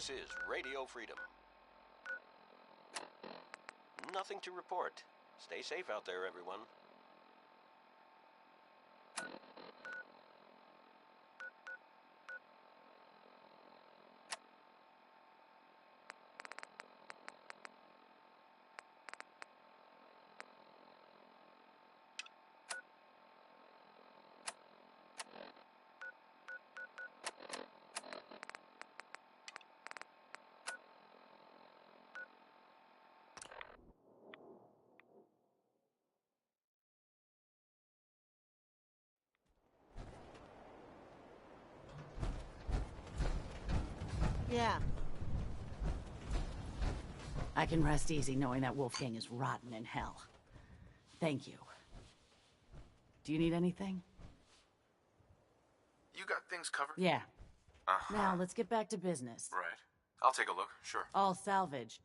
This is Radio Freedom. Nothing to report. Stay safe out there, everyone. Yeah. I can rest easy knowing that Wolfgang is rotten in hell. Thank you. Do you need anything? You got things covered? Yeah. Uh-huh. Now, let's get back to business. Right. I'll take a look, sure. All salvage.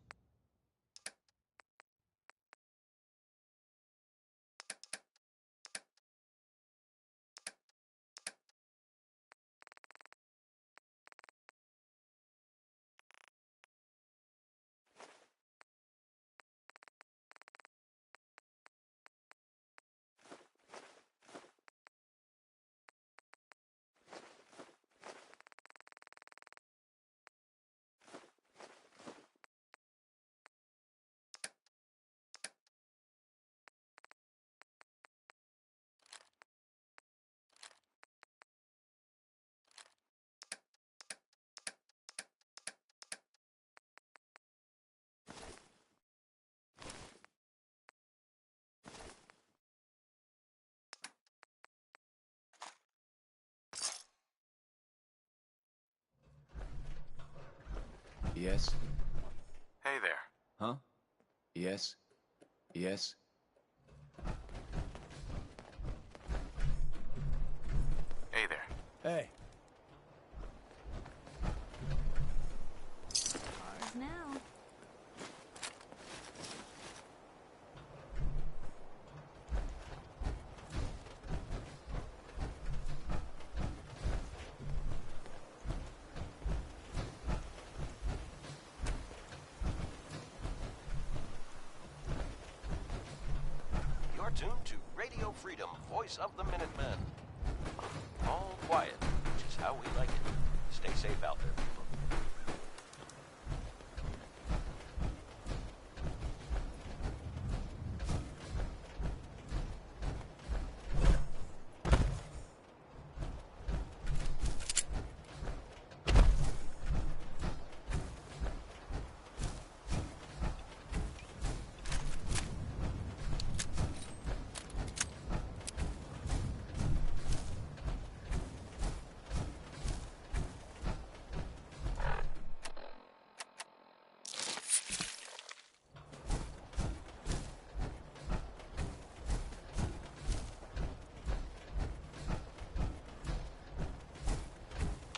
Yes? Hey there. Huh? Yes? Yes? Hey there. Hey. Ours now. You're tuned to Radio Freedom, voice of the Minutemen. All quiet, which is how we like it. Stay safe out there, people.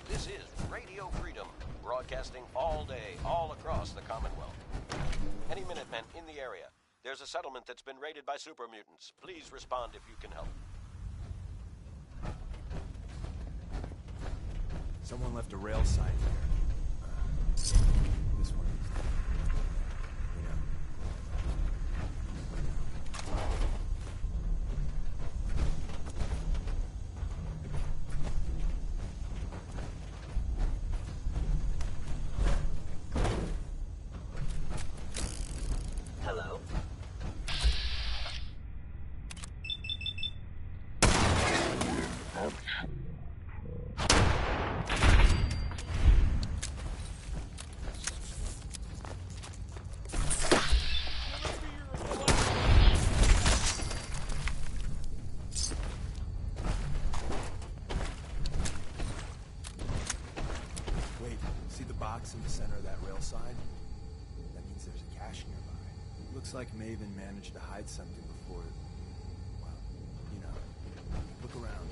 This is Radio Freedom, broadcasting all day, all across the Commonwealth. Any Minutemen in the area. There's a settlement that's been raided by super mutants. Please respond if you can help. Someone left a rail sign here. This one. Hello? Wait, see the box in the center of that rail sign? That means there's a cache nearby. Looks like Maven managed to hide something before. Well, you know. Look around.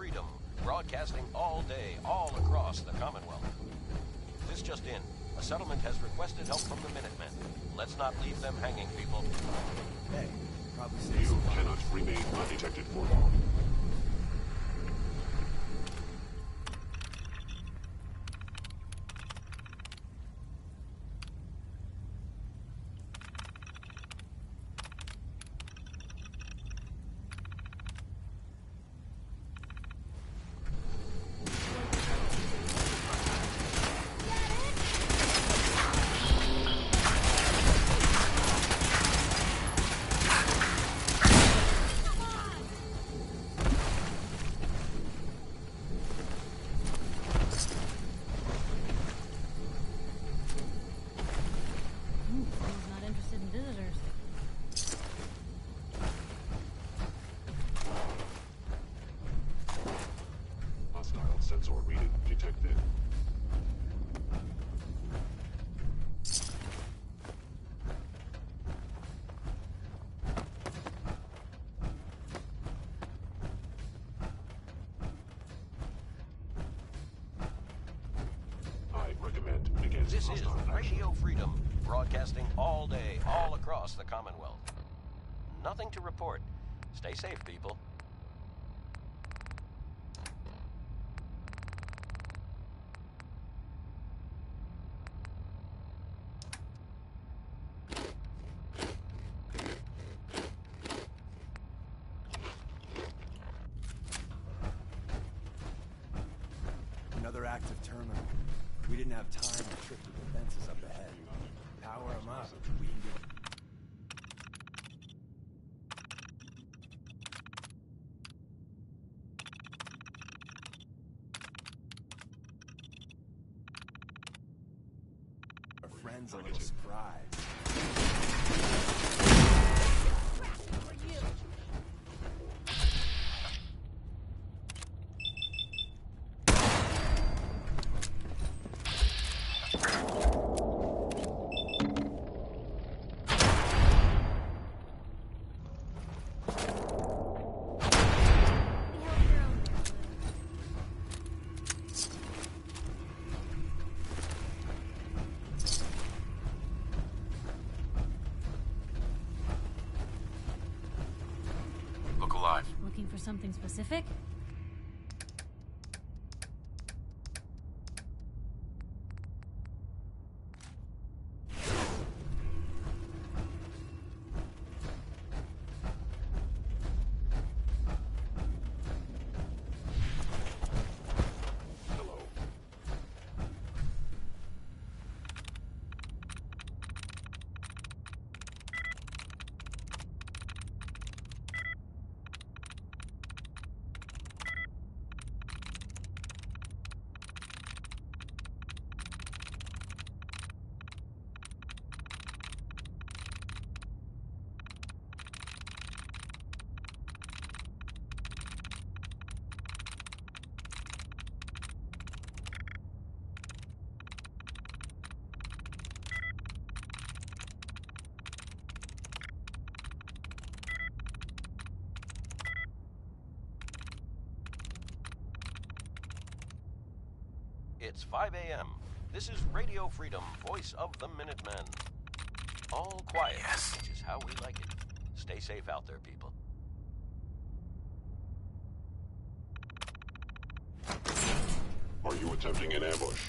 Freedom, broadcasting all day, all across the Commonwealth. This just in. A settlement has requested help from the Minutemen. Let's not leave them hanging, people. Hey, probably saves You some money. cannot remain undetected for long. He's not interested in visitors. Hostile sensor reading detected. I recommend against This is hostile action. Radio Freedom, broadcasting all day, all across the Commonwealth. Nothing to report. Stay safe, people. Another active terminal. We didn't have time to trip the defenses up ahead. Power them up. We can get... Our friends a little surprise. We help your own there, Look alive. Blue. Looking for something specific? Hello. It's 5 a.m. This is Radio Freedom, voice of the Minutemen. All quiet, Yes. which is how we like it. Stay safe out there, people. Are you attempting an ambush?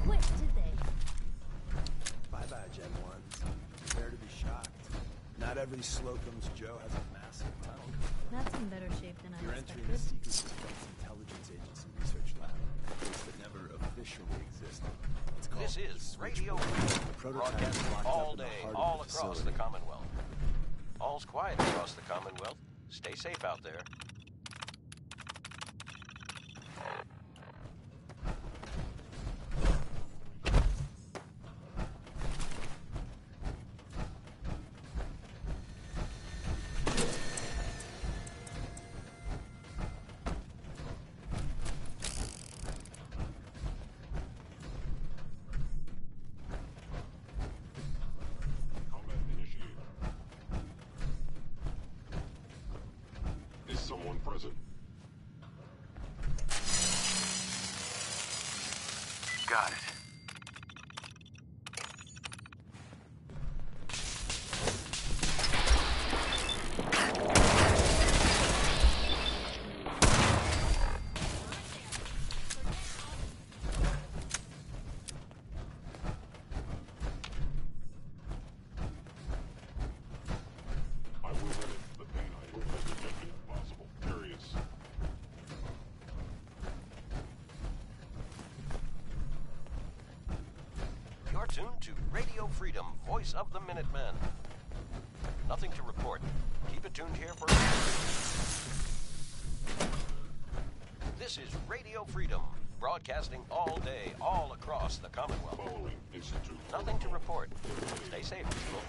Quit, did they? Bye-bye, Gen 1s. Prepare to be shocked. Not every Slocum's Joe has a massive tunnel. That's in better shape than I You're entering expected. a secret defense intelligence agency research lab, a place that never officially existed. It's called This the is Switchboard. Radio Freedom, The prototype is broadcasting locked all up in the day, heart all of the across facility. the Commonwealth. All's quiet across the Commonwealth. Stay safe out there. present. Got it. I will limit the pain I hope as detected as possible. Curious. You're tuned to Radio Freedom, voice of the Minutemen. Nothing to report. Keep it tuned here for... This is Radio Freedom, broadcasting all day, all across the Commonwealth. Following Institute. Nothing to report. Stay safe, people.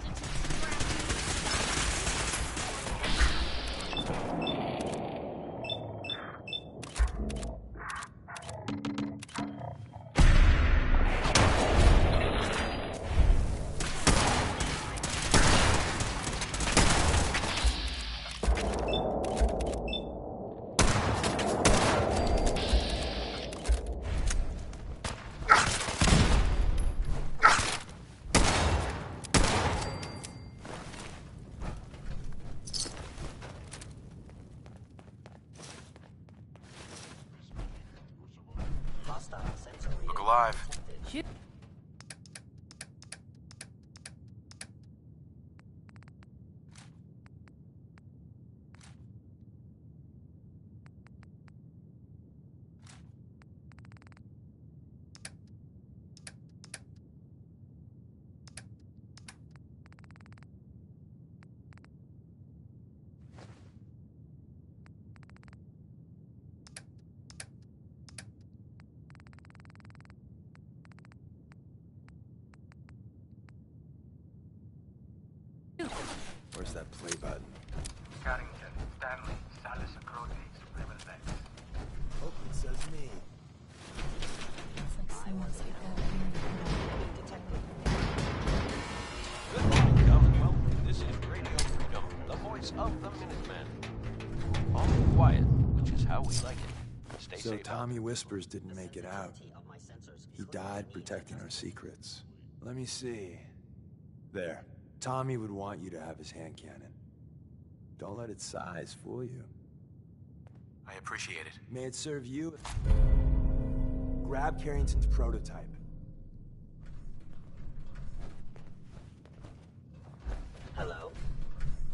Look alive. Shoot. Where's that play button? Carrington, Stanley, Salis Acrotes, Rebel Vex. Oh, it says me. It's like someone skipped out of Good morning, Commonwealth. This is Radio Freedom, the voice of the Minutemen. All quiet, which is how we like it. Stay So safe. Tommy Whispers didn't make it out. He died protecting our secrets. Let me see. There. Tommy would want you to have his hand cannon. Don't let its size fool you. I appreciate it. May it serve you. Grab Carrington's prototype. Hello?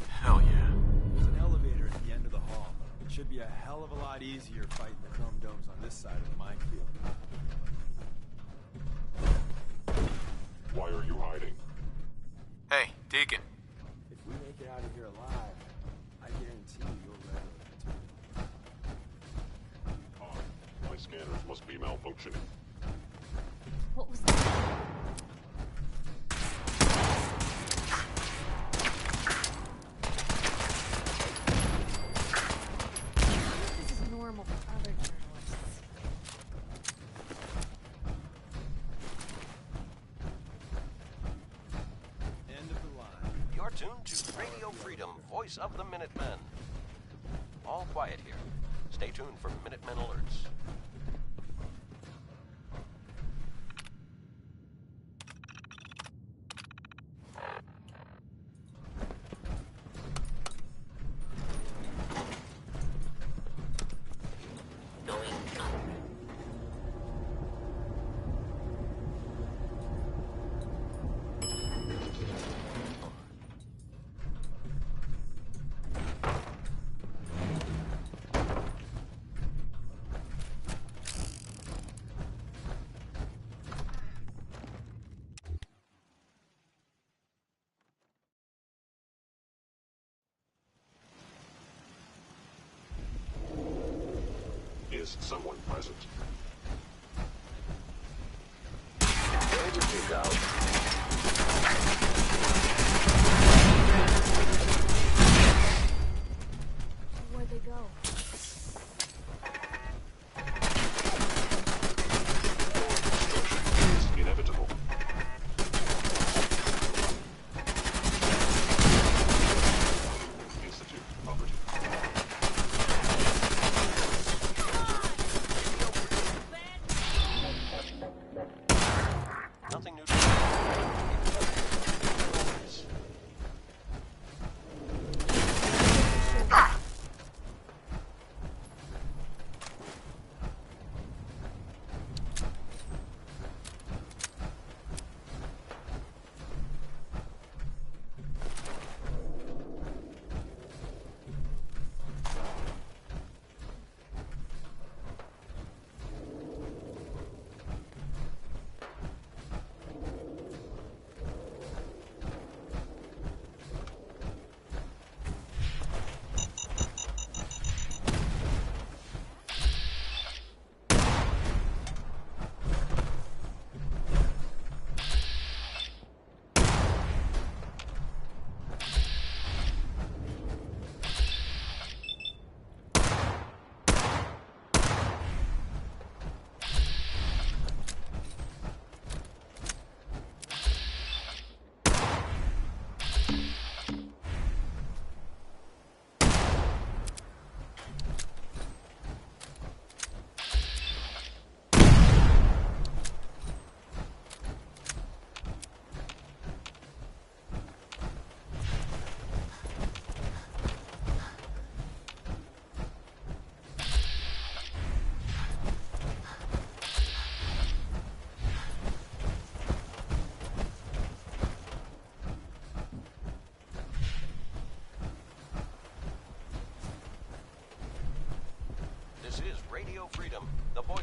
Hell yeah. There's an elevator at the end of the hall. It should be a hell of a lot easier fighting the chrome domes on this side of the minefield. Why are you hiding? Hey, Deacon. If we make it out of here alive, I guarantee you you'll readily return. My scanners must be malfunctioning. What was that? This is normal for other journalists. End of the line. You're tuned to Radio Freedom, voice of the Minutemen. All quiet here. Stay tuned for Minutemen alerts. Is someone present? Where did you go? Where'd they go? Is inevitable. Institute property.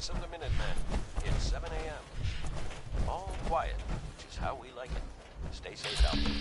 voice of the Minutemen. It's 7 a.m. All quiet, which is how we like it. Stay safe out there.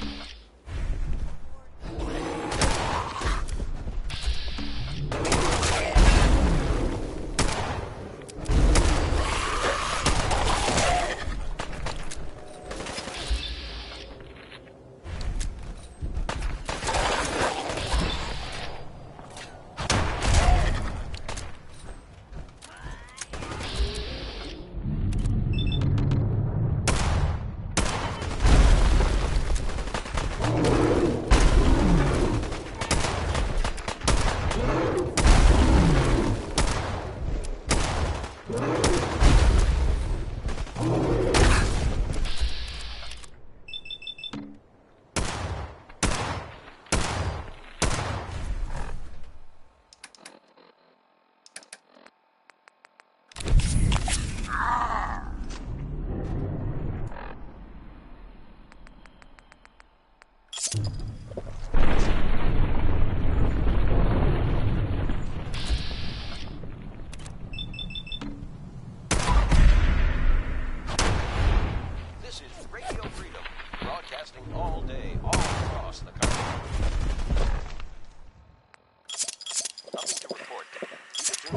This is Radio Freedom, broadcasting all day, all across the country. Nothing to report. Keep it tuned.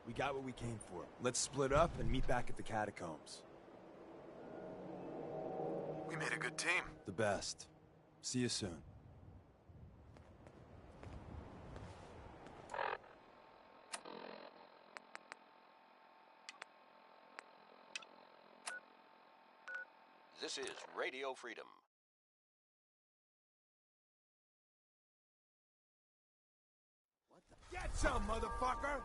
We got what we came for. Let's split up and meet back at the catacombs. We made a good team. The best. See you soon. This is Radio Freedom. Get some, motherfucker!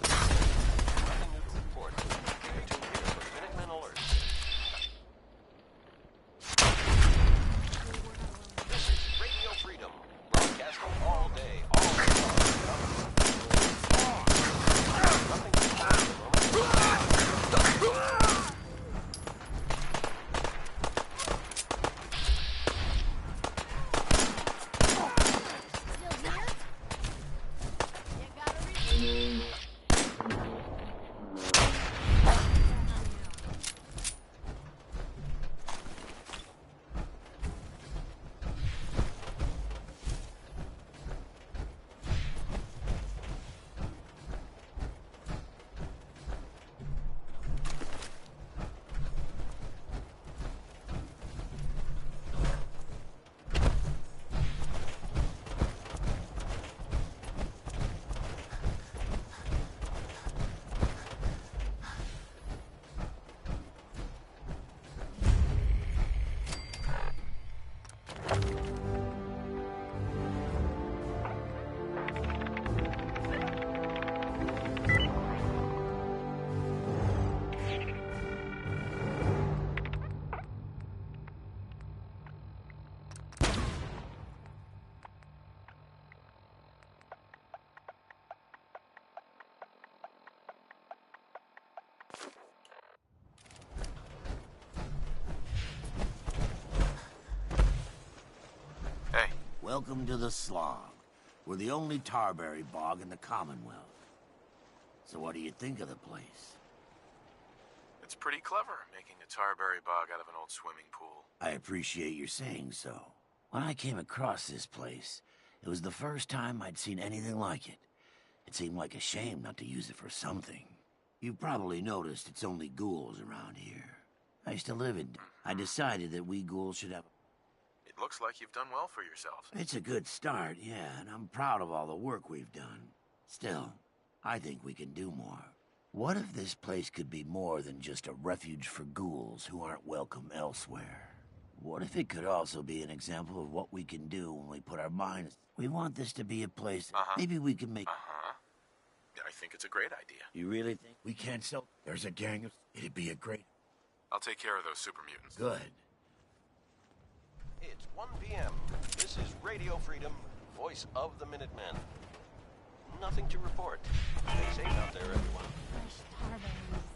Nothing new to report. Keep it tuned here for Minutemen Alert. This is Radio Freedom, broadcasting all day, all across the country. Nothing to report at the moment. Welcome to the Slog. We're the only tarberry bog in the Commonwealth. So what do you think of the place? It's pretty clever, making a tarberry bog out of an old swimming pool. I appreciate your saying so. When I came across this place, it was the first time I'd seen anything like it. It seemed like a shame not to use it for something. You've probably noticed it's only ghouls around here. I used to live in... I decided that we ghouls should have... It looks like you've done well for yourself. It's a good start, yeah, and I'm proud of all the work we've done. Still, I think we can do more. What if this place could be more than just a refuge for ghouls who aren't welcome elsewhere? What if it could also be an example of what we can do when we put our minds... We want this to be a place... Maybe we can make... I think it's a great idea. You really think we can't sell... There's a gang of... It'd be a great... I'll take care of those super mutants. Good. It's 1 p.m. This is Radio Freedom, voice of the Minutemen. Nothing to report. Stay safe out there, everyone. Fresh starberries.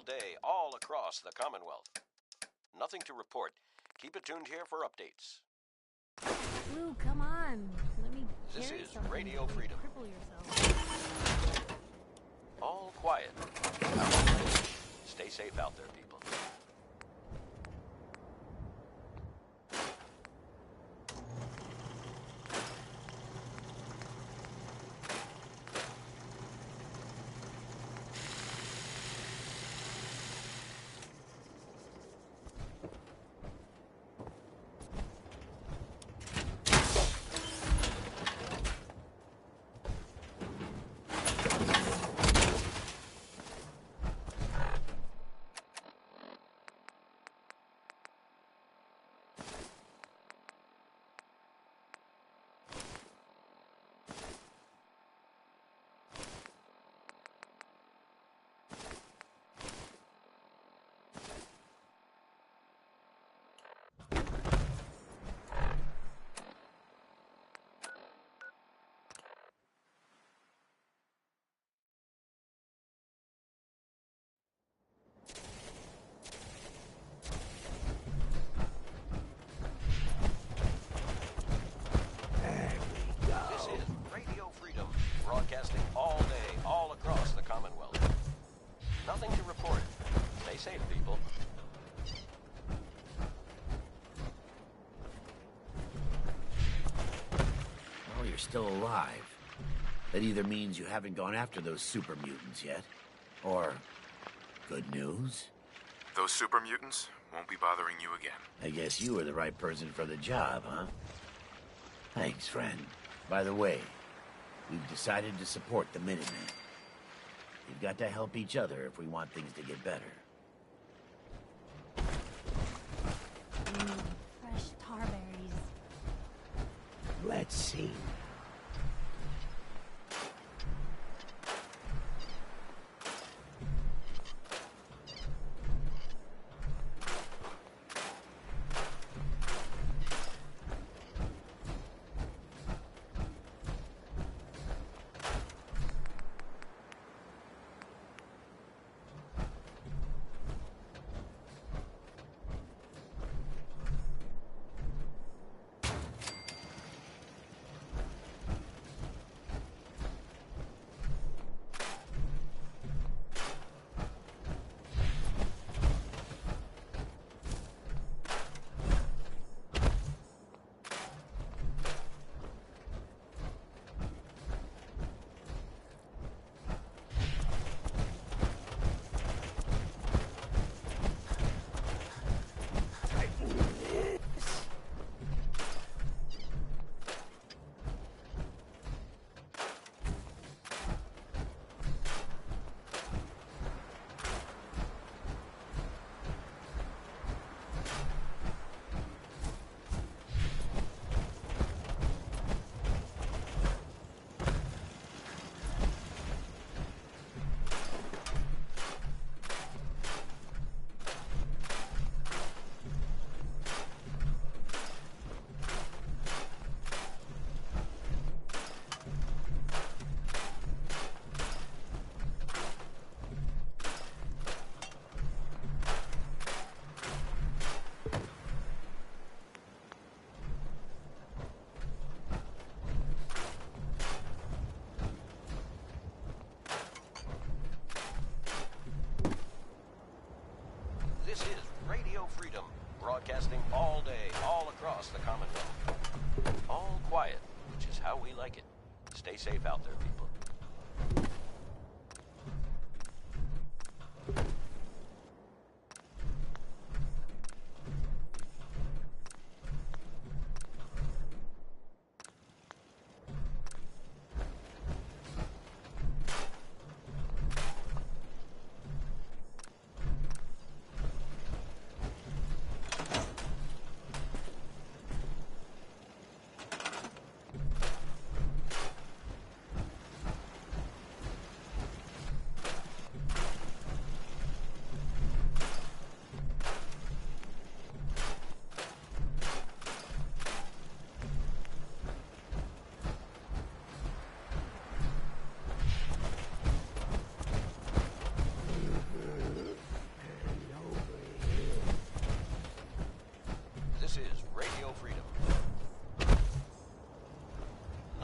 day, all across the Commonwealth. Nothing to report. Keep it tuned here for updates. Lou, come on. Let me This carry is something Radio before you Freedom. cripple yourself. All quiet. Stay safe out there, people. This is Radio Freedom, broadcasting all day, all across the Commonwealth. Nothing to report. Stay safe, people. Well, you're still alive. That either means you haven't gone after those super mutants yet, or good news. Those super mutants won't be bothering you again. I guess you were the right person for the job, huh? Thanks, friend. By the way, we've decided to support the Minutemen. We've got to help each other if we want things to get better. Fresh tarberries. Let's see. This is Radio Freedom, broadcasting all day, all across the Commonwealth. All quiet, which is how we like it. Stay safe out there, people.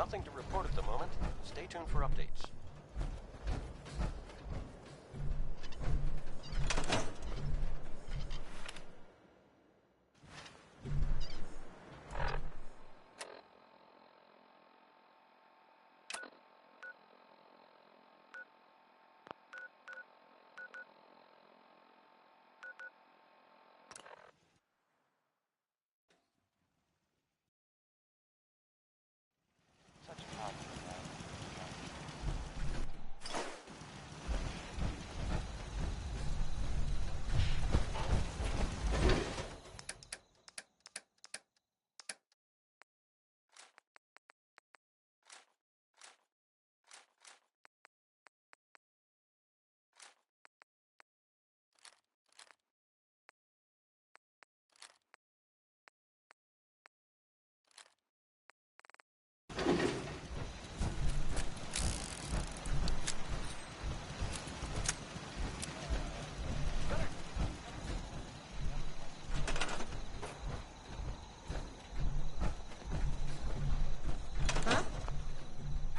Nothing to report at the moment. Stay tuned for updates.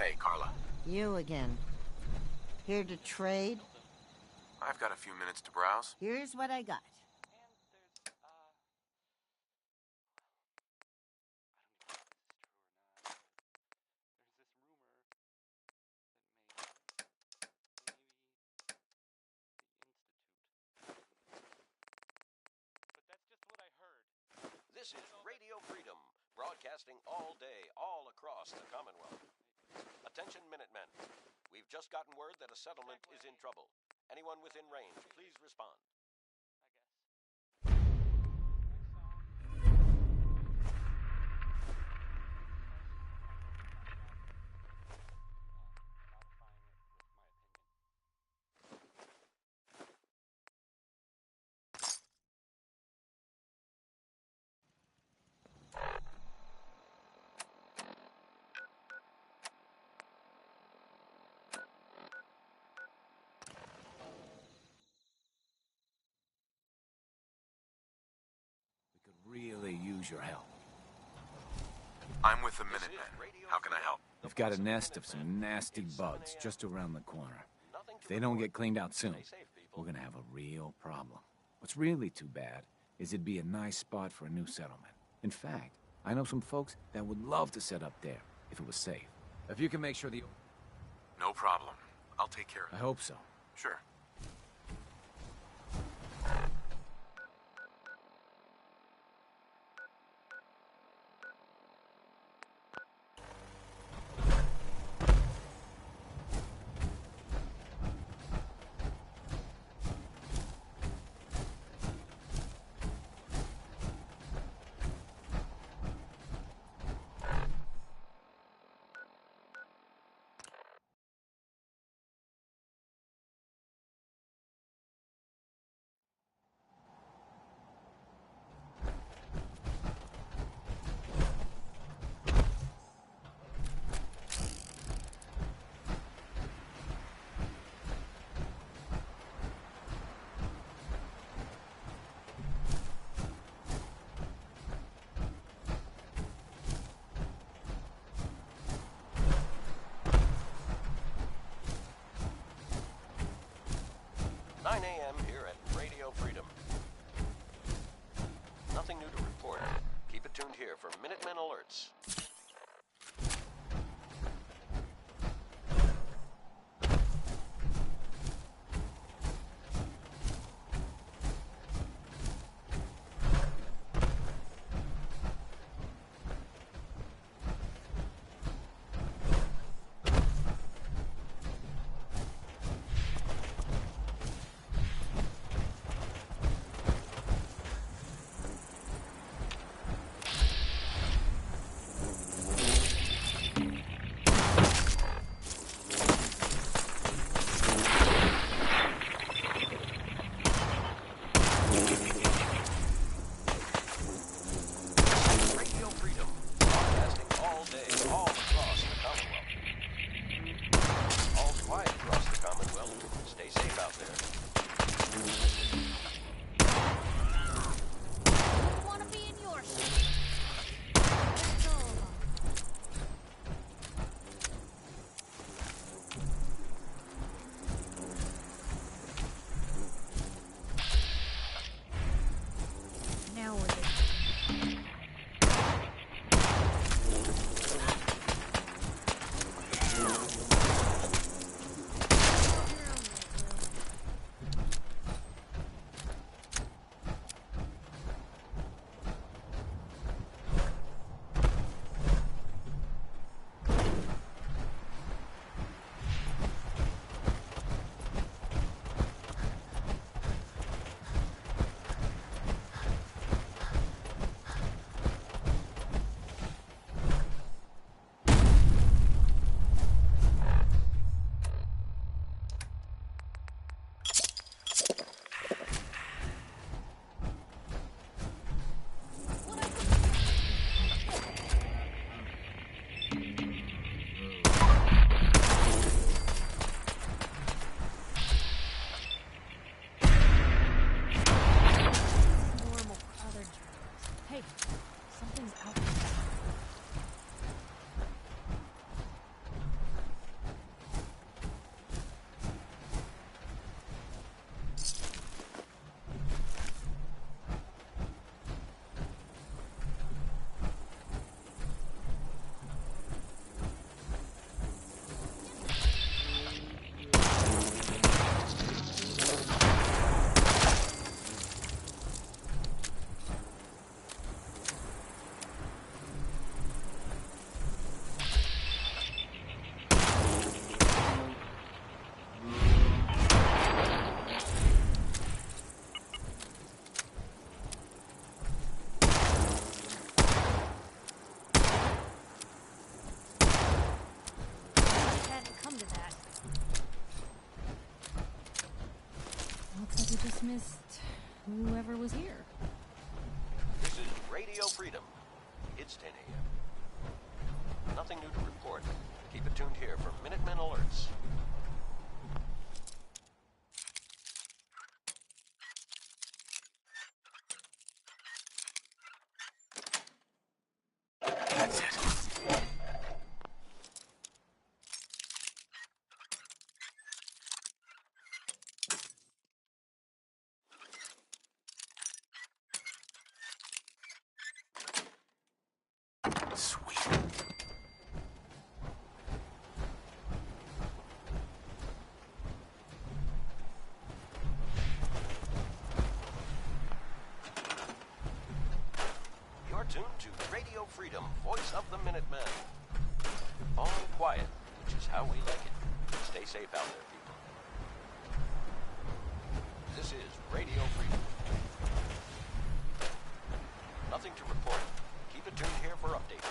Hey, Carla. You again. Here to trade? I've got a few minutes to browse. Here's what I got. This is Radio Freedom, broadcasting all day, all across the Commonwealth. Attention, Minutemen. We've just gotten word that a settlement is in trouble. Anyone within range, please respond. Really use your help. I'm with the Minutemen. How can I help? We've got a nest of some nasty bugs just around the corner. If they don't get cleaned out soon, we're gonna have a real problem. What's really too bad is it'd be a nice spot for a new settlement. In fact, I know some folks that would love to set up there if it was safe. If you can make sure the... No problem. I'll take care of I it. hope so. Sure. Here at Radio Freedom. Nothing new to report. Keep it tuned here for Minutemen alerts. dismissed whoever was here. This is Radio Freedom. It's 10 a.m. Nothing new to report. Keep it tuned here for Minutemen alerts. That's it. Sweet. You're tuned to Radio Freedom, voice of the Minutemen. All quiet, which is how we like it. Stay safe out there, people. This is Radio Freedom. Nothing to report. Keep it tuned here for updates.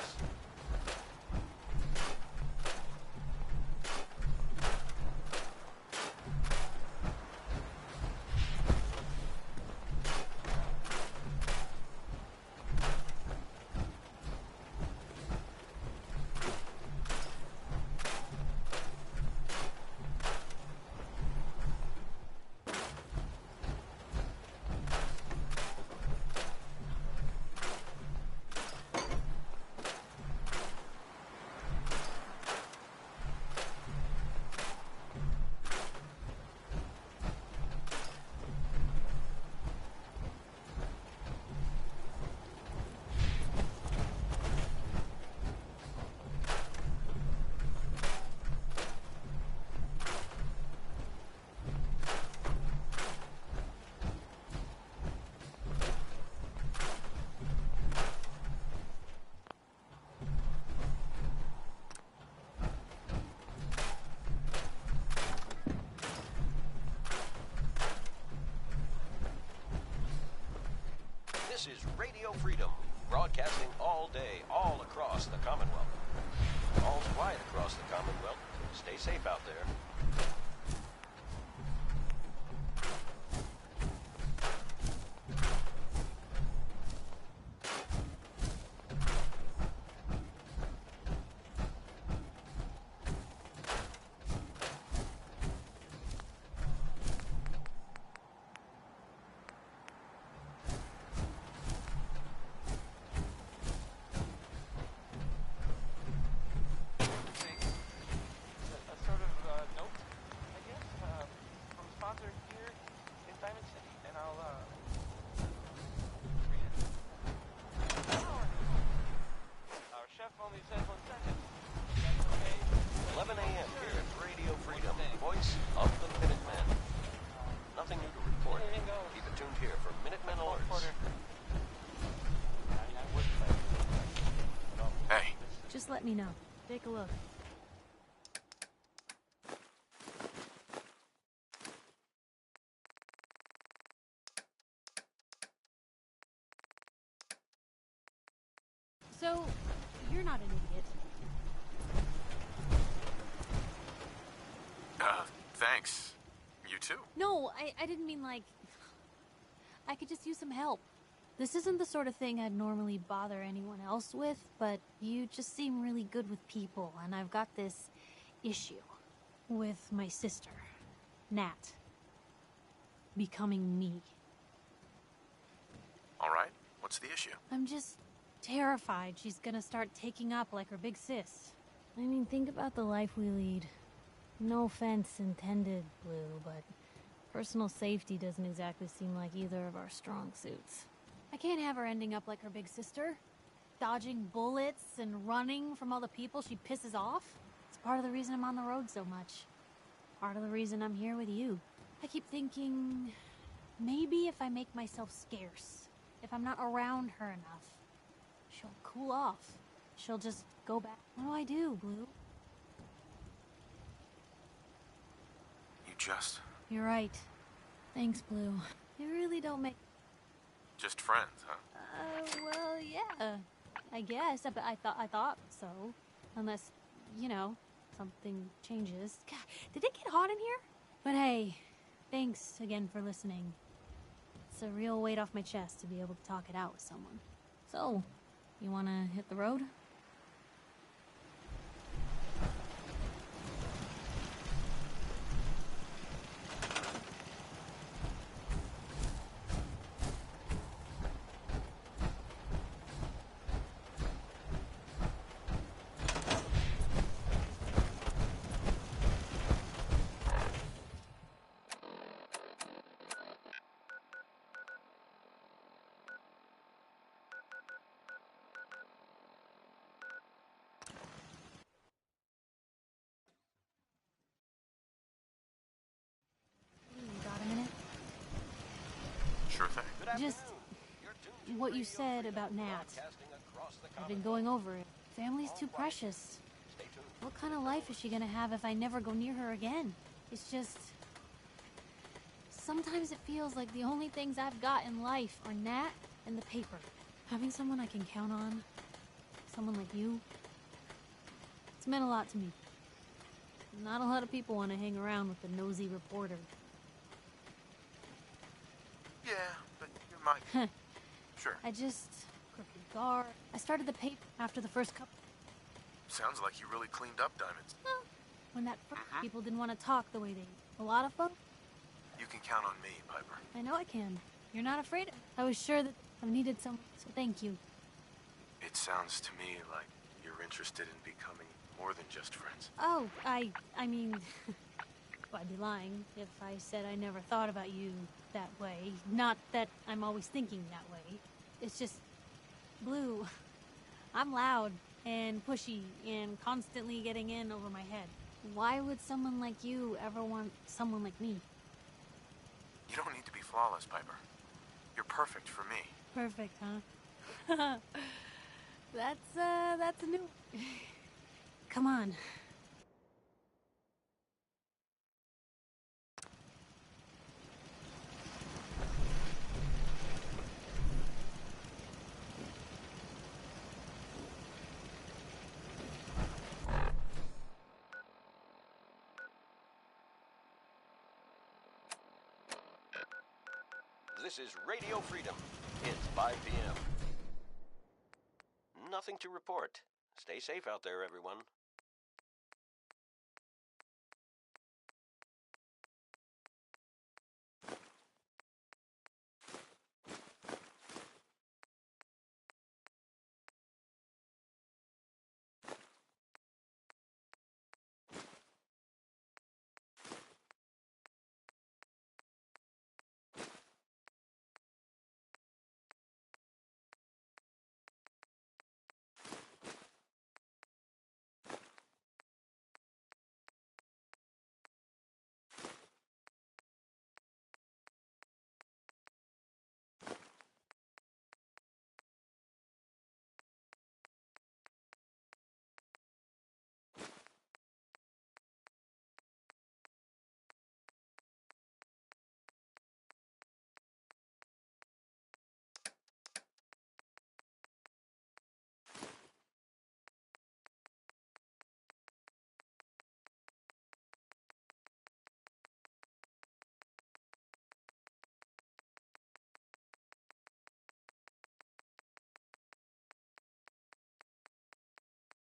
This is Radio Freedom, broadcasting all day, all across the Commonwealth. All's quiet across the Commonwealth. Stay safe out there. Just let me know. Take a look. So, you're not an idiot. Thanks. You too. No, I didn't mean like... I could just use some help. This isn't the sort of thing I'd normally bother anyone else with, but you just seem really good with people, and I've got this issue with my sister, Nat, becoming me. All right. What's the issue? I'm just terrified she's gonna start taking up like her big sis. I mean, think about the life we lead. No offense intended, Blue, but personal safety doesn't exactly seem like either of our strong suits. I can't have her ending up like her big sister, dodging bullets and running from all the people she pisses off. It's part of the reason I'm on the road so much. Part of the reason I'm here with you. I keep thinking, maybe if I make myself scarce, if I'm not around her enough, she'll cool off. She'll just go back. What do I do, Blue? You just... You're right. Thanks, Blue. You really don't make... Just friends, huh? Well, yeah. I guess. I thought so. Unless, you know, something changes. God, did it get hot in here? But hey, thanks again for listening. a real weight off my chest to be able to talk it out with someone. So, you wanna hit the road? Got a minute? Sure thing. Just what you said about Nat. I've been going over it. Family's too precious. What kind of life is she gonna have if I never go near her again? It's just... Sometimes it feels like the only things I've got in life are Nat and the paper. Having someone I can count on, someone like you, it's meant a lot to me. Not a lot of people want to hang around with the nosy reporter. Yeah, but you're my... Sure. I just... crooked guard. I started the paper after the first couple... Sounds like you really cleaned up, Diamonds. Well, when that first people didn't want to talk the way they... A lot of folks? You can count on me, Piper. I know I can. You're not afraid. I was sure that I needed someone, so thank you. It sounds to me like you're interested in becoming more than just friends. Oh, I mean... I'd be lying if I said I never thought about you that way. Not that I'm always thinking that way. It's just... Blue. I'm loud and pushy and constantly getting in over my head. Why would someone like you ever want someone like me? You don't need to be flawless, Piper. You're perfect for me. Perfect, huh? That's a new... Come on. This is Radio Freedom. It's 5 p.m. Nothing to report. Stay safe out there, everyone.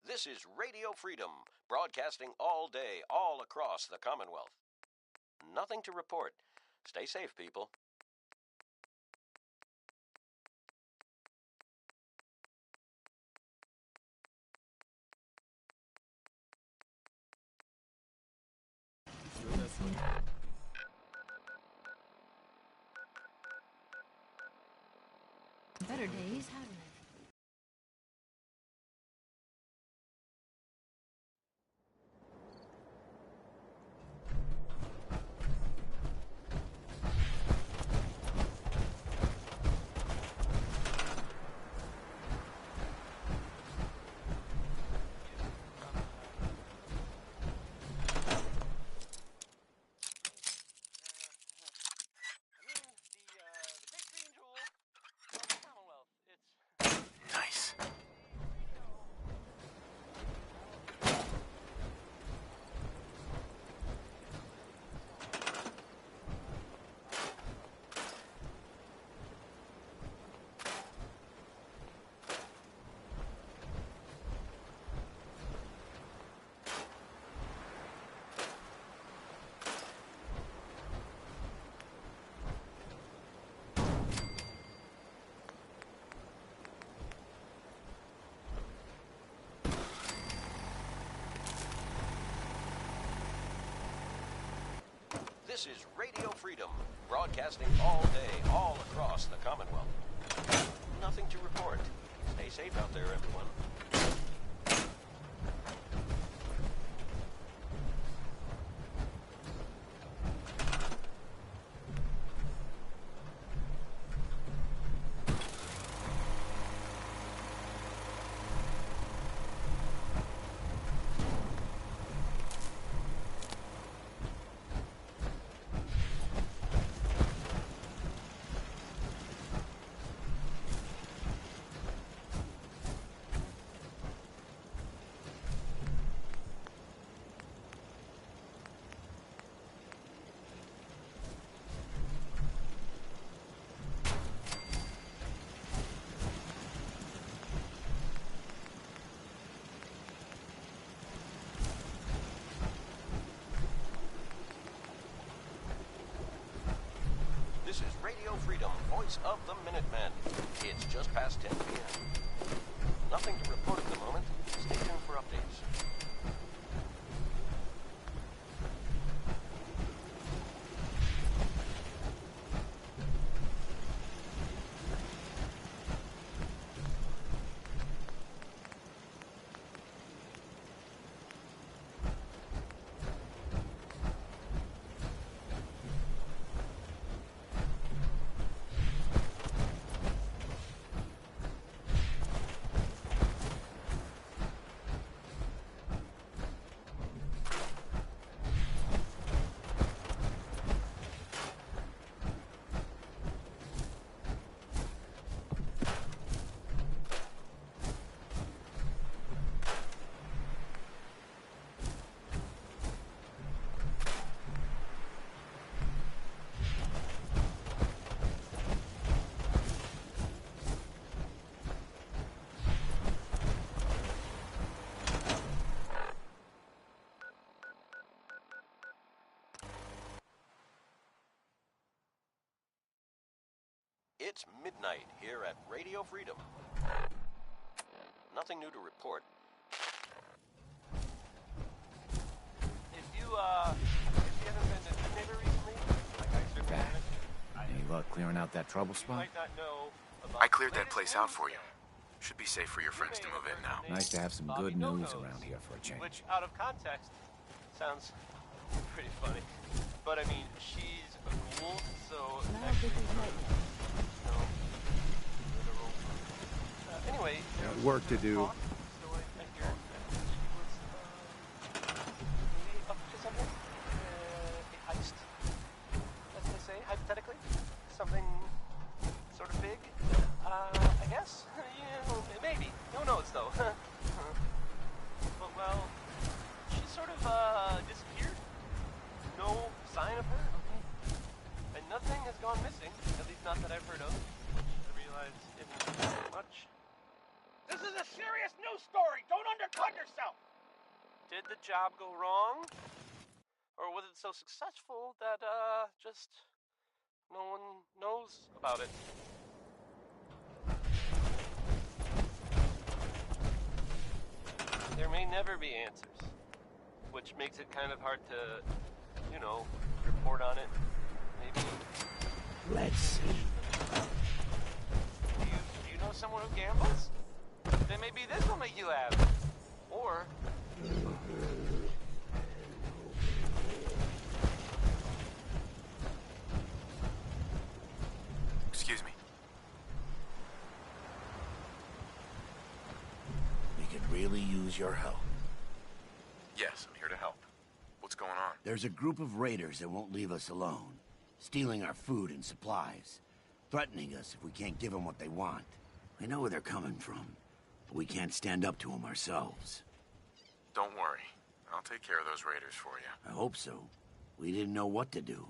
This is Radio Freedom, broadcasting all day, all across the Commonwealth. Nothing to report. Stay safe, people. Better days, hasn't it? The big green jewel of the Commonwealth. It's This is Radio Freedom, broadcasting all day, all across the Commonwealth. Nothing to report. Stay safe out there, everyone. This is Radio Freedom, voice of the Minutemen. It's just past 10 p.m. Nothing to report at the moment. Stay tuned for updates. It's midnight here at Radio Freedom. Nothing new to report. If you haven't been to the neighbor recently, like I certainly haven't, Any luck clearing out that trouble you spot? might not know about I cleared the that latest place out news for you. there. Should be safe for your friends to move in now. Nice to have some Bobby good news No-Nos, around here for a change. Which, out of context, sounds pretty funny. But I mean, she's a ghoul, so no, literal. Anyway, there was work to do. talk, so I hear she was maybe up to something. A heist, as they say, hypothetically, something sort of big. I guess. Yeah, well, maybe. Who knows, though? But well, she sort of disappeared. No sign of her. And nothing has gone missing, at least not that I've heard of. I realize isn't much. This is a serious news story. Don't undercut yourself. Did the job go wrong? Or was it so successful that, just no one knows about it? There may never be answers, which makes it kind of hard to, you know, report on it. Maybe. Let's see. Do you know someone who gambles? Then maybe this will make you laugh. Or Excuse me. We could really use your help. Yes, I'm here to help. What's going on? There's a group of raiders that won't leave us alone, stealing our food and supplies, threatening us if we can't give them what they want. I know where they're coming from, but we can't stand up to them ourselves. Don't worry. I'll take care of those raiders for you. I hope so. We didn't know what to do.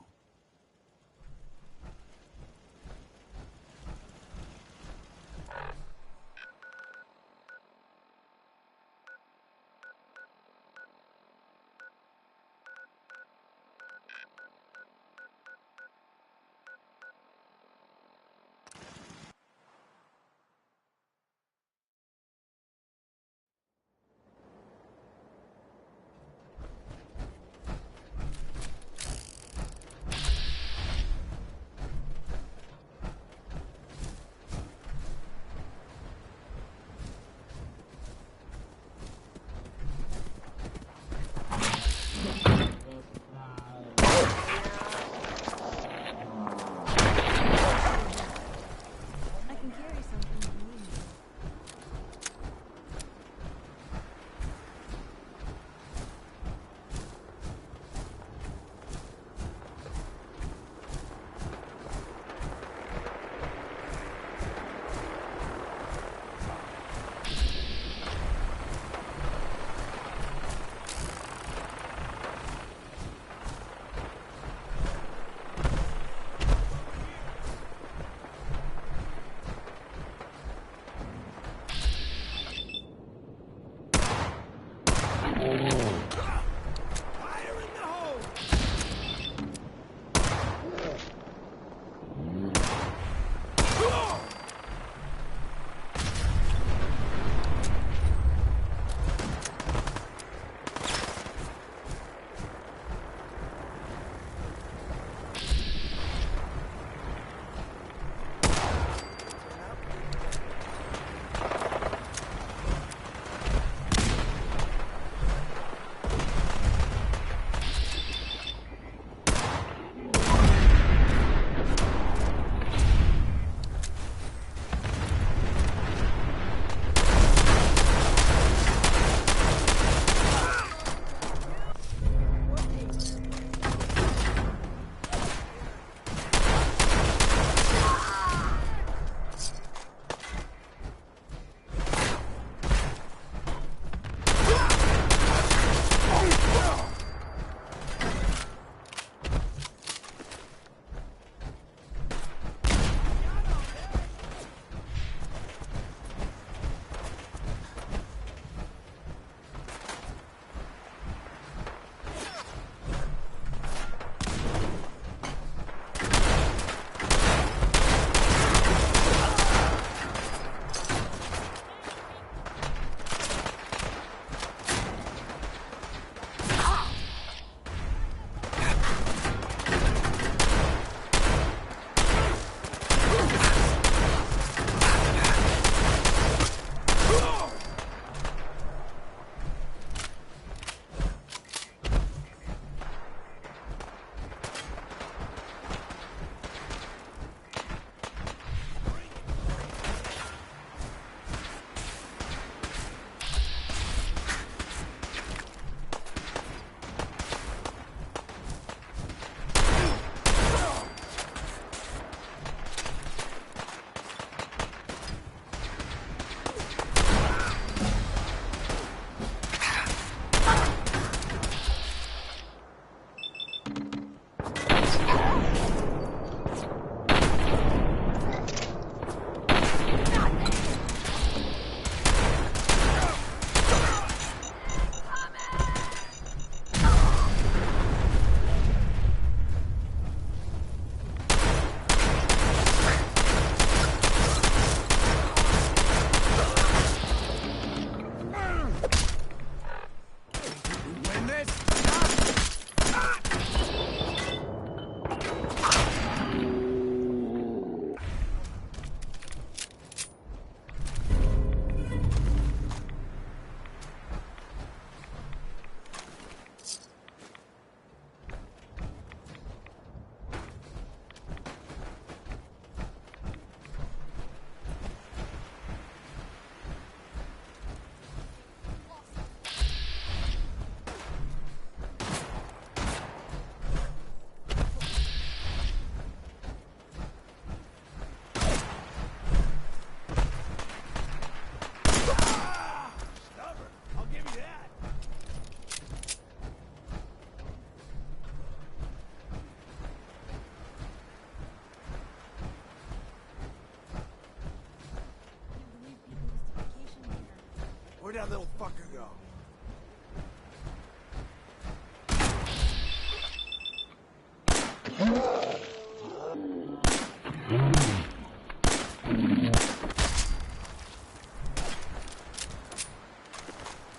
Where'd that little fucker go?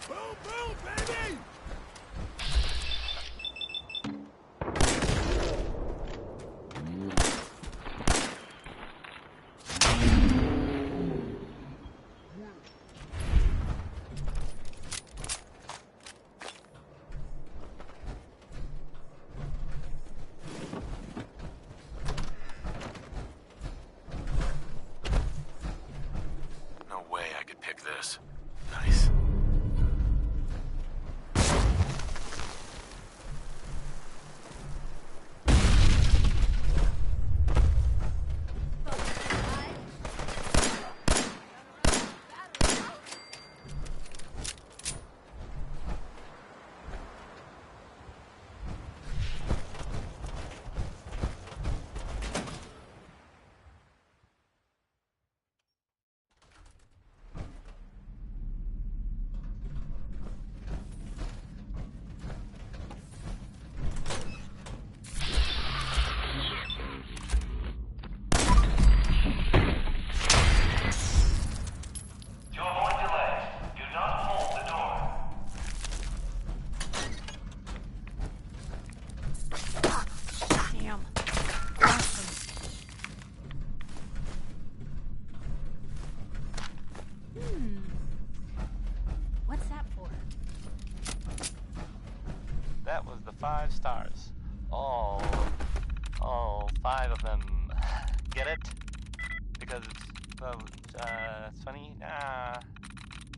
Boom, boom, baby! No way I could pick this. Nice. 5 stars. All 5 of them. Get it? Because it's funny?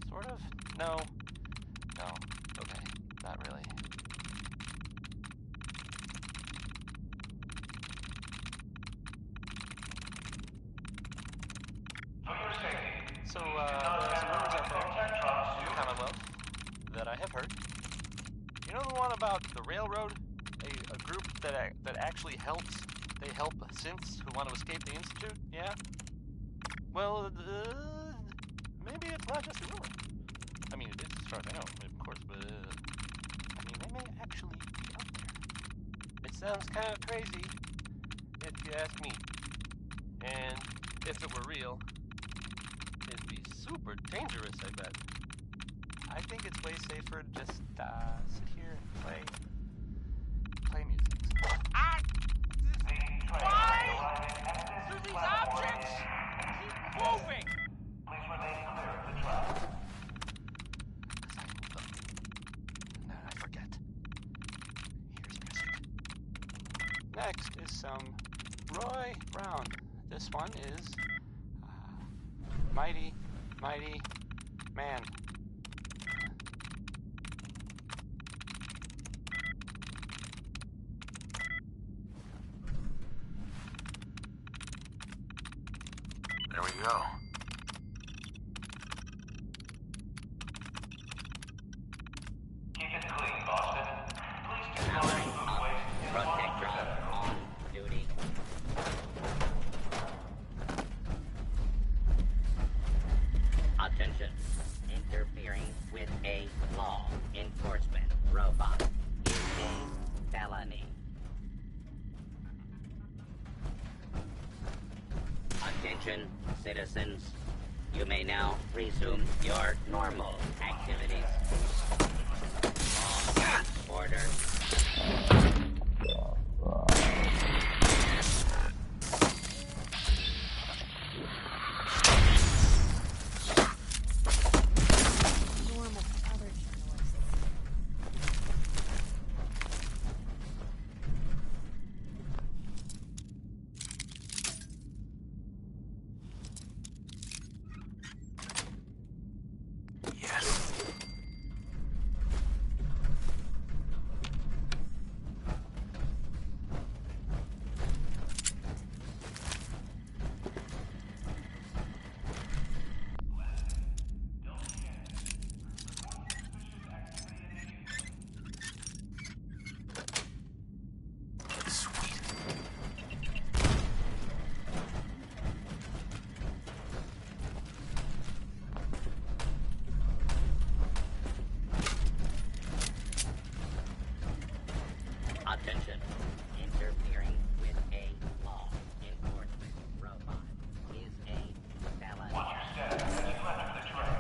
Sort of? No. No. Okay. Not really. So, there are some rumors out there in the Commonwealth that I have heard. You know the one about the railroad? A group that actually helps. They help synths who want to escape the Institute? Yeah? Well, maybe it's not just a rumor. I mean, it is as far as I know, of course, but, I mean, they may actually be out there. It sounds kind of crazy, if you ask me. And if it were real, it'd be super dangerous, I bet. I think it's way safer to just sit here and play music. Why do these objects keep moving? Please remain clear of the track. Because I move them. And I forget. Here's music. Next is some Roy Brown. This one is Mighty, Mighty Man. There we go. Keep it clean, Boston. Please dispose of food waste in Protectron on duty. Attention. Interfering with a law enforcement robot is a felony. Attention, citizens. You may now resume your normal activities. Order. Normal other journalists. Yes. Attention. Interfering with a law enforcement robot is a felony. Watch your step as you enter the train.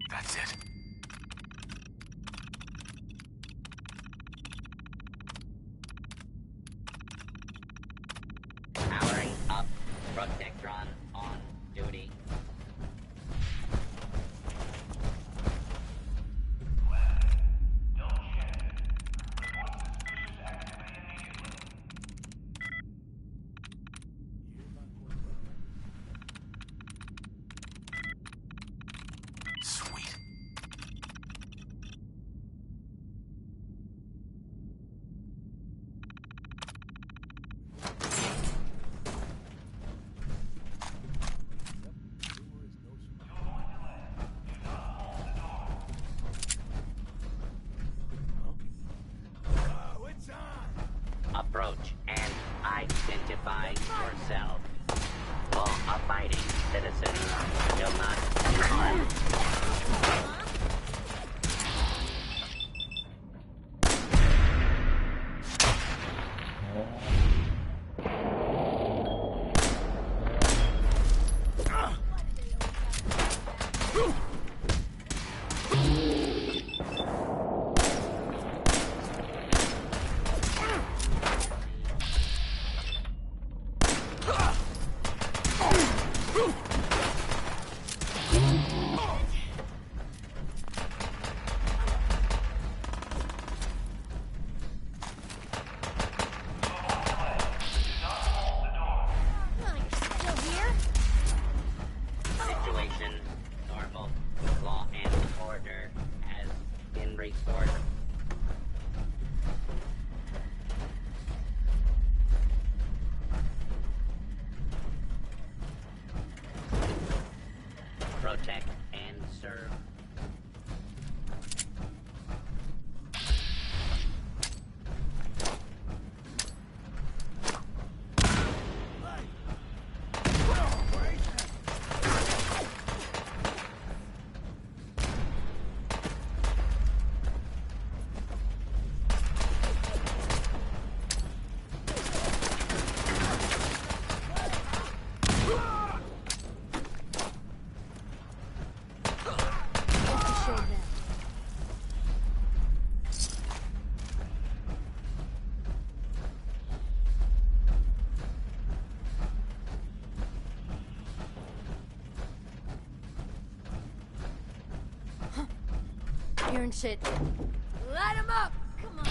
That's it. Powering up. Protectron on duty. Don't check it. Report suspicious activity immediately. Sweet. spaceport. Protect and serve. Hearing shit. Light him up! Come on.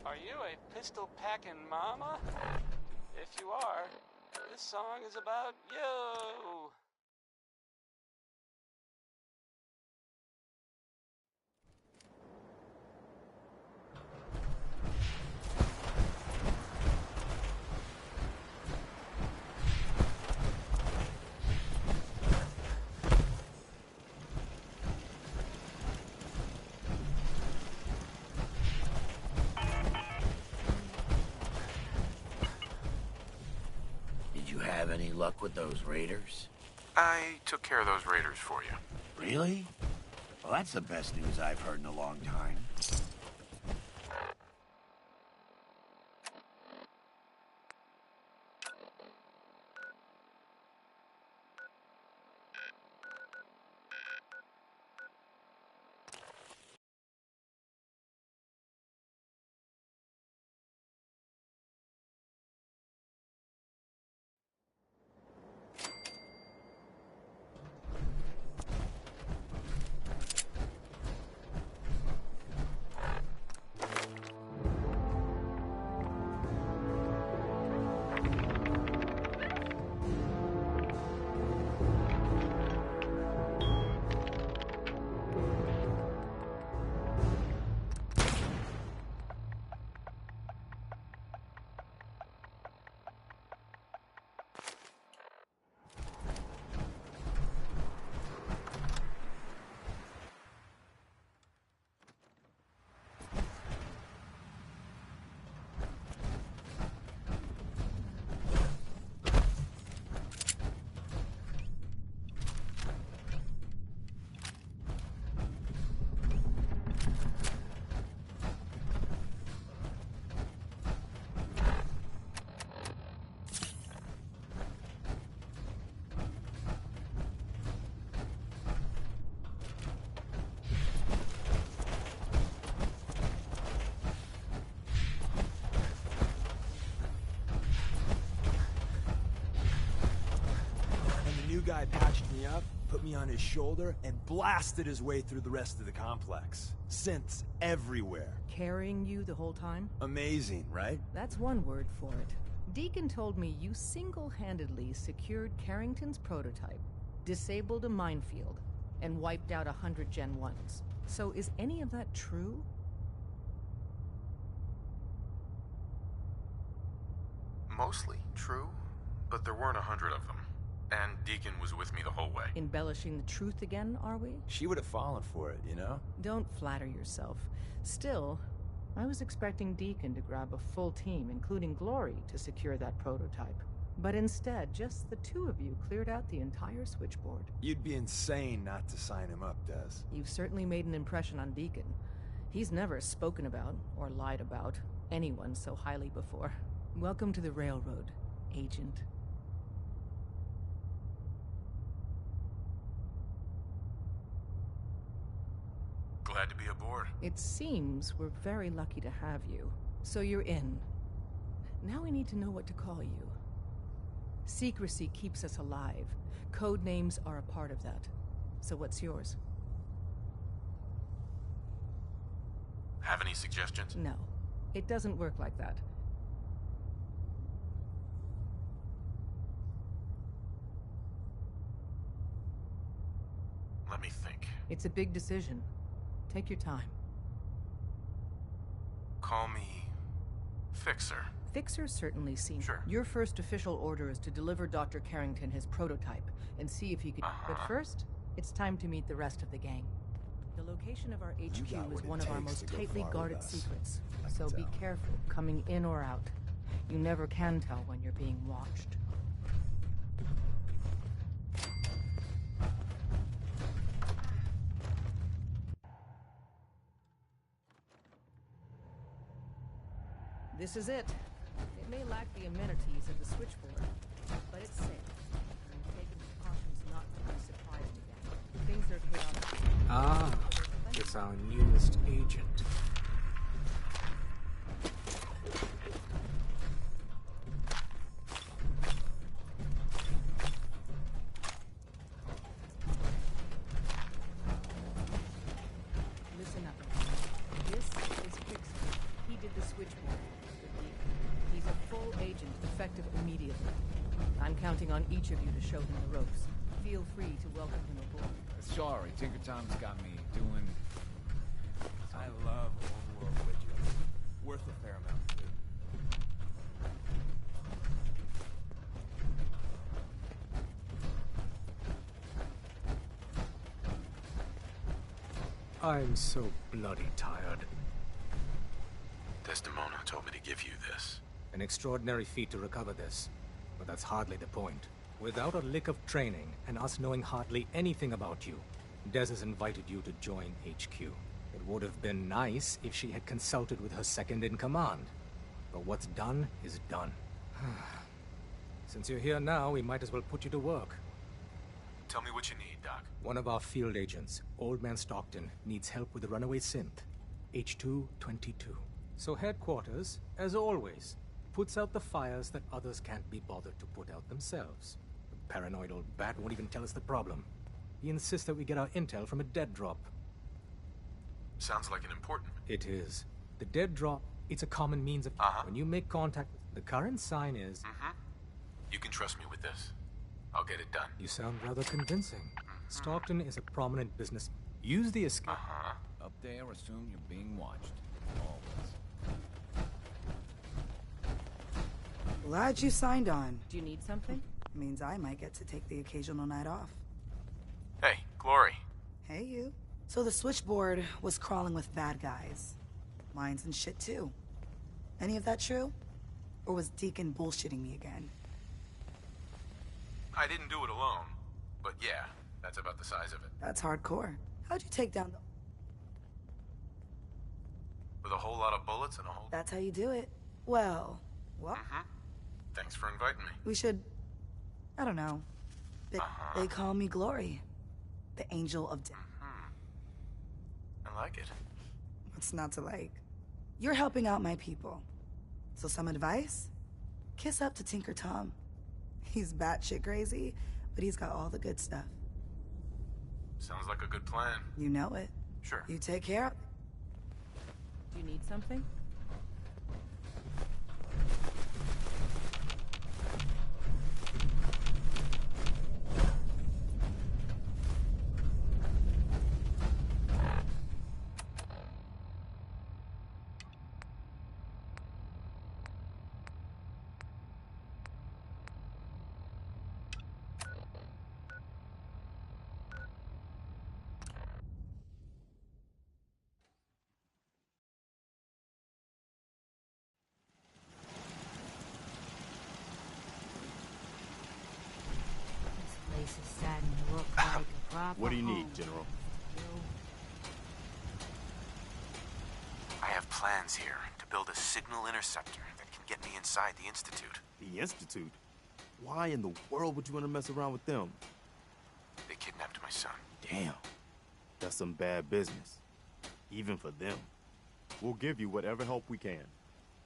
Are you a pistol-packing mama? If you are, this song is about you. luck with those raiders? I took care of those raiders for you. Really? Well, that's the best news I've heard in a long time. Guy patched me up, put me on his shoulder, and blasted his way through the rest of the complex. Synths everywhere. Carrying you the whole time? Amazing, right? That's one word for it. Deacon told me you single-handedly secured Carrington's prototype, disabled a minefield, and wiped out 100 Gen 1s. So is any of that true? Mostly true, but there weren't 100 of them. And Deacon was with me the whole way. Embellishing the truth again, are we? She would have fallen for it, you know? Don't flatter yourself. Still, I was expecting Deacon to grab a full team, including Glory, to secure that prototype. But instead, just the two of you cleared out the entire switchboard. You'd be insane not to sign him up, Des. You've certainly made an impression on Deacon. He's never spoken about, or lied about, anyone so highly before. Welcome to the Railroad, Agent. Glad to be aboard. It seems we're very lucky to have you. So you're in. Now we need to know what to call you. Secrecy keeps us alive. Code names are a part of that. So what's yours? Have any suggestions? No. It doesn't work like that. Let me think. It's a big decision. Take your time. Call me Fixer. Fixer certainly seems. Sure. Your first official order is to deliver Dr. Carrington his prototype and see if he can. But first, it's time to meet the rest of the gang. The location of our HQ is one of our most tightly guarded secrets. So be careful coming in or out. You never can tell when you're being watched. This is it. It may lack the amenities of the switchboard, but it's safe. I'm taking precautions not to be surprised again. Things are chaotic. Ah, it's our newest agent. Listen up. This is Fixer. He did the switchboard. He's a full agent, effective immediately. I'm counting on each of you to show him the ropes. Feel free to welcome him aboard. Sorry, Tinker Tom's got me doing... I love old world widgets. Worth a fair amount, too. I'm so bloody tired. Desdemona told me to give you this. An extraordinary feat to recover this, but that's hardly the point. Without a lick of training and us knowing hardly anything about you, Des has invited you to join HQ. It would have been nice if she had consulted with her second-in-command. But what's done is done. Since you're here now, we might as well put you to work. Tell me what you need, Doc. One of our field agents, Old Man Stockton, needs help with the runaway synth, H222. So headquarters, as always, puts out the fires that others can't be bothered to put out themselves. The paranoid old bat won't even tell us the problem. He insists that we get our intel from a dead drop. Sounds like an important... It is. The dead drop, it's a common means of... When you make contact, the current sign is... You can trust me with this. I'll get it done. You sound rather convincing. Stockton is a prominent business. Use the escape... Up there, assume you're being watched. Always. Glad you signed on. Do you need something? Means I might get to take the occasional night off. Hey, Glory. Hey, you. So the switchboard was crawling with bad guys. Mines and shit, too. Any of that true? Or was Deacon bullshitting me again? I didn't do it alone. But yeah, that's about the size of it. That's hardcore. How'd you take down the... With a whole lot of bullets and a whole... That's how you do it. Well... Thanks for inviting me. We should... I don't know. They call me Glory. The Angel of Death. I like it. What's not to like? You're helping out my people. So some advice? Kiss up to Tinker Tom. He's batshit crazy, but he's got all the good stuff. Sounds like a good plan. You know it. Sure. You take care of it. Do you need something? What do you need, General? I have plans here to build a signal interceptor that can get me inside the Institute. The Institute? Why in the world would you want to mess around with them? They kidnapped my son. Damn. That's some bad business. Even for them. We'll give you whatever help we can.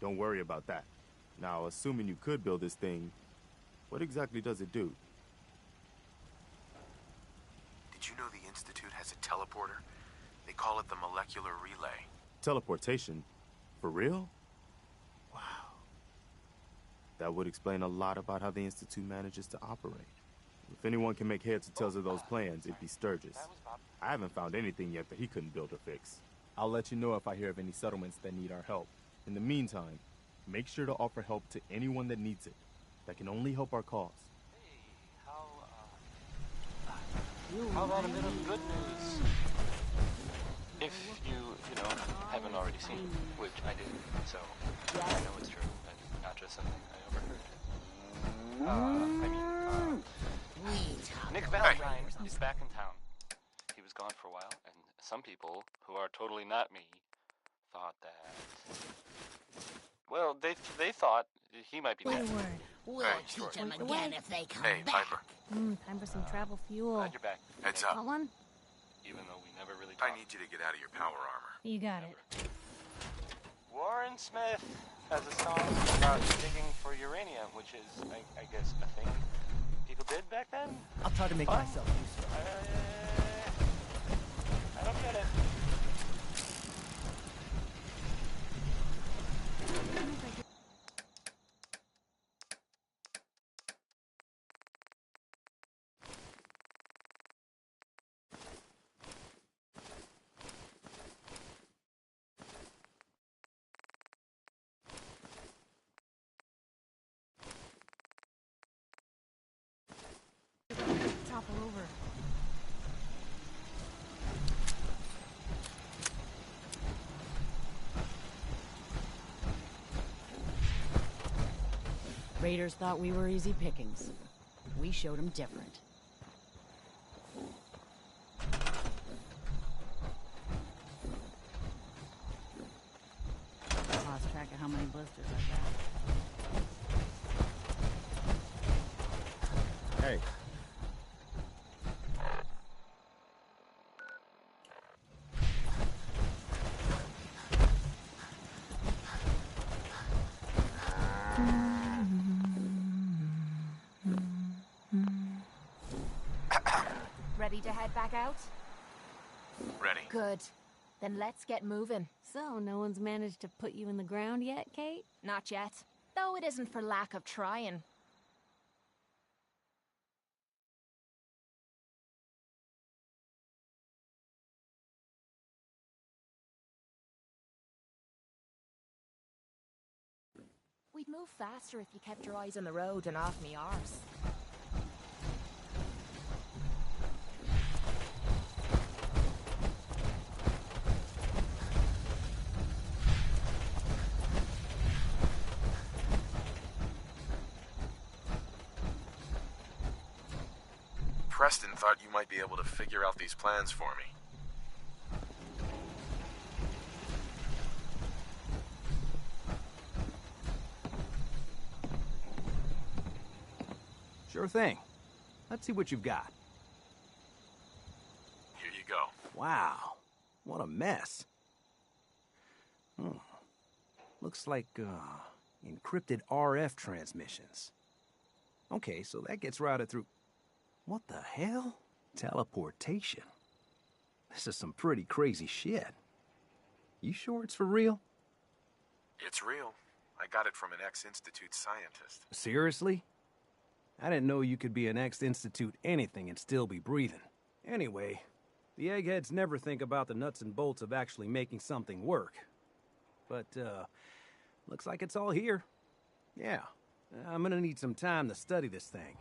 Don't worry about that. Now, assuming you could build this thing, what exactly does it do? Did you know the Institute has a teleporter? They call it the molecular relay. Teleportation? For real? Wow. That would explain a lot about how the Institute manages to operate. If anyone can make heads or tails of those plans, it'd be Sturgis. I haven't found anything yet that he couldn't build or fix. I'll let you know if I hear of any settlements that need our help. In the meantime, make sure to offer help to anyone that needs it. That can only help our cause. How about a bit of good news? If you haven't already seen, which I did, so I know it's true, and not just something I overheard. Nick Valentine is back in town. He was gone for a while, and some people, who are totally not me, thought that... Well, they thought he might be dead. We'll teach them again if they come back. Piper. Time for some travel fuel. Glad you're back. Heads up. Want one? Even though we never really talked. I need you to get out of your power armor. You got it. Warren Smith has a song about digging for uranium, which is, I guess, a thing people did back then? I'll try to make myself useful. I don't get it. Topple over. Raiders thought we were easy pickings. We showed them different. I lost track of how many blisters I got. Hey. Ready to head back out? Ready. Good. Then let's get moving. So, no one's managed to put you in the ground yet, Kate? Not yet. Though it isn't for lack of trying. We'd move faster if you kept your eyes on the road and off me arse. Preston thought you might be able to figure out these plans for me. Sure thing. Let's see what you've got. Here you go. Wow. What a mess. Looks like, encrypted RF transmissions. Okay, so that gets routed through... What the hell? Teleportation. This is some pretty crazy shit. You sure it's for real? It's real. I got it from an ex-Institute scientist. Seriously? I didn't know you could be an ex-Institute anything and still be breathing. Anyway, the eggheads never think about the nuts and bolts of actually making something work. But, looks like it's all here. Yeah, I'm gonna need some time to study this thing.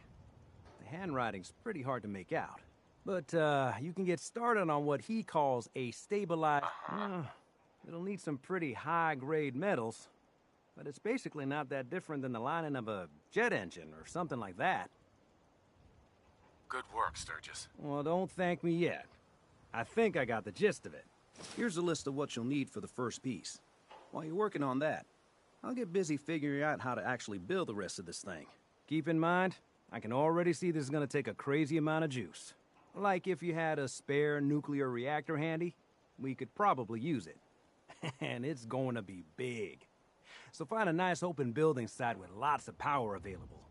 The handwriting's pretty hard to make out. But, you can get started on what he calls a stabilized... it'll need some pretty high-grade metals. But it's basically not that different than the lining of a jet engine or something like that. Good work, Sturgis. Well, don't thank me yet. I think I got the gist of it. Here's a list of what you'll need for the first piece. While you're working on that, I'll get busy figuring out how to actually build the rest of this thing. Keep in mind, I can already see this is gonna take a crazy amount of juice. Like if you had a spare nuclear reactor handy, we could probably use it. And it's going to be big. So find a nice open building site with lots of power available.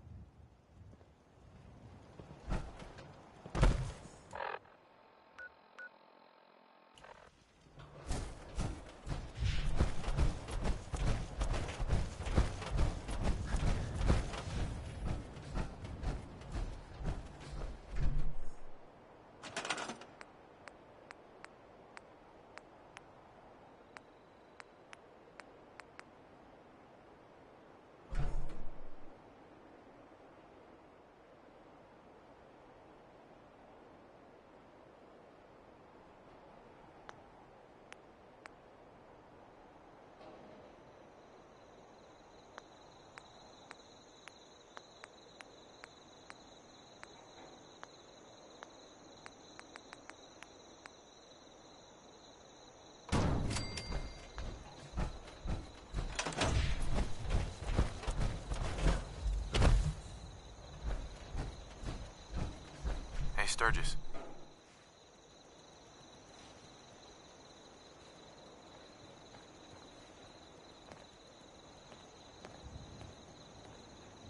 Sturgis.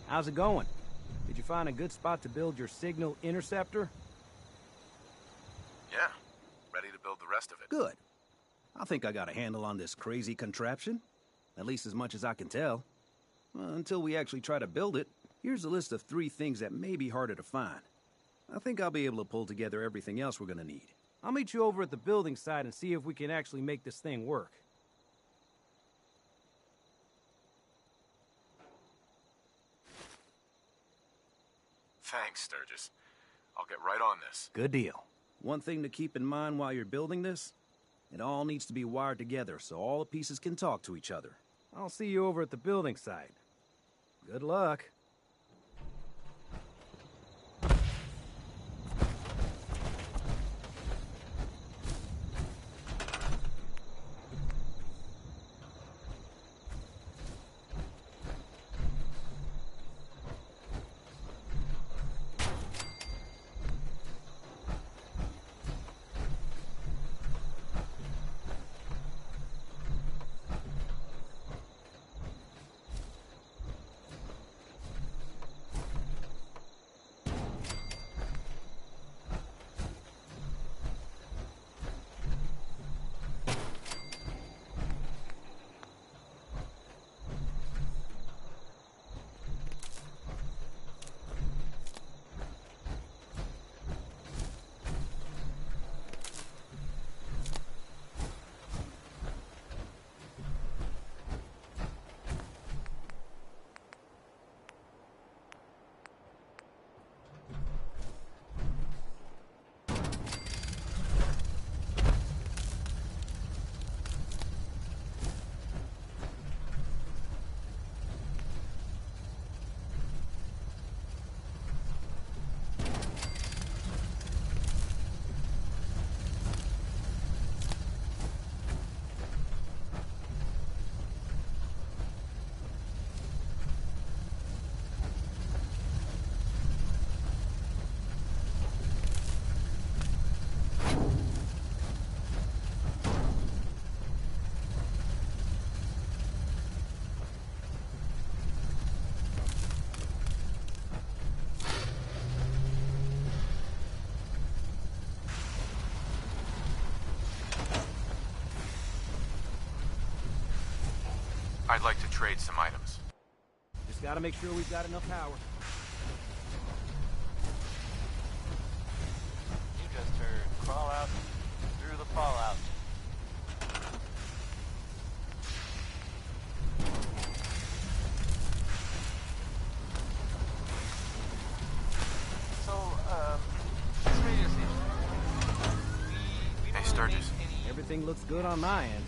How's it going? Did you find a good spot to build your signal interceptor? Yeah. Ready to build the rest of it. Good. I think I got a handle on this crazy contraption. At least as much as I can tell. Well, until we actually try to build it, here's a list of 3 things that may be harder to find. I think I'll be able to pull together everything else we're gonna need. I'll meet you over at the building site and see if we can actually make this thing work. Thanks, Sturgis. I'll get right on this. Good deal. One thing to keep in mind while you're building this, it all needs to be wired together so all the pieces can talk to each other. I'll see you over at the building site. Good luck. I'd like to trade some items. Just gotta make sure we've got enough power. You just heard crawl out through the fallout. So, this radio station. We Hey, Sturgis. Everything looks good on my end.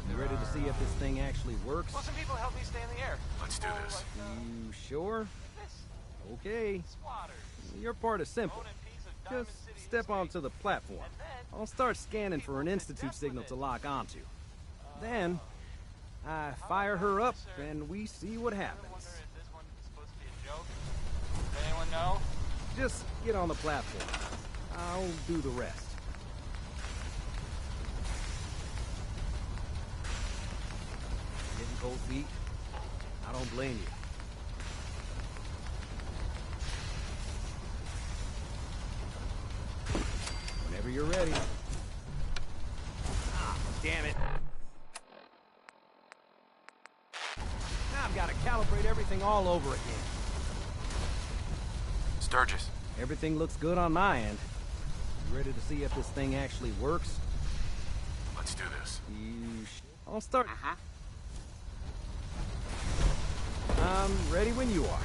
You ready to see if this thing actually works? Well, some people help me stay in the air. Let's do this. You sure? Okay. Your part is simple. Just step onto the platform. I'll start scanning for an Institute signal to lock onto. Then, I fire her up and we see what happens. Does anyone know? Just get on the platform. I'll do the rest. Getting cold feet? I don't blame you. Whenever you're ready. Ah, damn it. Now I've got to calibrate everything all over again. Sturgis. Everything looks good on my end. You ready to see if this thing actually works? Let's do this. I'll start. I'm ready when you are.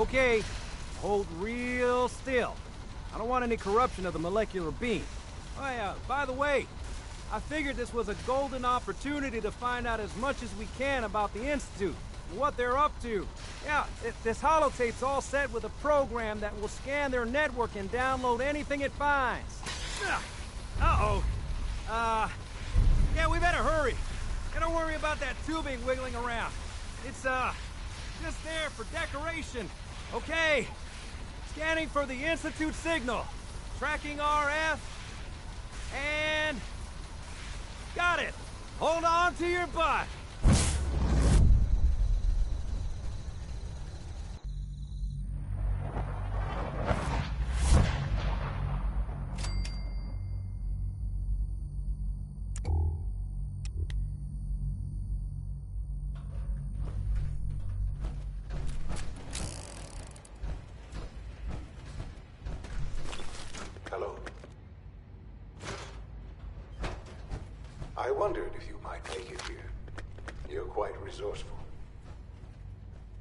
Okay, hold real still. I don't want any corruption of the molecular beam. Oh yeah, by the way, I figured this was a golden opportunity to find out as much as we can about the Institute and what they're up to. Yeah, this holotape's all set with a program that will scan their network and download anything it finds. Uh-oh. Yeah, we better hurry. And don't worry about that tubing wiggling around. It's, just there for decoration. Okay. Scanning for the Institute signal. Tracking RF. And... got it. Hold on to your butt. Hello. I wondered if you might make it here. You're quite resourceful.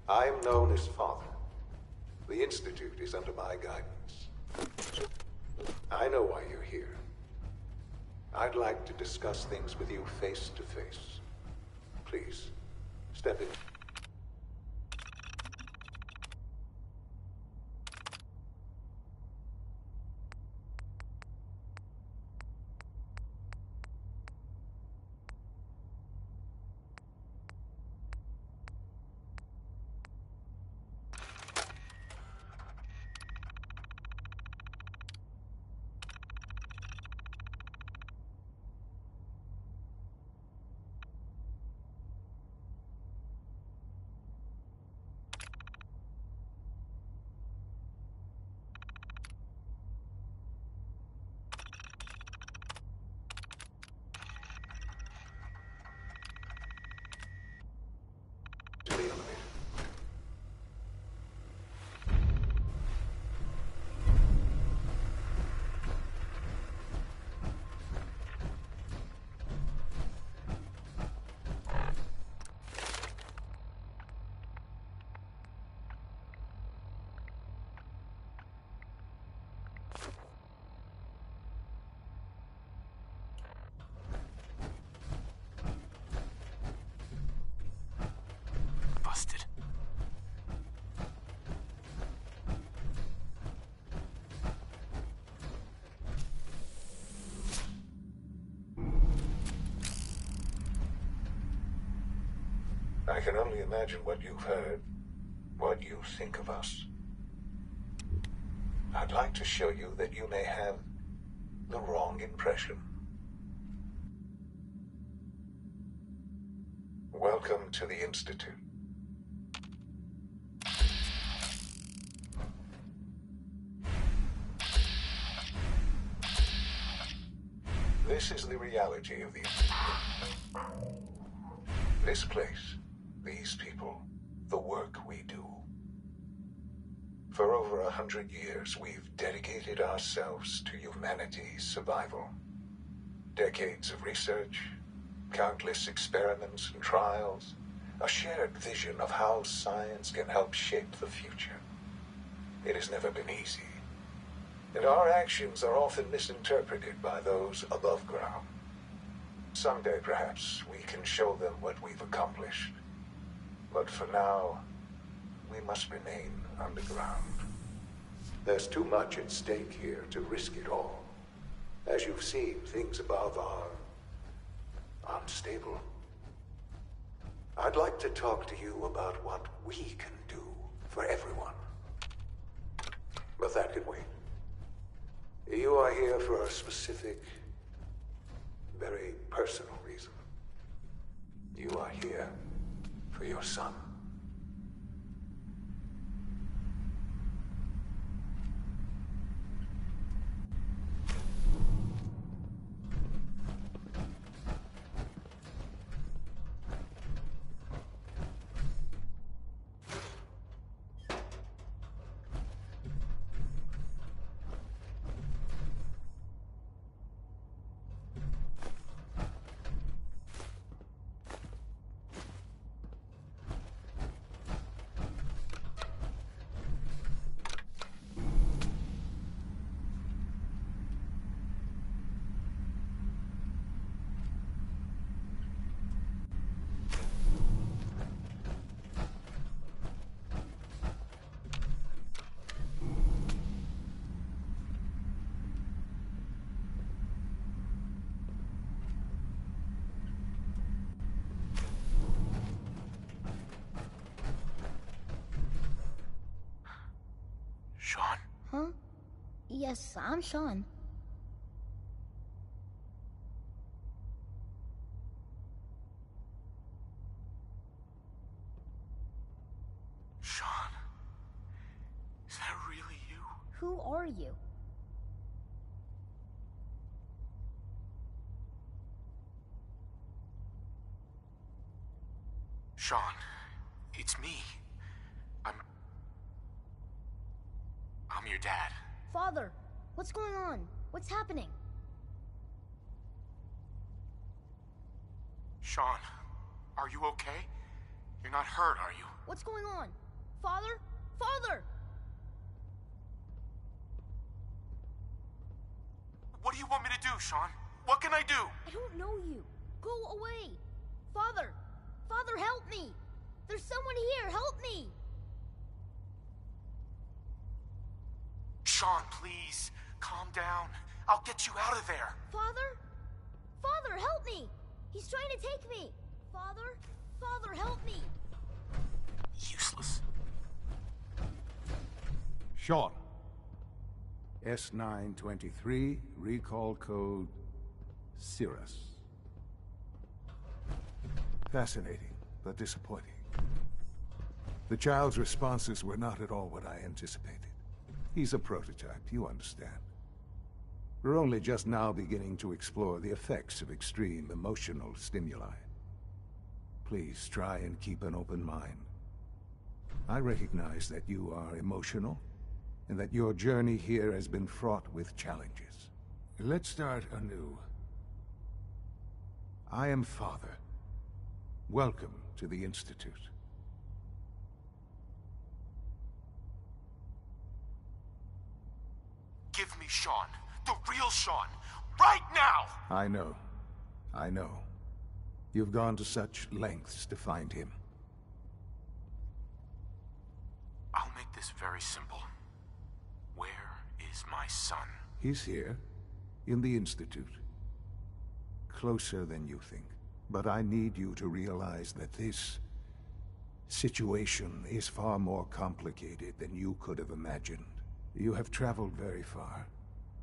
I am known as Father. The Institute is under my guidance. I know why you're here. I'd like to discuss things with you face to face. Please, step in. Busted. I can only imagine what you've heard, what you think of us. I'd like to show you that you may have the wrong impression. Welcome to the Institute. This is the reality of the This place, these people, the work we do. For over 100 years, we've dedicated ourselves to humanity's survival. Decades of research, countless experiments and trials, a shared vision of how science can help shape the future. It has never been easy, and our actions are often misinterpreted by those above ground. Someday, perhaps, we can show them what we've accomplished. But for now, we must remain underground. There's too much at stake here to risk it all. As you've seen, things above are unstable. I'd like to talk to you about what we can do for everyone. But that can wait. You are here for a specific, very personal reason. You are here for your son. Sean? Huh? Yes, I'm Sean. Sean? Is that really you? Who are you? Sean, it's me. I'm your dad. Father, what's going on? What's happening? Sean, are you okay? You're not hurt, are you? What's going on? Father? Father! What do you want me to do, Sean? What can I do? I don't know you. Go away. Father! Father, help me! There's someone here, help me! Sean, please, calm down. I'll get you out of there. Father? Father, help me! He's trying to take me! Father? Father, help me! Useless. Sean. S923, recall code Cirrus. Fascinating, but disappointing. The child's responses were not at all what I anticipated. He's a prototype, you understand. We're only just now beginning to explore the effects of extreme emotional stimuli. Please try and keep an open mind. I recognize that you are emotional, and that your journey here has been fraught with challenges. Let's start anew. I am Father. Welcome to the Institute. Give me Sean. The real Sean. Right now! I know. I know. You've gone to such lengths to find him. I'll make this very simple. Where is my son? He's here, in the Institute. Closer than you think. But I need you to realize that this situation is far more complicated than you could have imagined. You have traveled very far,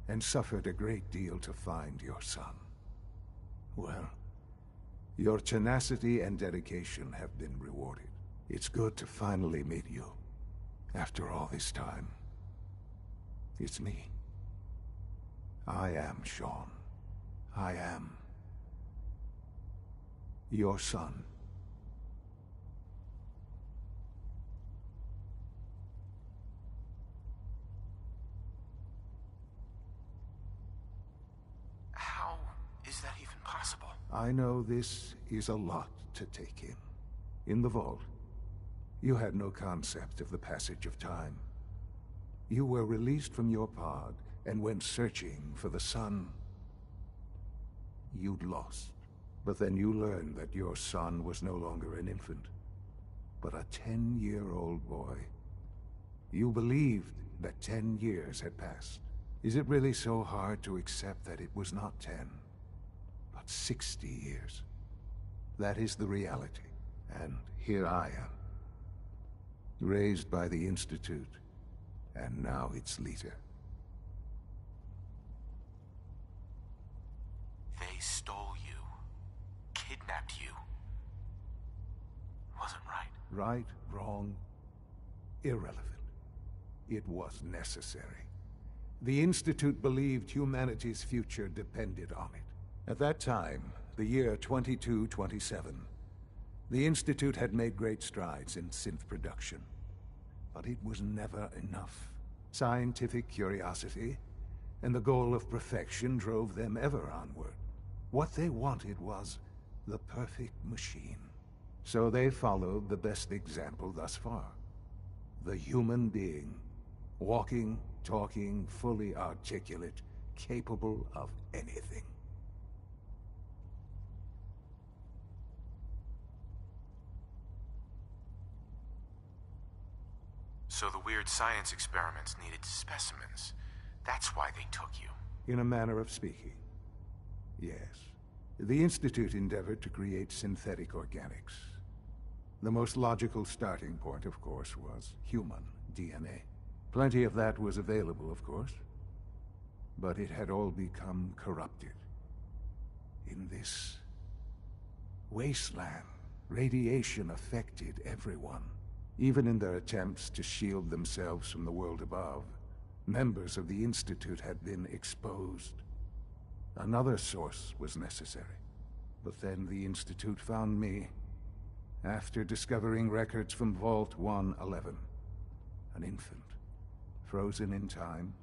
and suffered a great deal to find your son. Well, your tenacity and dedication have been rewarded. It's good to finally meet you, after all this time. It's me. I am Sean. I am your son. How is that even possible? I know this is a lot to take in. In the vault, you had no concept of the passage of time. You were released from your pod and went searching for the son you'd lost. But then you learned that your son was no longer an infant, but a 10-year-old boy. You believed that 10 years had passed. Is it really so hard to accept that it was not 10, but 60 years? That is the reality. And here I am, raised by the Institute, and now its leader. They stole you, kidnapped you. Wasn't right. Right, wrong, irrelevant. It was necessary. The Institute believed humanity's future depended on it. At that time, the year 2227, the Institute had made great strides in synth production. But it was never enough. Scientific curiosity and the goal of perfection drove them ever onward. What they wanted was the perfect machine. So they followed the best example thus far. The human being. Walking, talking, fully articulate, capable of anything. So the weird science experiments needed specimens. That's why they took you. In a manner of speaking, yes. The Institute endeavored to create synthetic organics. The most logical starting point, of course, was human DNA. Plenty of that was available, of course. But it had all become corrupted. In this wasteland, radiation affected everyone. Even in their attempts to shield themselves from the world above, members of the Institute had been exposed. Another source was necessary. But then the Institute found me, after discovering records from Vault 111. An infant, frozen in time,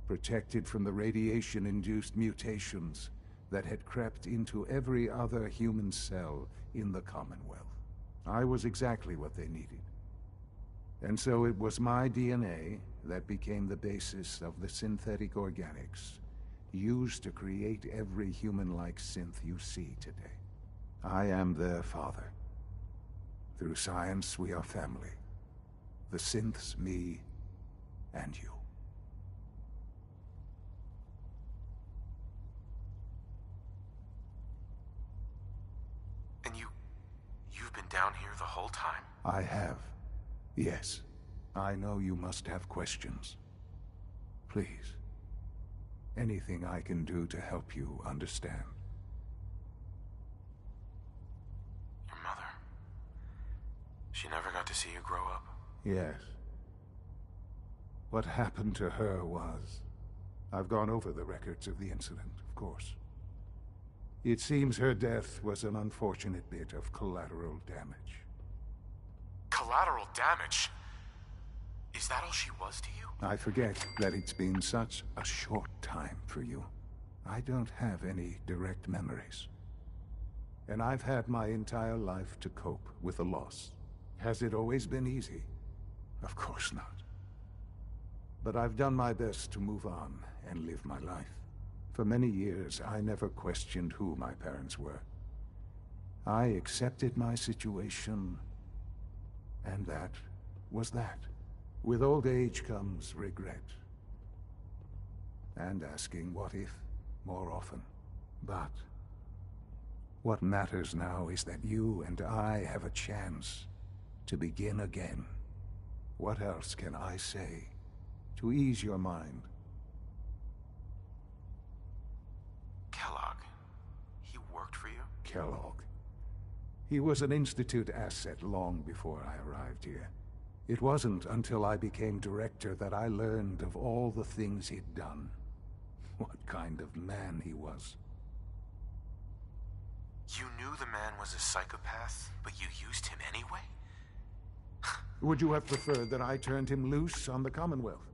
protected from the radiation-induced mutations that had crept into every other human cell in the Commonwealth. I was exactly what they needed. And so it was my DNA that became the basis of the synthetic organics used to create every human-like synth you see today. I am their father. Through science, we are family. The synths, me, and you. And you've been down here the whole time? I have. Yes. I know you must have questions. Please. Anything I can do to help you understand. Your mother. She never got to see you grow up? Yes. What happened to her was... I've gone over the records of the incident, of course. It seems her death was an unfortunate bit of collateral damage. Collateral damage? Is that all she was to you? I forget that it's been such a short time for you. I don't have any direct memories. And I've had my entire life to cope with the loss. Has it always been easy? Of course not. But I've done my best to move on and live my life. For many years, I never questioned who my parents were. I accepted my situation, and that was that. With old age comes regret. And asking what if more often. But what matters now is that you and I have a chance to begin again. What else can I say to ease your mind? Kellogg. He worked for you? Kellogg. He was an Institute asset long before I arrived here. It wasn't until I became director that I learned of all the things he'd done. What kind of man he was. You knew the man was a psychopath, but you used him anyway? Would you have preferred that I turned him loose on the Commonwealth?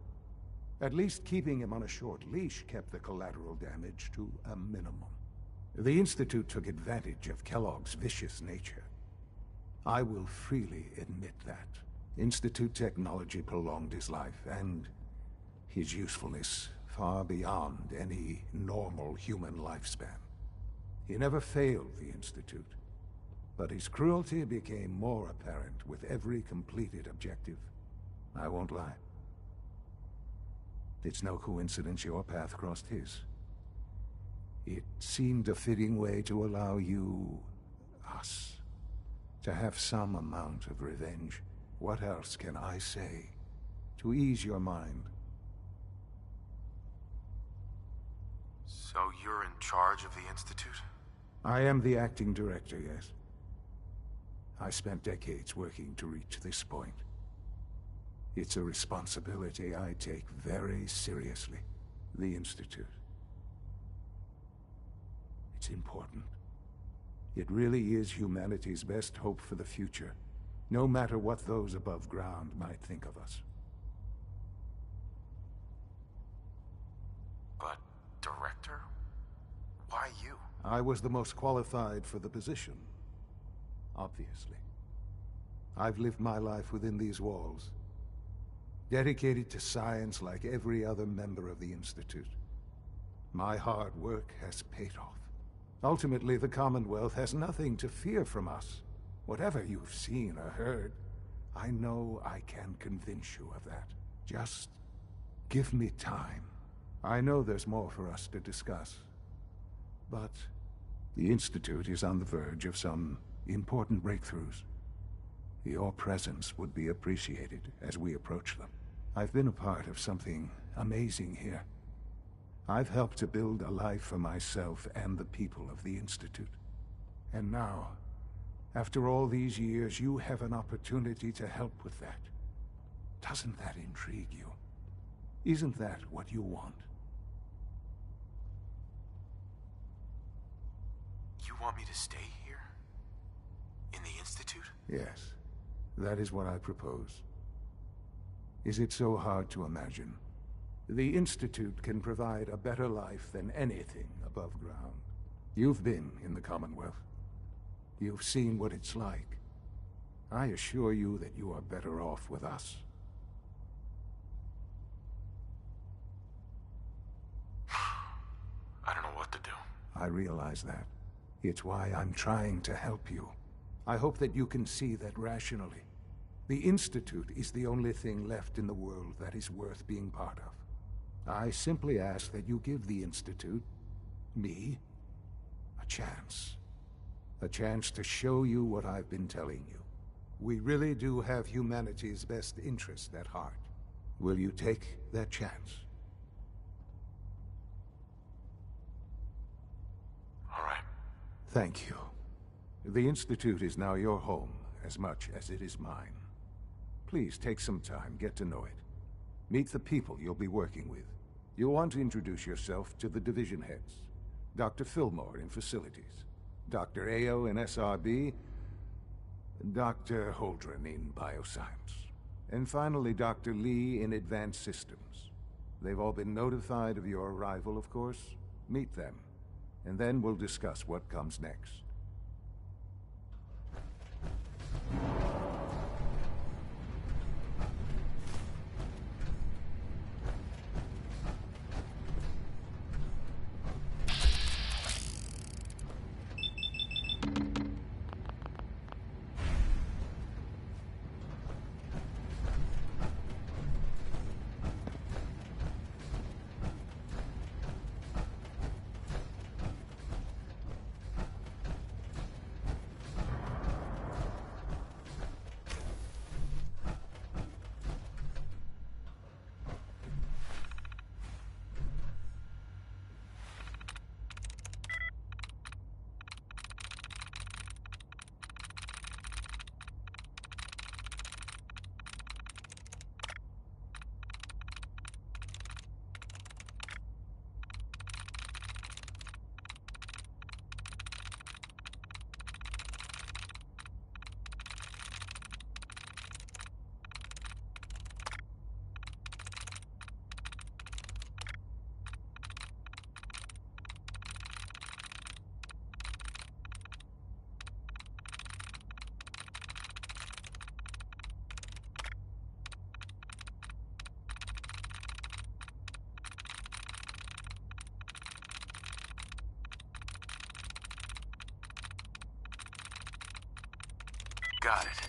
At least keeping him on a short leash kept the collateral damage to a minimum. The Institute took advantage of Kellogg's vicious nature. I will freely admit that. Institute technology prolonged his life, and his usefulness far beyond any normal human lifespan. He never failed the Institute, but his cruelty became more apparent with every completed objective. I won't lie. It's no coincidence your path crossed his. It seemed a fitting way to allow you, us, to have some amount of revenge. What else can I say to ease your mind? So you're in charge of the Institute? I am the acting director, yes. I spent decades working to reach this point. It's a responsibility I take very seriously. The Institute. It's important. It really is humanity's best hope for the future, no matter what those above ground might think of us. But, Director? Why you? I was the most qualified for the position, obviously. I've lived my life within these walls, dedicated to science like every other member of the Institute. My hard work has paid off. Ultimately, the Commonwealth has nothing to fear from us. Whatever you've seen or heard, I know I can convince you of that. Just give me time. I know there's more for us to discuss. But the Institute is on the verge of some important breakthroughs. Your presence would be appreciated as we approach them. I've been a part of something amazing here. I've helped to build a life for myself and the people of the Institute. And now, after all these years, you have an opportunity to help with that. Doesn't that intrigue you? Isn't that what you want? You want me to stay here? In the Institute? Yes, that is what I propose. Is it so hard to imagine? The Institute can provide a better life than anything above ground. You've been in the Commonwealth. You've seen what it's like. I assure you that you are better off with us. I don't know what to do. I realize that. It's why I'm trying to help you. I hope that you can see that rationally. The Institute is the only thing left in the world that is worth being part of. I simply ask that you give the Institute, me, a chance. A chance to show you what I've been telling you. We really do have humanity's best interest at heart. Will you take that chance? All right. Thank you. The Institute is now your home as much as it is mine. Please take some time, get to know it. Meet the people you'll be working with. You'll want to introduce yourself to the division heads. Dr. Fillmore in Facilities, Dr. Ayo in SRB, Dr. Holdren in Bioscience, and finally Dr. Lee in Advanced Systems. They've all been notified of your arrival, of course. Meet them, and then we'll discuss what comes next. got it.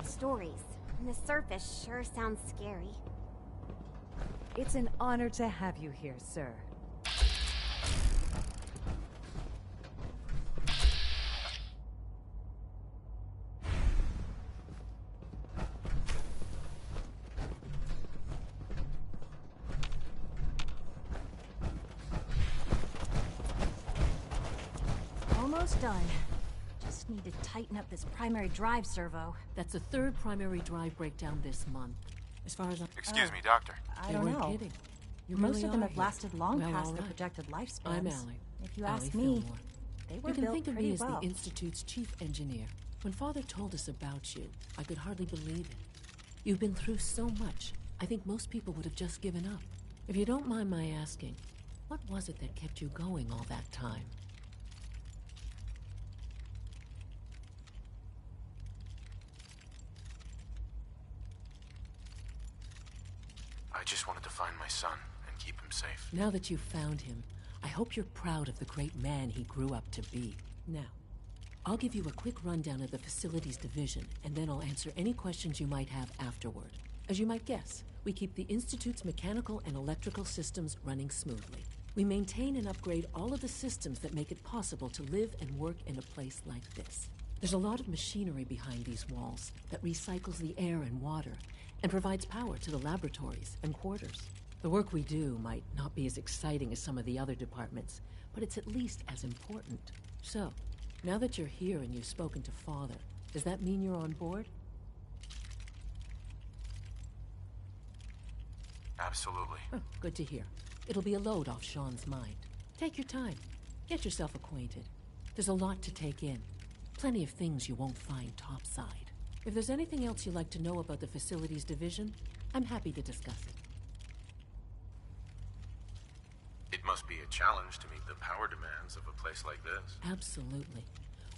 Stories, and the surface sure sounds scary. It's an honor to have you here, sir. Almost done. Just need to tighten up this primary drive servo. That's the third primary drive breakdown this month. As far as I'm... Excuse me, Doctor. I don't know. Kidding. You Most really of them are have here. lasted long Well, past all their right. projected lifespans. I'm Allie. If you Allie ask me, Fillmore. they were You can built think of pretty me as well. the Institute's chief engineer. When Father told us about you, I could hardly believe it. You've been through so much, I think most people would have just given up. If you don't mind my asking, what was it that kept you going all that time? I just wanted to find my son and keep him safe. Now that you've found him, I hope you're proud of the great man he grew up to be. Now, I'll give you a quick rundown of the facilities division, and then I'll answer any questions you might have afterward. As you might guess, we keep the Institute's mechanical and electrical systems running smoothly. We maintain and upgrade all of the systems that make it possible to live and work in a place like this. There's a lot of machinery behind these walls that recycles the air and water and provides power to the laboratories and quarters. The work we do might not be as exciting as some of the other departments, but it's at least as important. So, now that you're here and you've spoken to Father, does that mean you're on board? Absolutely. Oh, good to hear. It'll be a load off Sean's mind. Take your time. Get yourself acquainted. There's a lot to take in. Plenty of things you won't find topside. If there's anything else you'd like to know about the facilities division, I'm happy to discuss it. It must be a challenge to meet the power demands of a place like this. Absolutely.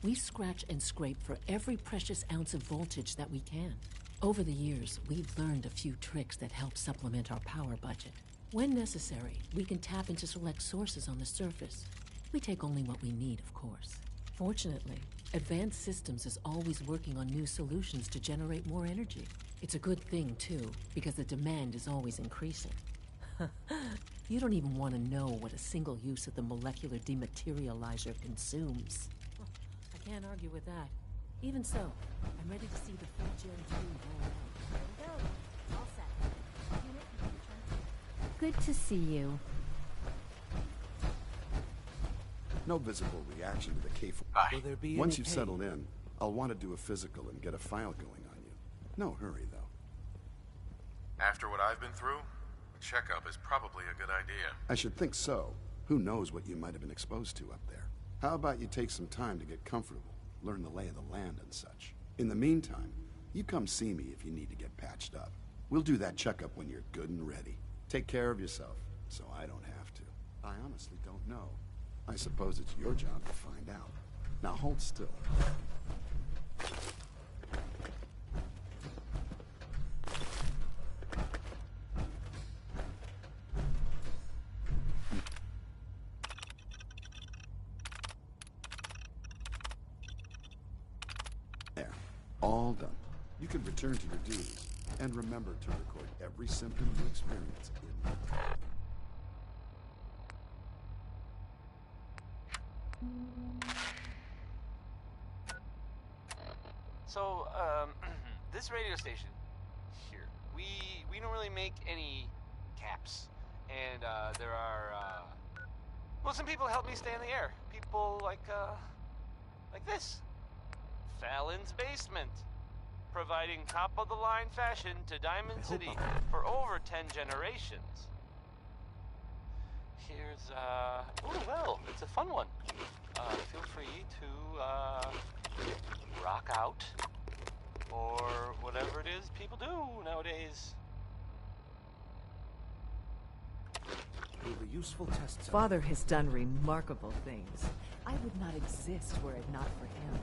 We scratch and scrape for every precious ounce of voltage that we can. Over the years, we've learned a few tricks that help supplement our power budget. When necessary, we can tap into select sources on the surface. We take only what we need, of course. Fortunately, Advanced Systems is always working on new solutions to generate more energy. It's a good thing, too, because the demand is always increasing. You don't even want to know what a single use of the molecular dematerializer consumes. I can't argue with that. Even so, I'm ready to see the full Gen 2 roll out. There we go. All set. Unit, you can return. Good to see you. No visible reaction to the K4. Will there be Once you've settled in, I'll want to do a physical and get a file going on you. No hurry, though. After what I've been through, a checkup is probably a good idea. I should think so. Who knows what you might have been exposed to up there. How about you take some time to get comfortable, learn the lay of the land and such. In the meantime, you come see me if you need to get patched up. We'll do that checkup when you're good and ready. Take care of yourself, so I don't have to. I honestly don't know. I suppose it's your job to find out. Now hold still. There. All done. You can return to your duties. And remember to record every symptom you experience in the file. So, this radio station here, we don't really make any caps, and there are well, some people help me stay in the air. People like this, Fallon's Basement, providing top of the line fashion to Diamond City for over 10 generations. Here's oh well, it's a fun one. Feel free to rock out, or whatever it is people do nowadays. The useful tests. Father has done remarkable things. I would not exist were it not for him.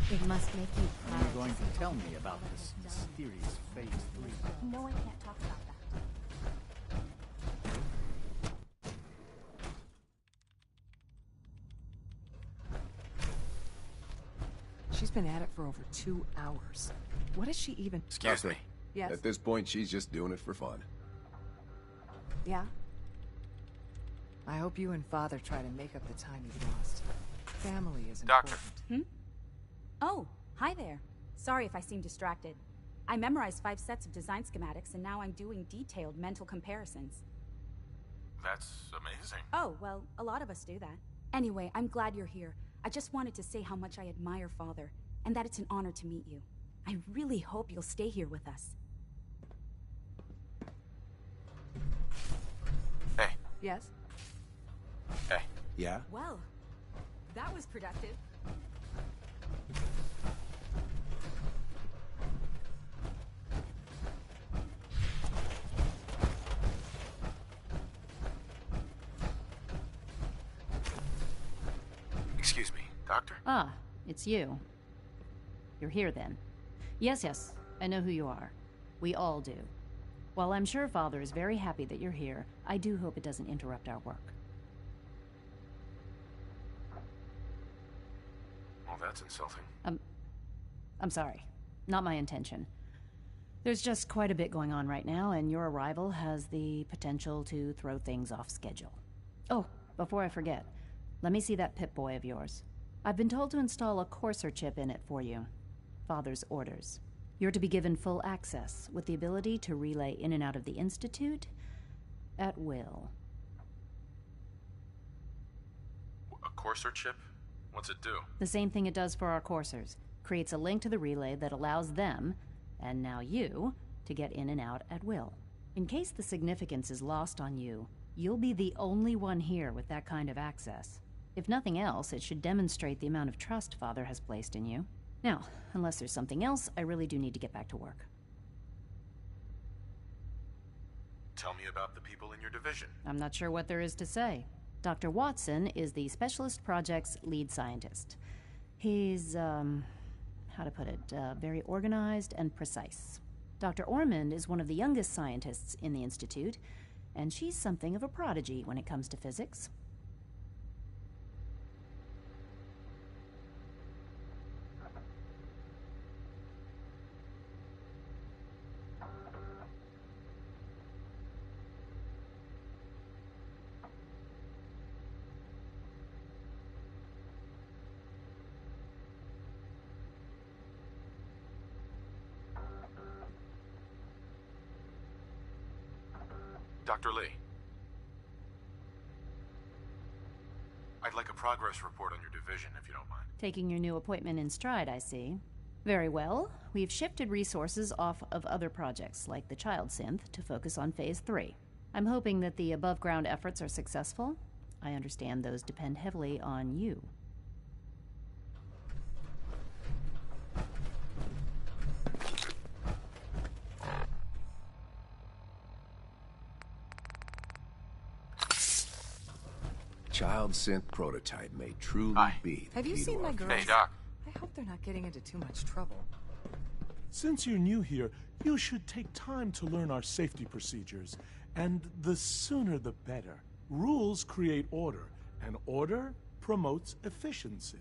It must make you proud. You're going to tell me about this mysterious Phase 3. No, I can't talk about that. She's been at it for over 2 hours. What is she even... Excuse me. Yes? At this point, she's just doing it for fun. Yeah? I hope you and Father try to make up the time you've lost. Family is important. Doctor. Oh, hi there. Sorry if I seem distracted. I memorized 5 sets of design schematics, and now I'm doing detailed mental comparisons. That's amazing. Oh, well, a lot of us do that. Anyway, I'm glad you're here. I just wanted to say how much I admire Father, and that it's an honor to meet you. I really hope you'll stay here with us. Hey. Yes? Hey. Yeah? Well, that was productive. Excuse me, Doctor? Ah, it's you. You're here then. Yes, I know who you are. We all do. While I'm sure Father is very happy that you're here, I do hope it doesn't interrupt our work. Well, that's insulting. I'm sorry. Not my intention. There's just quite a bit going on right now, and your arrival has the potential to throw things off schedule. Oh, before I forget, let me see that Pip-Boy of yours. I've been told to install a Courser chip in it for you. Father's orders. You're to be given full access, with the ability to relay in and out of the Institute at will. A Courser chip? What's it do? The same thing it does for our coursers. Creates a link to the relay that allows them, and now you, to get in and out at will. In case the significance is lost on you, you'll be the only one here with that kind of access. If nothing else, it should demonstrate the amount of trust Father has placed in you. Now, unless there's something else, I really do need to get back to work. Tell me about the people in your division. I'm not sure what there is to say. Dr. Watson is the Specialist Project's lead scientist. He's, how to put it, very organized and precise. Dr. Ormond is one of the youngest scientists in the Institute, and she's something of a prodigy when it comes to physics. Dr. Lee. I'd like a progress report on your division, if you don't mind. Taking your new appointment in stride, I see. Very well. We've shifted resources off of other projects, like the child synth, to focus on Phase 3. I'm hoping that the above-ground efforts are successful. I understand those depend heavily on you. Child synth prototype may truly be the Have you key to seen our my future. girls? Hey, Doc. I hope they're not getting into too much trouble. Since you're new here, you should take time to learn our safety procedures. And the sooner the better. Rules create order, and order promotes efficiency.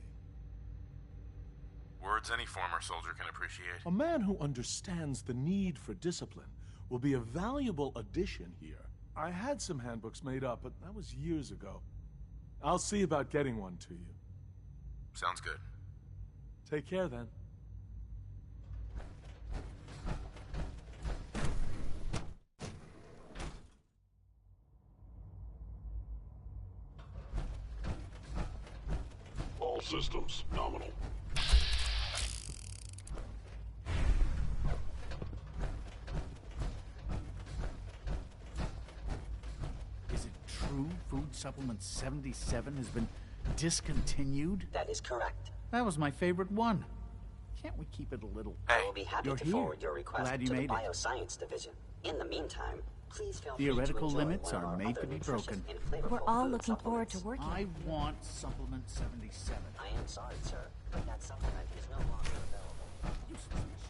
Words any former soldier can appreciate. A man who understands the need for discipline will be a valuable addition here. I had some handbooks made up, but that was years ago. I'll see about getting one to you. Sounds good. Take care, then. All systems nominal. Is it true Food Supplement 77 has been discontinued? That is correct. That was my favorite one. Can't we keep it a little... I will be happy You're to here. forward your request Glad you to the made it. Bioscience Division. In the meantime, please feel Theoretical free to enjoy limits one of are our made other to be nutritious broken. and flavorful We're all food looking forward to supplements. working. I want Supplement 77. I am sorry, sir, but that supplement is no longer available.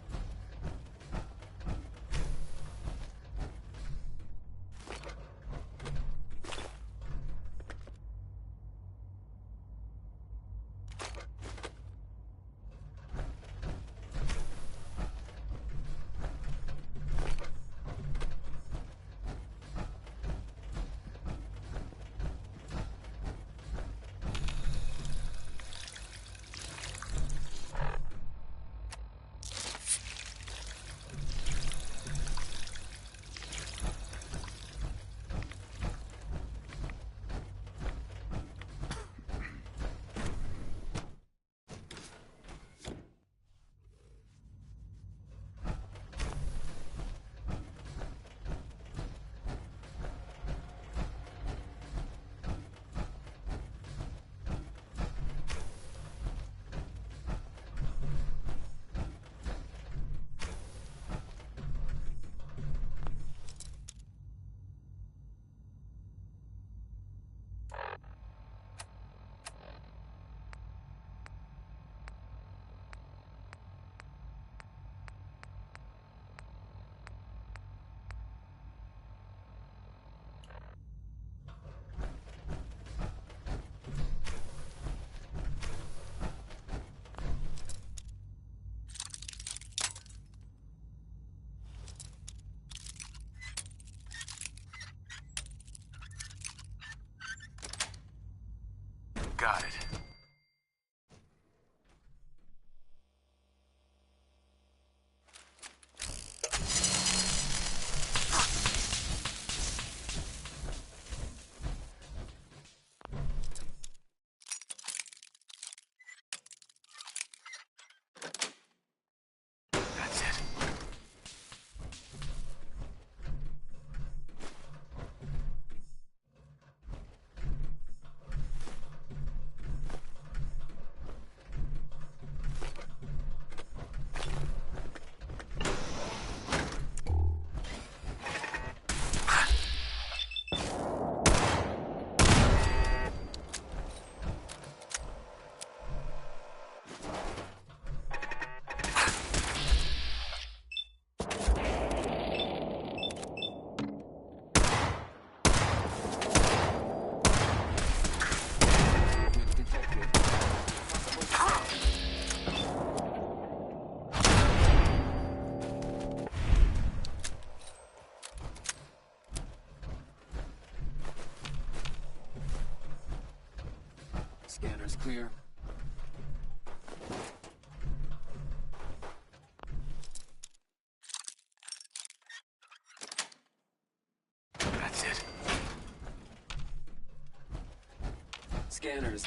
Clear. That's it. Scanners.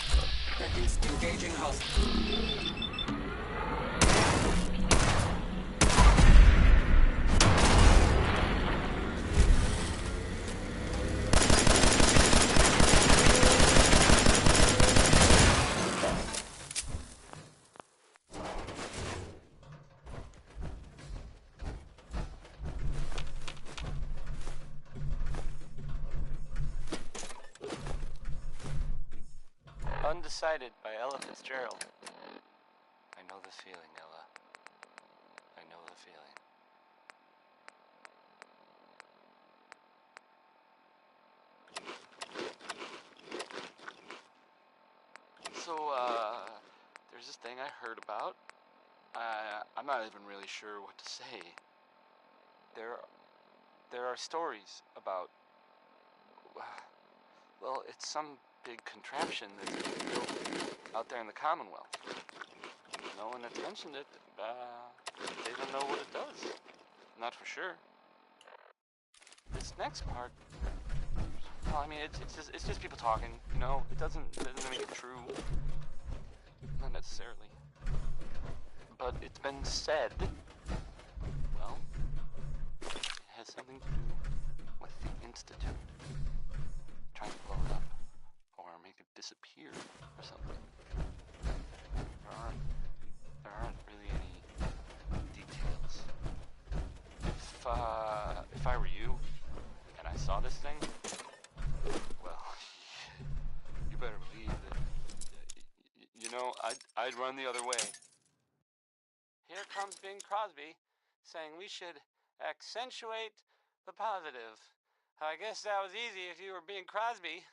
Engaging hostile. Undecided by Ella Fitzgerald. I know the feeling, Ella. I know the feeling. So, there's this thing I heard about. I'm not even really sure what to say. There are stories about, well, it's some big contraption that's being built out there in the Commonwealth. No one that's mentioned it, they don't know what it does. Not for sure. This next part, well, I mean, it's just people talking, you know? It doesn't make it true. Not necessarily. But it's been said, well, it has something to do with the Institute. Trying to blow it up. Or make it disappear or something. There aren't really any details. If I were you and I saw this thing, well, you better believe that, you know, I'd run the other way. Here comes Bing Crosby saying we should accentuate the positive. I guess that was easy if you were Bing Crosby.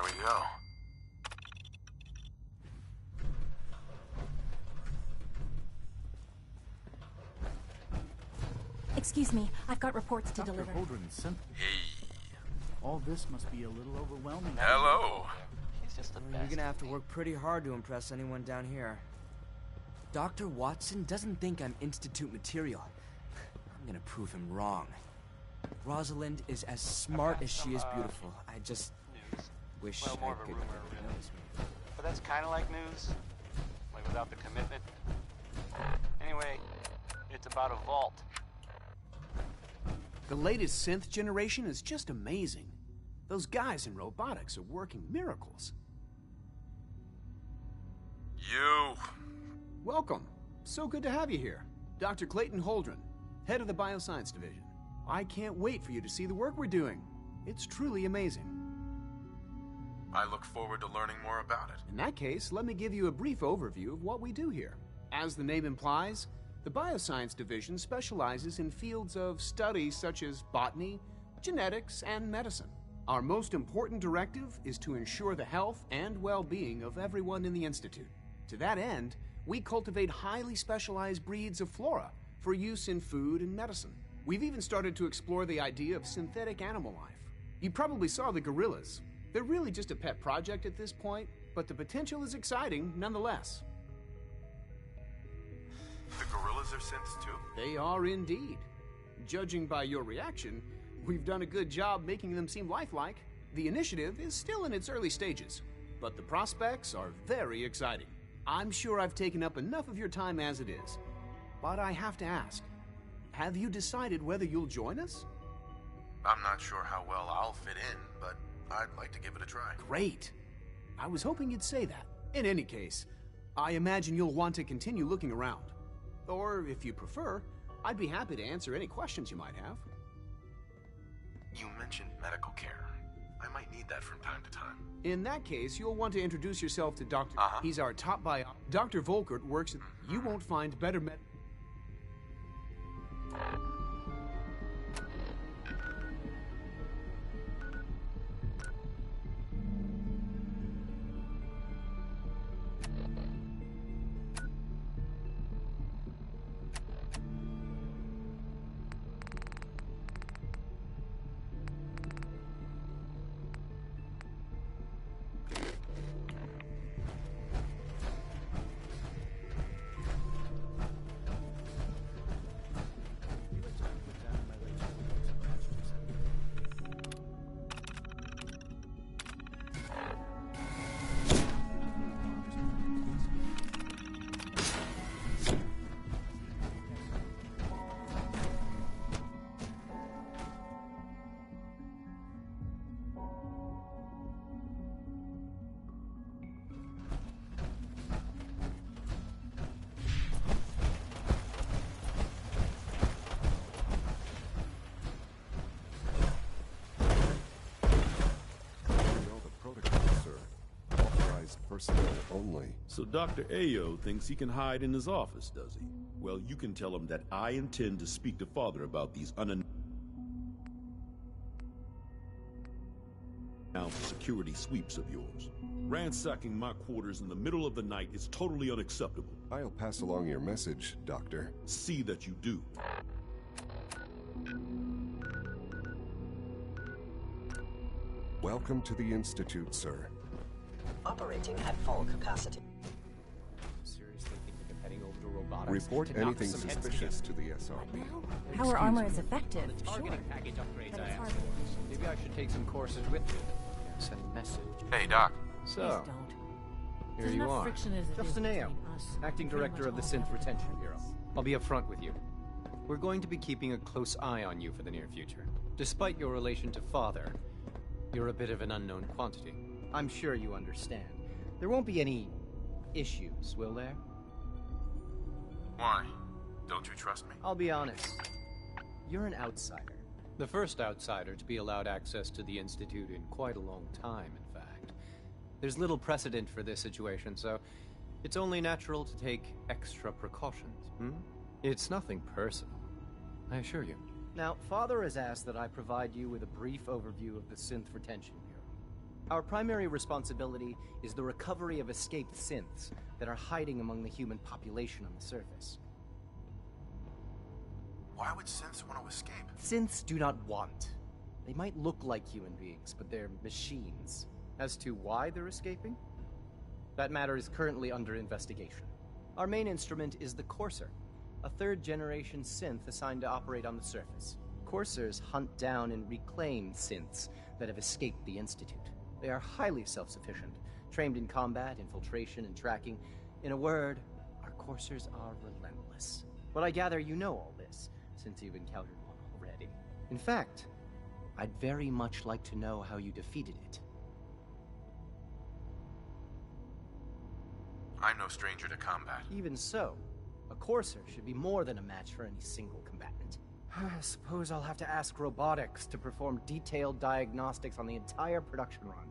Here we go. Excuse me, I've got reports to Dr. deliver. Holdren sent... Hey. All this must be a little overwhelming. Hello. He's just the best. You're gonna have to work pretty hard to impress anyone down here. Dr. Watson doesn't think I'm Institute material. I'm gonna prove him wrong. Rosalind is as smart as she is beautiful. I just wish Well, more I of a could rumor, really. But that's kind of like news, like without the commitment. Anyway, it's about a vault. The latest synth generation is just amazing. Those guys in robotics are working miracles. You. Welcome. So good to have you here. Dr. Clayton Holdren, head of the Bioscience Division. I can't wait for you to see the work we're doing. It's truly amazing. I look forward to learning more about it. In that case, let me give you a brief overview of what we do here. As the name implies, the Bioscience Division specializes in fields of study such as botany, genetics, and medicine. Our most important directive is to ensure the health and well-being of everyone in the Institute. To that end, we cultivate highly specialized breeds of flora for use in food and medicine. We've even started to explore the idea of synthetic animal life. You probably saw the gorillas. They're really just a pet project at this point, but the potential is exciting nonetheless. The gorillas are synths too? They are indeed. Judging by your reaction, we've done a good job making them seem lifelike. The initiative is still in its early stages, but the prospects are very exciting. I'm sure I've taken up enough of your time as it is, but I have to ask, have you decided whether you'll join us? I'm not sure how well I'll fit in, but I'd like to give it a try. Great. I was hoping you'd say that. In any case, I imagine you'll want to continue looking around. Or, if you prefer, I'd be happy to answer any questions you might have. You mentioned medical care. I might need that from time to time. In that case, you'll want to introduce yourself to Dr. He's our top bio. Dr. Volkert works at... You won't find better personnel only. So Dr. Ayo thinks he can hide in his office, does he? Well, you can tell him that I intend to speak to Father about these unannounced security sweeps of yours. Ransacking my quarters in the middle of the night is totally unacceptable. I'll pass along your message, Doctor. See that you do. Welcome to the Institute, sir. Operating at full capacity. Seriously thinking of heading over to robotics? Report to knock anything some heads suspicious together? to the SRB. Our armor is effective, The targeting package upgrades But I it's asked hard for. Maybe I should take some courses with you. Send a message. Hey, Doc. So, here There's you enough are. friction as it is Justin Ayo, between us. acting Pretty director of much the all Synth about Retention it. Bureau. I'll be upfront with you. We're going to be keeping a close eye on you for the near future. Despite your relation to Father, you're a bit of an unknown quantity. I'm sure you understand. There won't be any issues, will there? Why? Don't you trust me? I'll be honest. You're an outsider. The first outsider to be allowed access to the Institute in quite a long time, in fact. There's little precedent for this situation, so it's only natural to take extra precautions, It's nothing personal, I assure you. Now, Father has asked that I provide you with a brief overview of the Synth Retention Bureau. Our primary responsibility is the recovery of escaped synths that are hiding among the human population on the surface. Why would synths want to escape? Synths do not want. They might look like human beings, but they're machines. As to why they're escaping? That matter is currently under investigation. Our main instrument is the Courser, a third-generation synth assigned to operate on the surface. Coursers hunt down and reclaim synths that have escaped the Institute. They are highly self-sufficient, trained in combat, infiltration, and tracking. In a word, our Coursers are relentless. But I gather you know all this, since you've encountered one already. In fact, I'd very much like to know how you defeated it. I'm no stranger to combat. Even so, a Courser should be more than a match for any single combatant. I suppose I'll have to ask robotics to perform detailed diagnostics on the entire production run.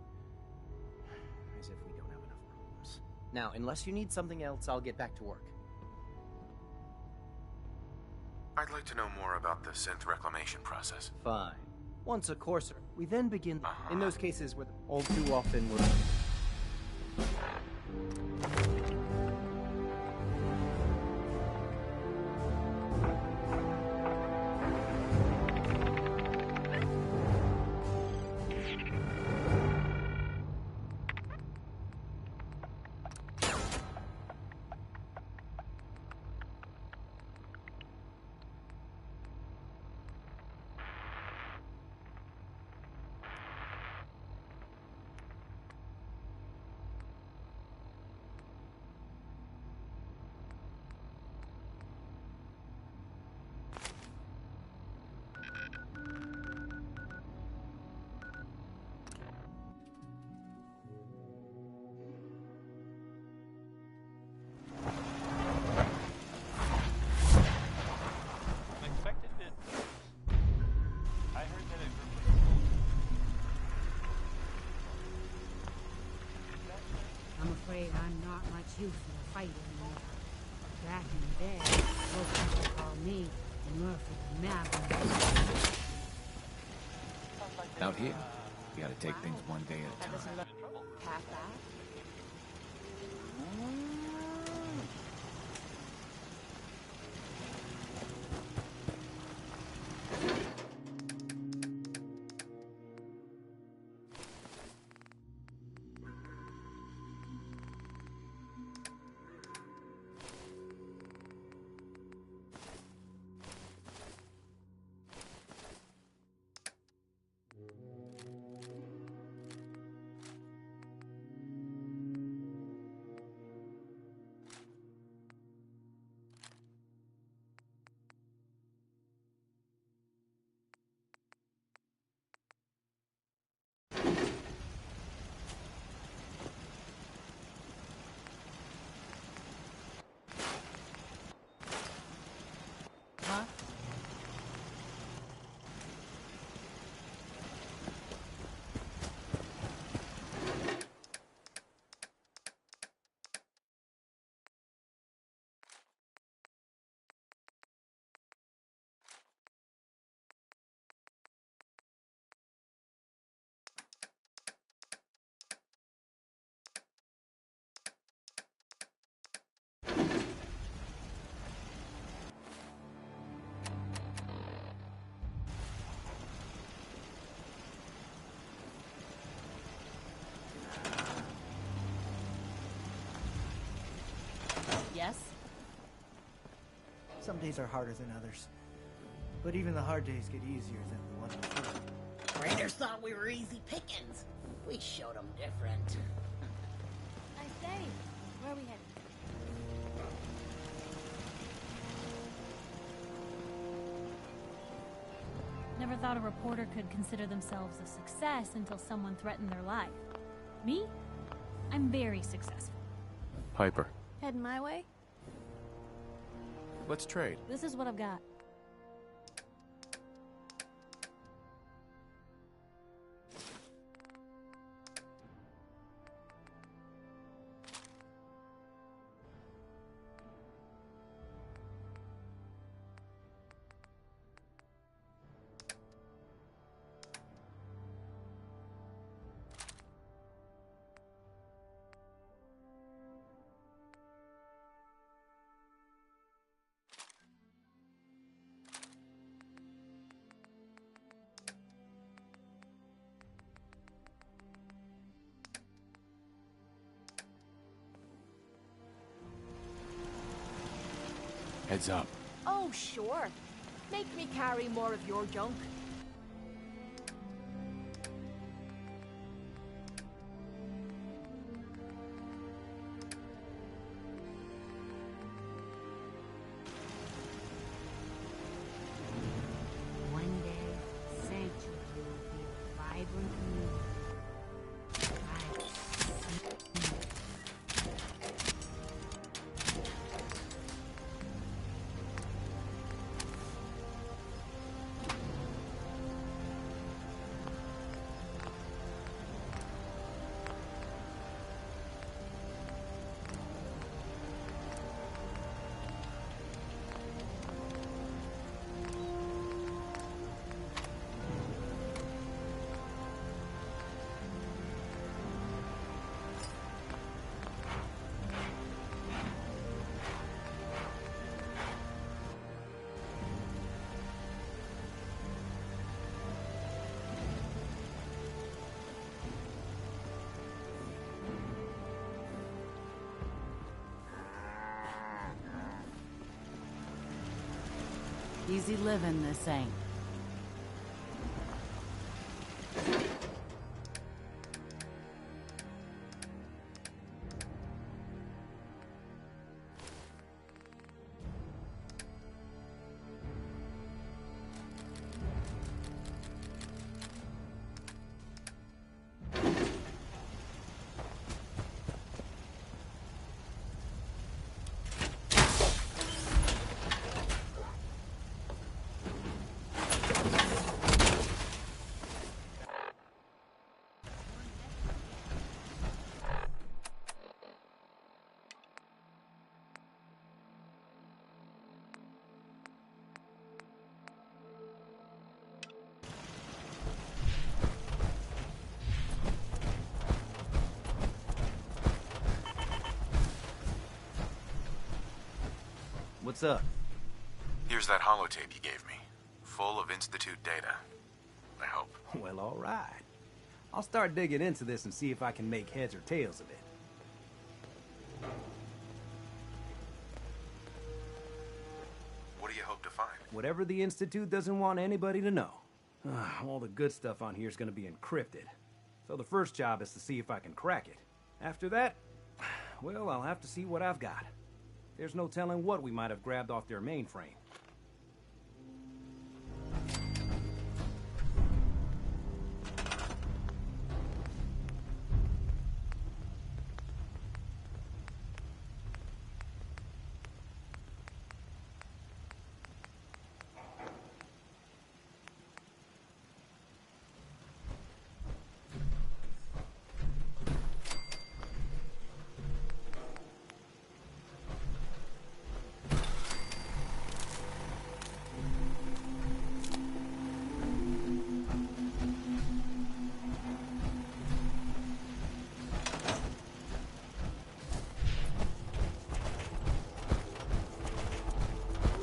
As if we don't have enough problems. Now, unless you need something else, I'll get back to work. I'd like to know more about the synth reclamation process. Fine. Once a Courser, we then begin in those cases where all too often we're... I'm not much use in a fight anymore. Back in the day, folks used to call me Murphy the Maverick. Out here, you gotta take things one day at a time. Half that? Yes? Some days are harder than others. But even the hard days get easier than the ones before. Raiders thought we were easy pickings. We showed them different. I say, where are we headed? Never thought a reporter could consider themselves a success until someone threatened their life. Me? I'm very successful. Piper, Heading my way? let's trade. This is what I've got. Heads up. Oh, sure. Make me carry more of your junk. One day, Sanctuary will be a vibrant community. Easy living, this ain't. What's up? Here's that holotape you gave me. Full of Institute data. I hope. Well, all right. I'll start digging into this and see if I can make heads or tails of it. What do you hope to find? Whatever the Institute doesn't want anybody to know. All the good stuff on here is going to be encrypted. So the first job is to see if I can crack it. After that, well, I'll have to see what I've got. There's no telling what we might have grabbed off their mainframe.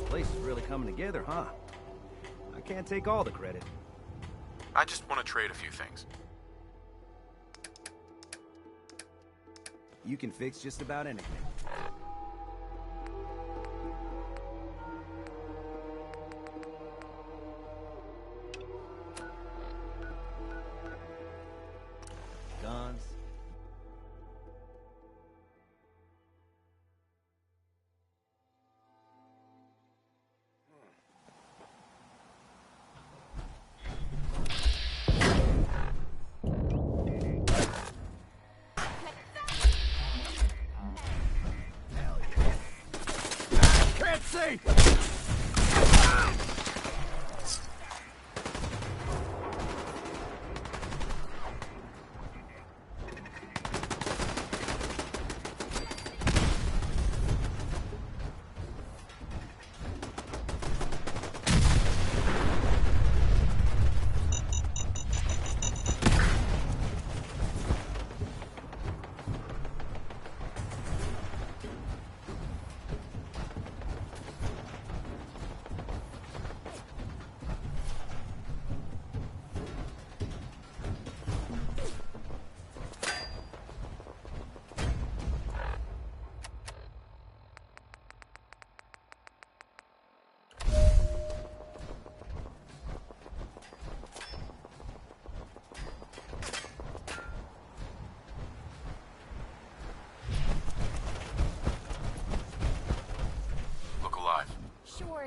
Place is really coming together, huh? I can't take all the credit. I just want to trade a few things. You can fix just about anything. Guns.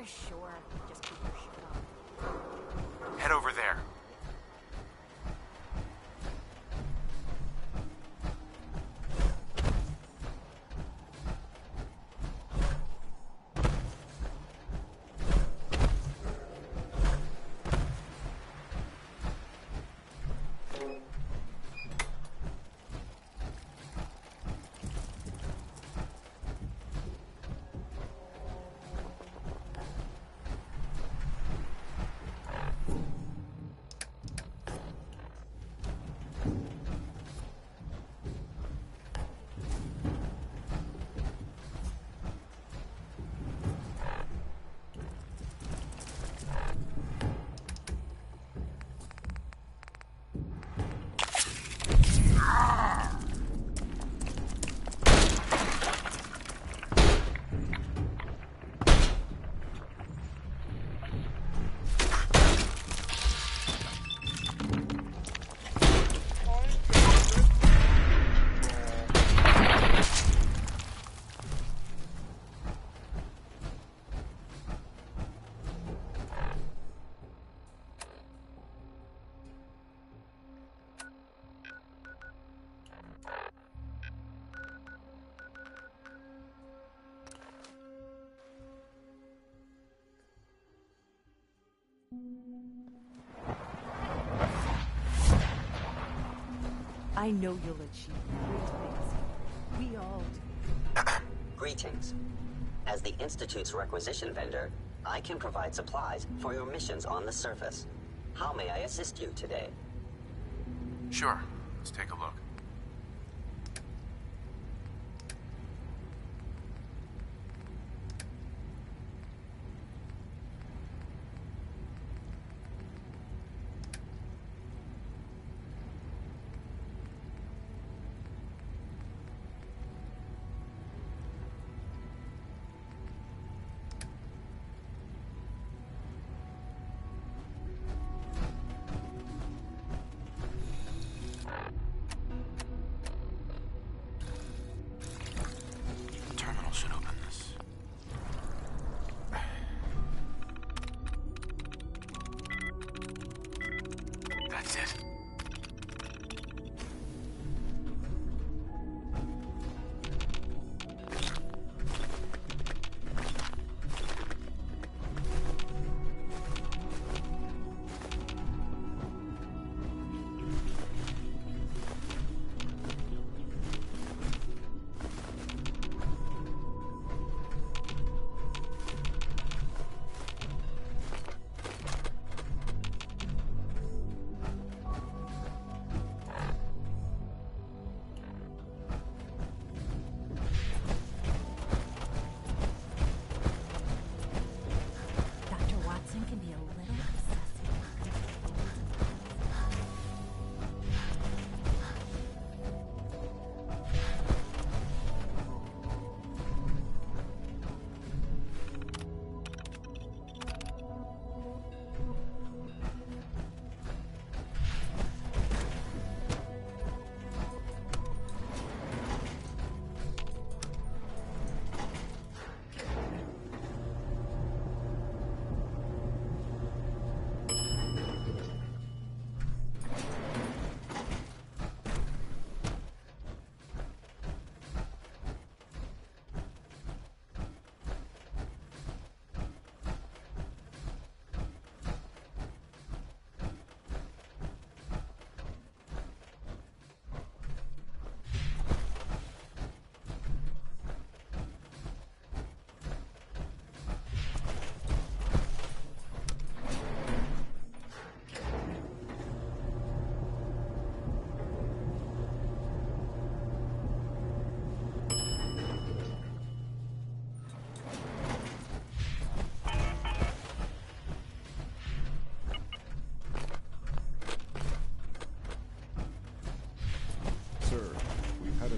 Sure. Just keep your shit on. Head over there. I know you'll achieve great things. We all do. Greetings. As the Institute's requisition vendor, I can provide supplies for your missions on the surface. How may I assist you today? Sure. Let's take a look. That's it.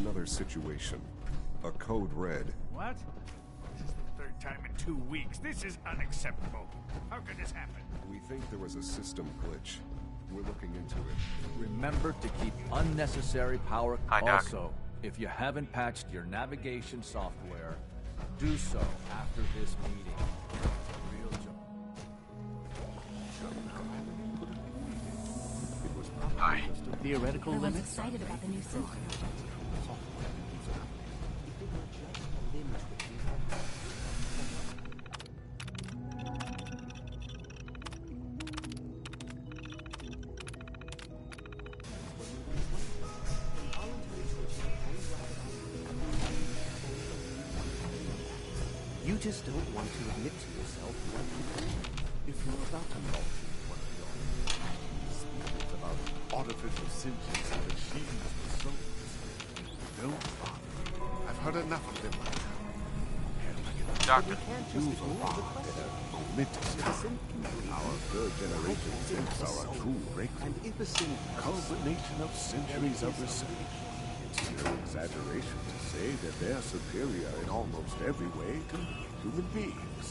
Another situation. A code red. What? This is the third time in 2 weeks. This is unacceptable. How could this happen? We think there was a system glitch. We're looking into it. Remember to keep unnecessary power. Hi, Doc. Also, if you haven't patched your navigation software, do so after this meeting. By theoretical Everyone's limits. excited about the new system. You just don't want to admit to yourself what you do. If you're about to launch one of your speeches about artificial sentience and machines for souls, don't bother. I've heard enough of them by now. Doctor. You are their momentous time. Our third generation synths are a true breakthrough. Culmination of centuries of research. It's no exaggeration to say that they're superior in almost every way to human beings.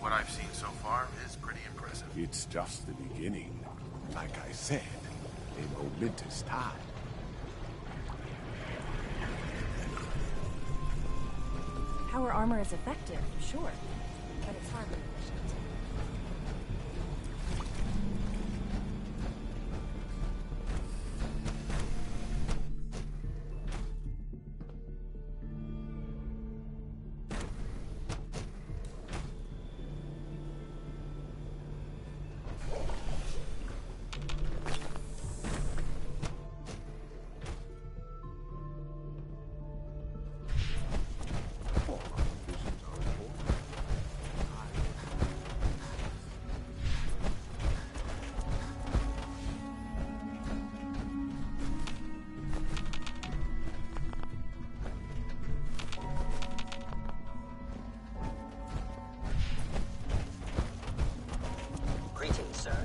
What I've seen so far is pretty impressive. It's just the beginning. Like I said, a momentous time. Power armor is effective, sure, but it's hardly efficient. Greetings, sir.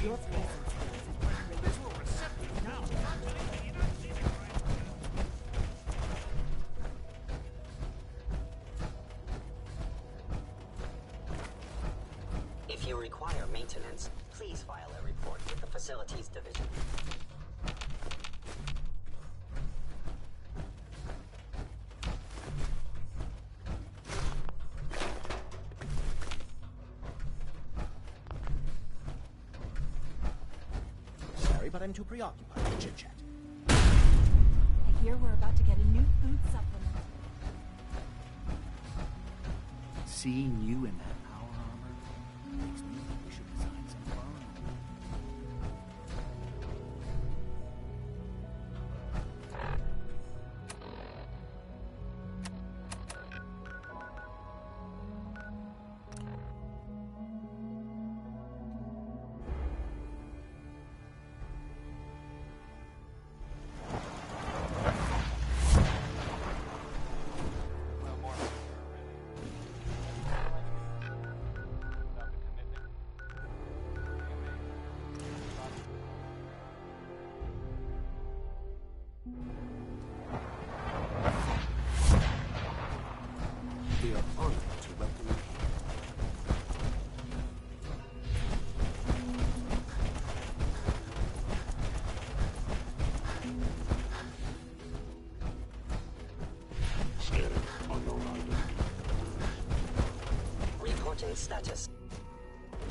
Your pacing skills are If you require maintenance, please file a report with the Facilities Division. Sorry, but I'm too preoccupied to chit-chat. I hear we're about to get a new food supplement. Seeing you in that power armor makes me think we should design some of our own. We are honored to welcome you. Scanning. Unknown item. Reporting status.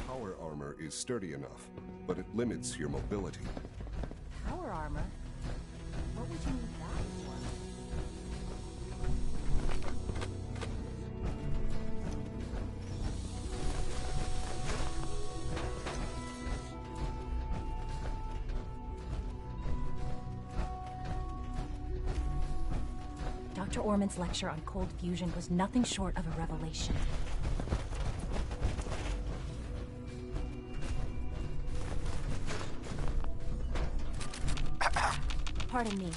Power armor is sturdy enough, but it limits your mobility. Power armor? What would you need that for? Dr. Orman's lecture on cold fusion was nothing short of a revelation. Pardon me.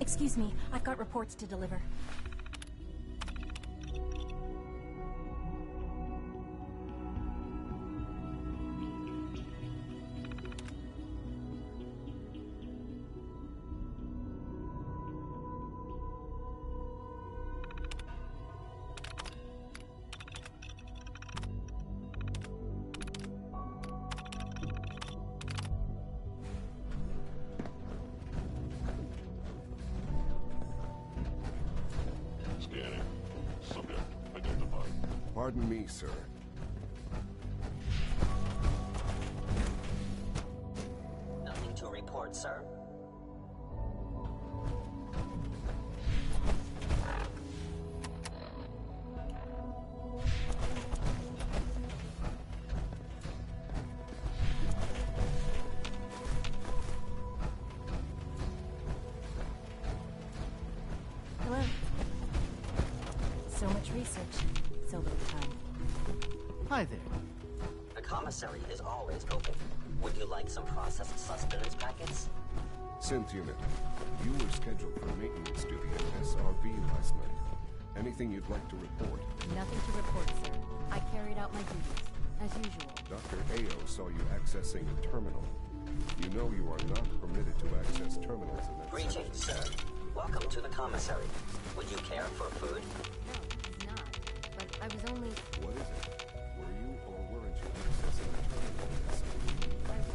Excuse me, I've got reports to deliver. Scanning. Subject identified. Pardon me, sir. Nothing to report, sir. Hello. So much research, so little time. Hi there. The commissary is always open. Would you like some processed sustenance packets? Synth unit, you were scheduled for maintenance duty at SRB last night. Anything you'd like to report? Nothing to report, sir. I carried out my duties, as usual. Dr. Ao saw you accessing a terminal. You know you are not permitted to access terminals in that Greetings, sir. Welcome to the commissary. Would you care for food? No, it's not. But I was only... What is it? Were you or weren't you accessing a terminal? I was,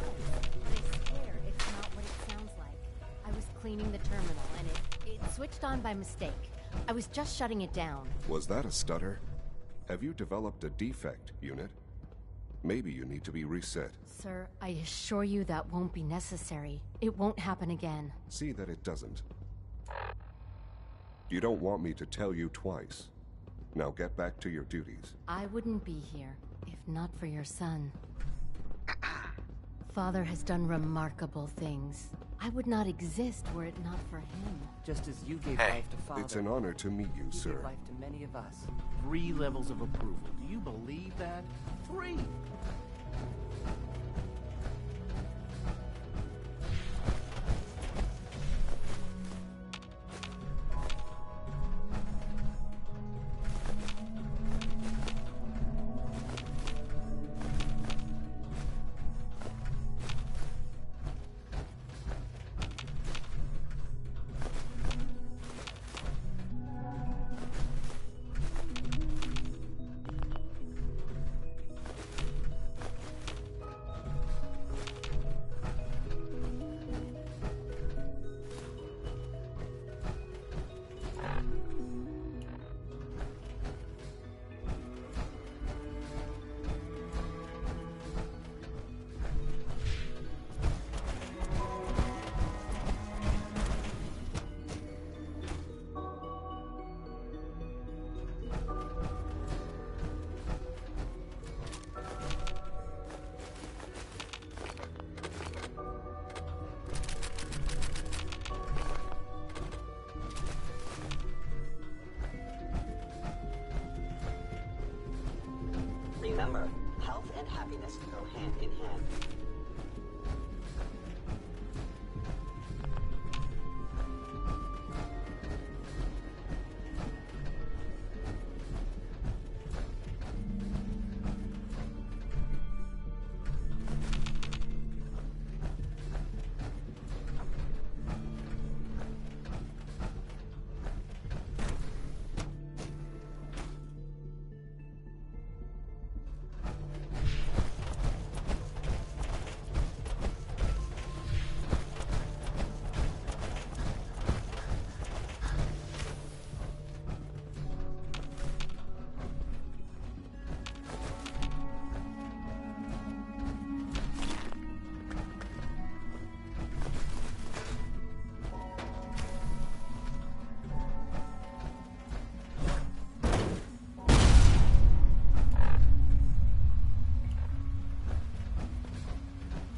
but I swear it's not what it sounds like. I was cleaning the terminal, and it switched on by mistake. I was just shutting it down. Was that a stutter? Have you developed a defect, unit? Maybe you need to be reset. Sir, I assure you that won't be necessary. It won't happen again. See that it doesn't. You don't want me to tell you twice. Now get back to your duties. I wouldn't be here if not for your son. Father has done remarkable things. I would not exist were it not for him. Just as you gave life to Father. It's an honor to meet you, He sir. gave life to many of us. 3 levels of approval. Do you believe that? 3! Remember, health and happiness go hand in hand.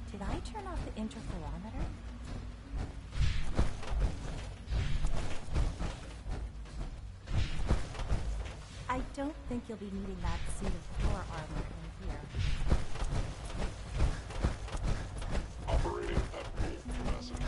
Did I turn off the interferometer? I don't think you'll be needing that suit of core armor in here. Operating at full capacity.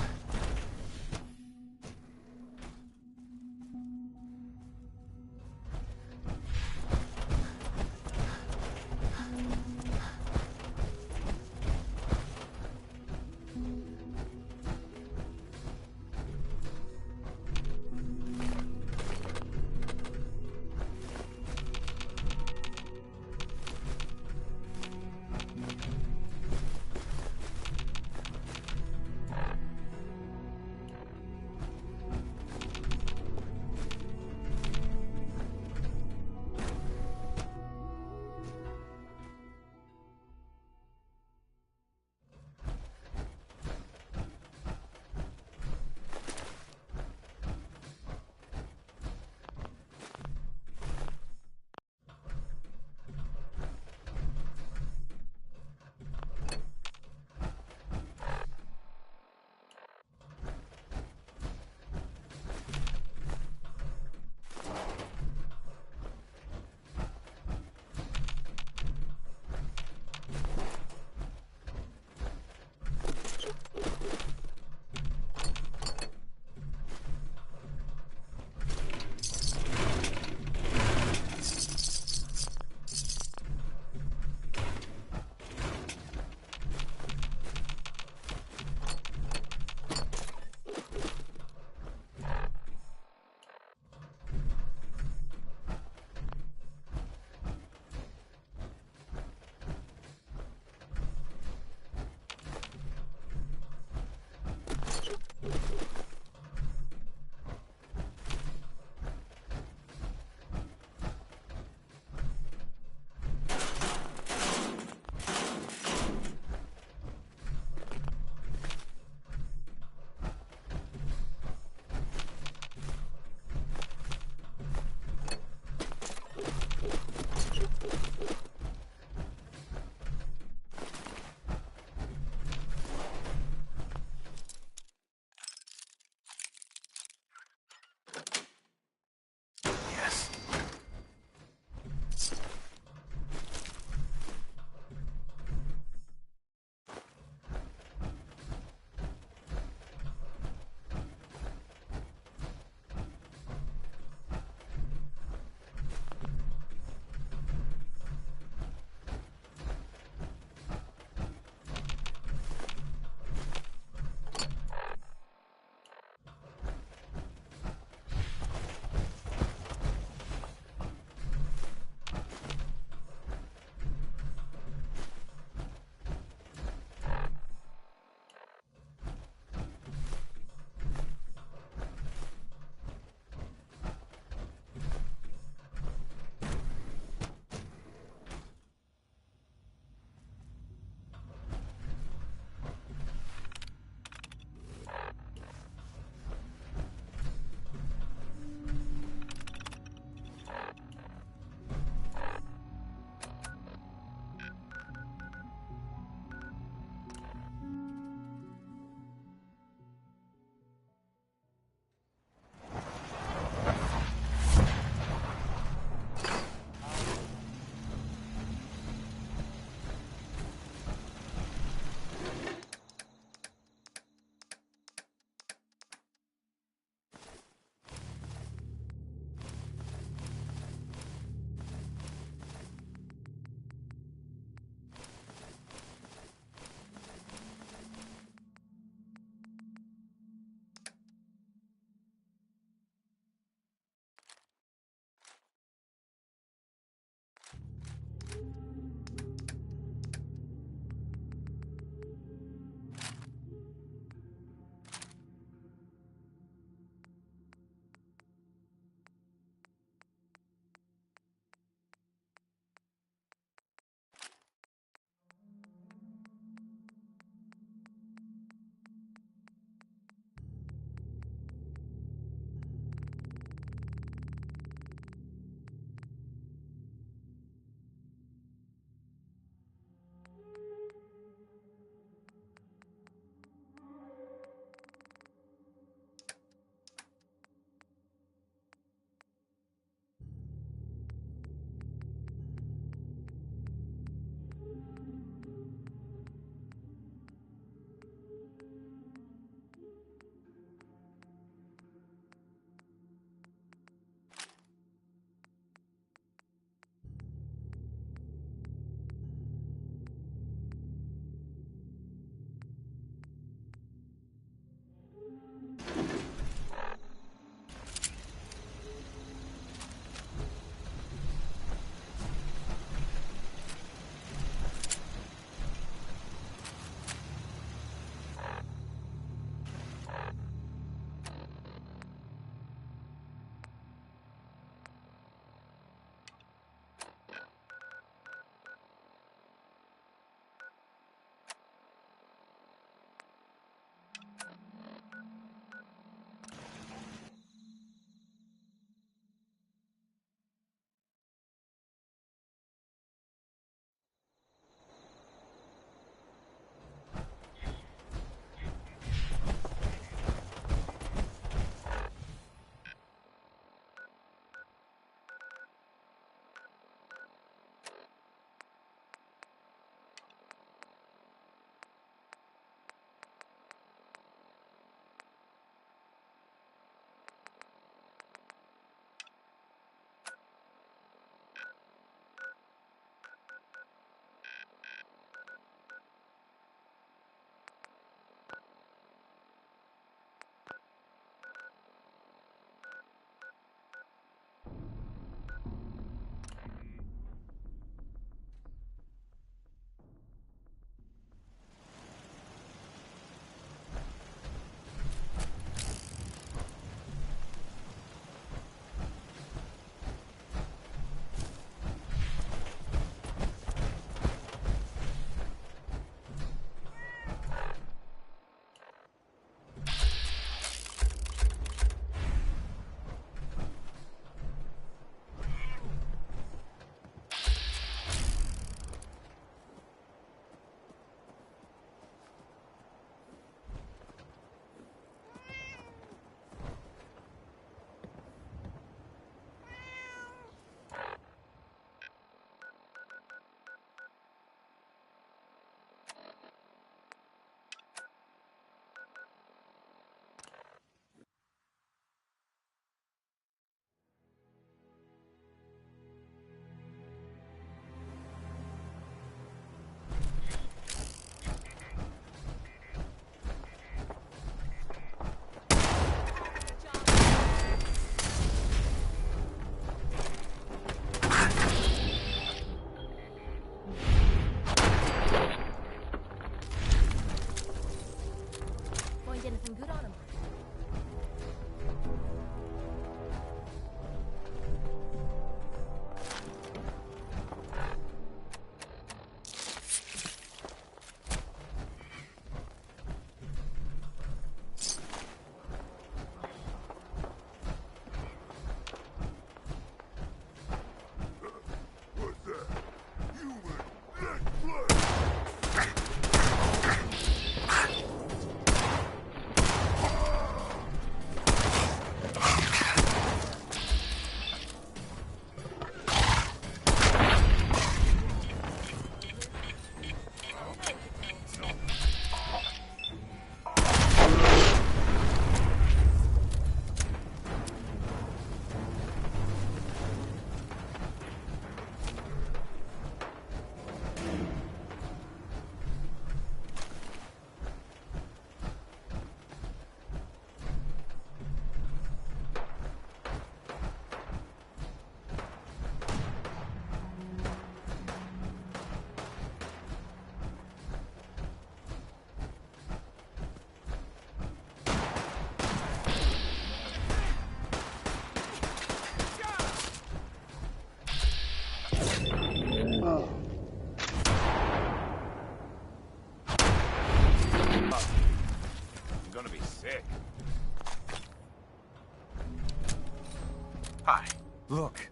Hi. Look,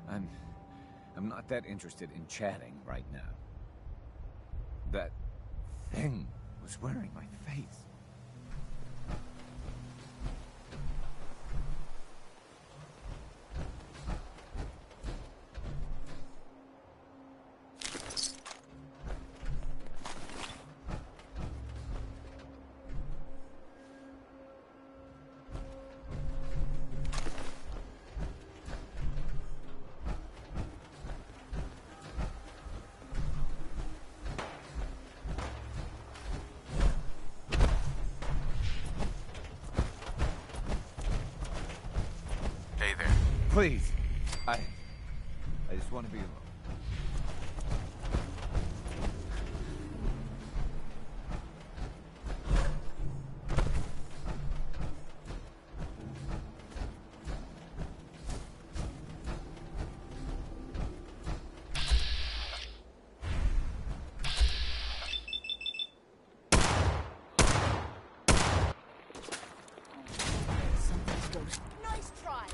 I'm not that interested in chatting right now. That thing was wearing my face. Please. I just want to be alone. Nice try.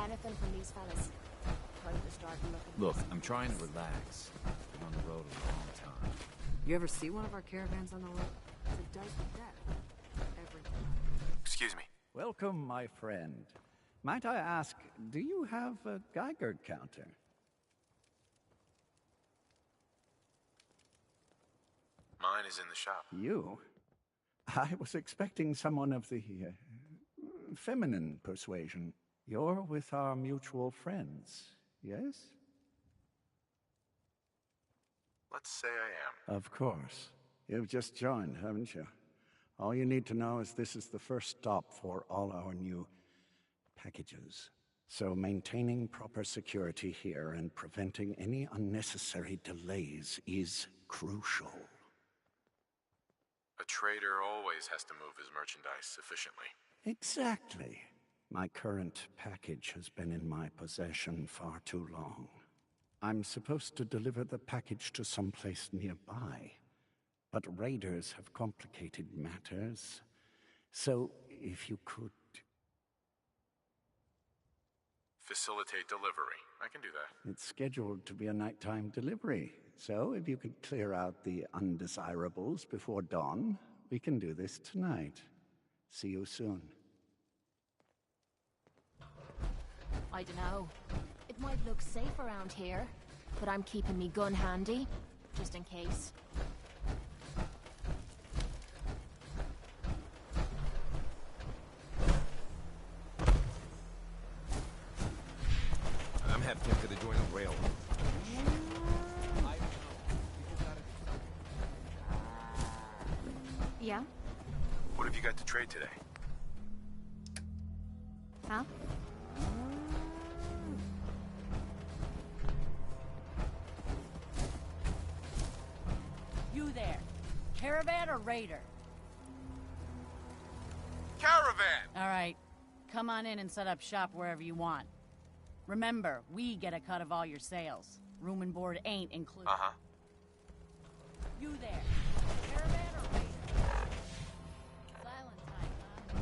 Anything from these fellas. Time to start looking. Look, I'm trying to relax. Been on the road a long time. You ever see one of our caravans on the road? It does with death. Every time. Excuse me. Welcome, my friend. Might I ask, do you have a Geiger counter? Mine is in the shop. You? I was expecting someone of the feminine persuasion. You're with our mutual friends, yes? Let's say I am. Of course. You've just joined, haven't you? All you need to know is this is the first stop for all our new packages. So maintaining proper security here and preventing any unnecessary delays is crucial. A trader always has to move his merchandise efficiently. Exactly. My current package has been in my possession far too long. I'm supposed to deliver the package to someplace nearby, but raiders have complicated matters. So, if you could... Facilitate delivery. I can do that. It's scheduled to be a nighttime delivery, so if you could clear out the undesirables before dawn, we can do this tonight. See you soon. I dunno. It might look safe around here, but I'm keeping me gun handy, just in case. you got to trade today? Huh? You there. Caravan or raider? Caravan! All right. Come on in and set up shop wherever you want. Remember, we get a cut of all your sales. Room and board ain't included. Uh-huh. You there. Caravan or raider? Silent type, huh?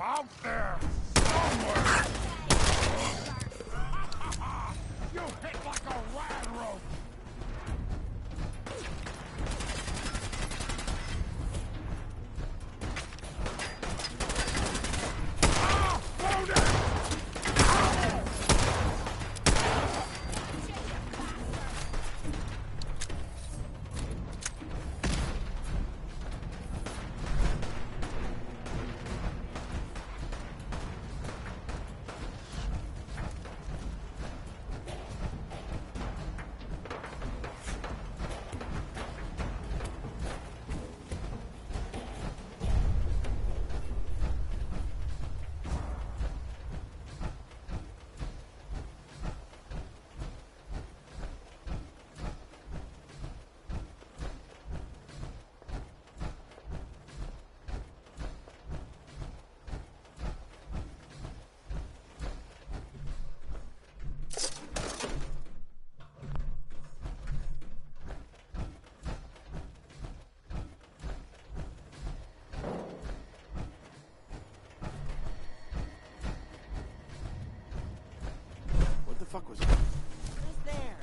Out there! Somewhere! You hit like a rad rope! Ah! Loaded! What the fuck was that? Who's there?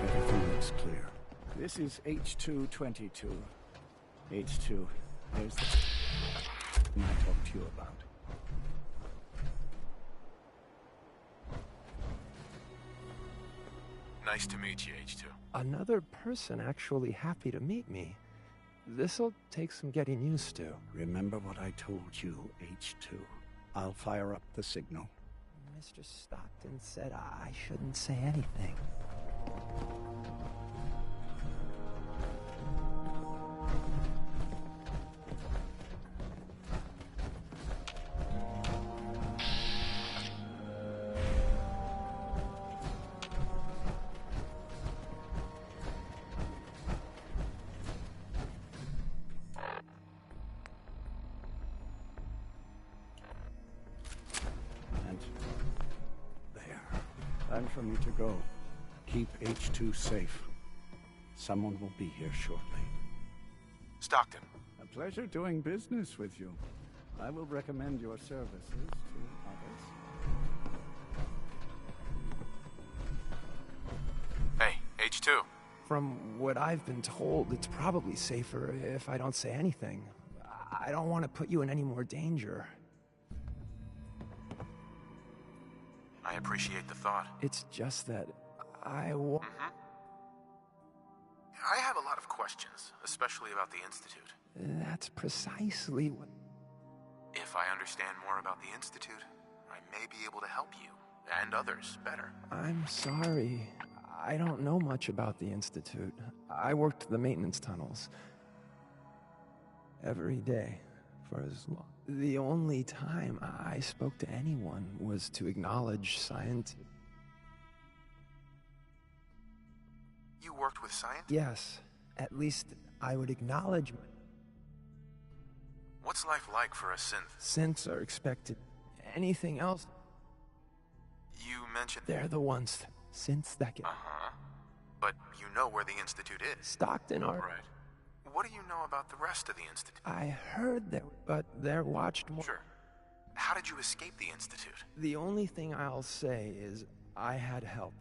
Everything looks clear. This is H222. H2, there's the I talked to you about. Nice to meet you, H2. Another person actually happy to meet me. This'll take some getting used to. Remember what I told you, H2. I'll fire up the signal. Mr. Stockton said I shouldn't say anything. And there. Time for me to go. Keep H2 safe. Someone will be here shortly. Stockton. A pleasure doing business with you. I will recommend your services to others. Hey, H2. From what I've been told, it's probably safer if I don't say anything. I don't want to put you in any more danger. I I appreciate the thought. It's just that I I have a lot of questions, especially about the Institute. That's precisely what... If I understand more about the Institute, I may be able to help you, and others, better. I'm sorry. I don't know much about the Institute. I worked the maintenance tunnels every day for as long. The only time I spoke to anyone was to acknowledge science. You worked with science? Yes. At least I would acknowledge... What's life like for a synth? Synths are expected. Anything else? You mentioned... They're the ones. Synths that get... Uh-huh. But you know where the Institute is. Stockton are... Right. What do you know about the rest of the Institute? I heard that, but they're watched more... Sure. How did you escape the Institute? The only thing I'll say is I had help.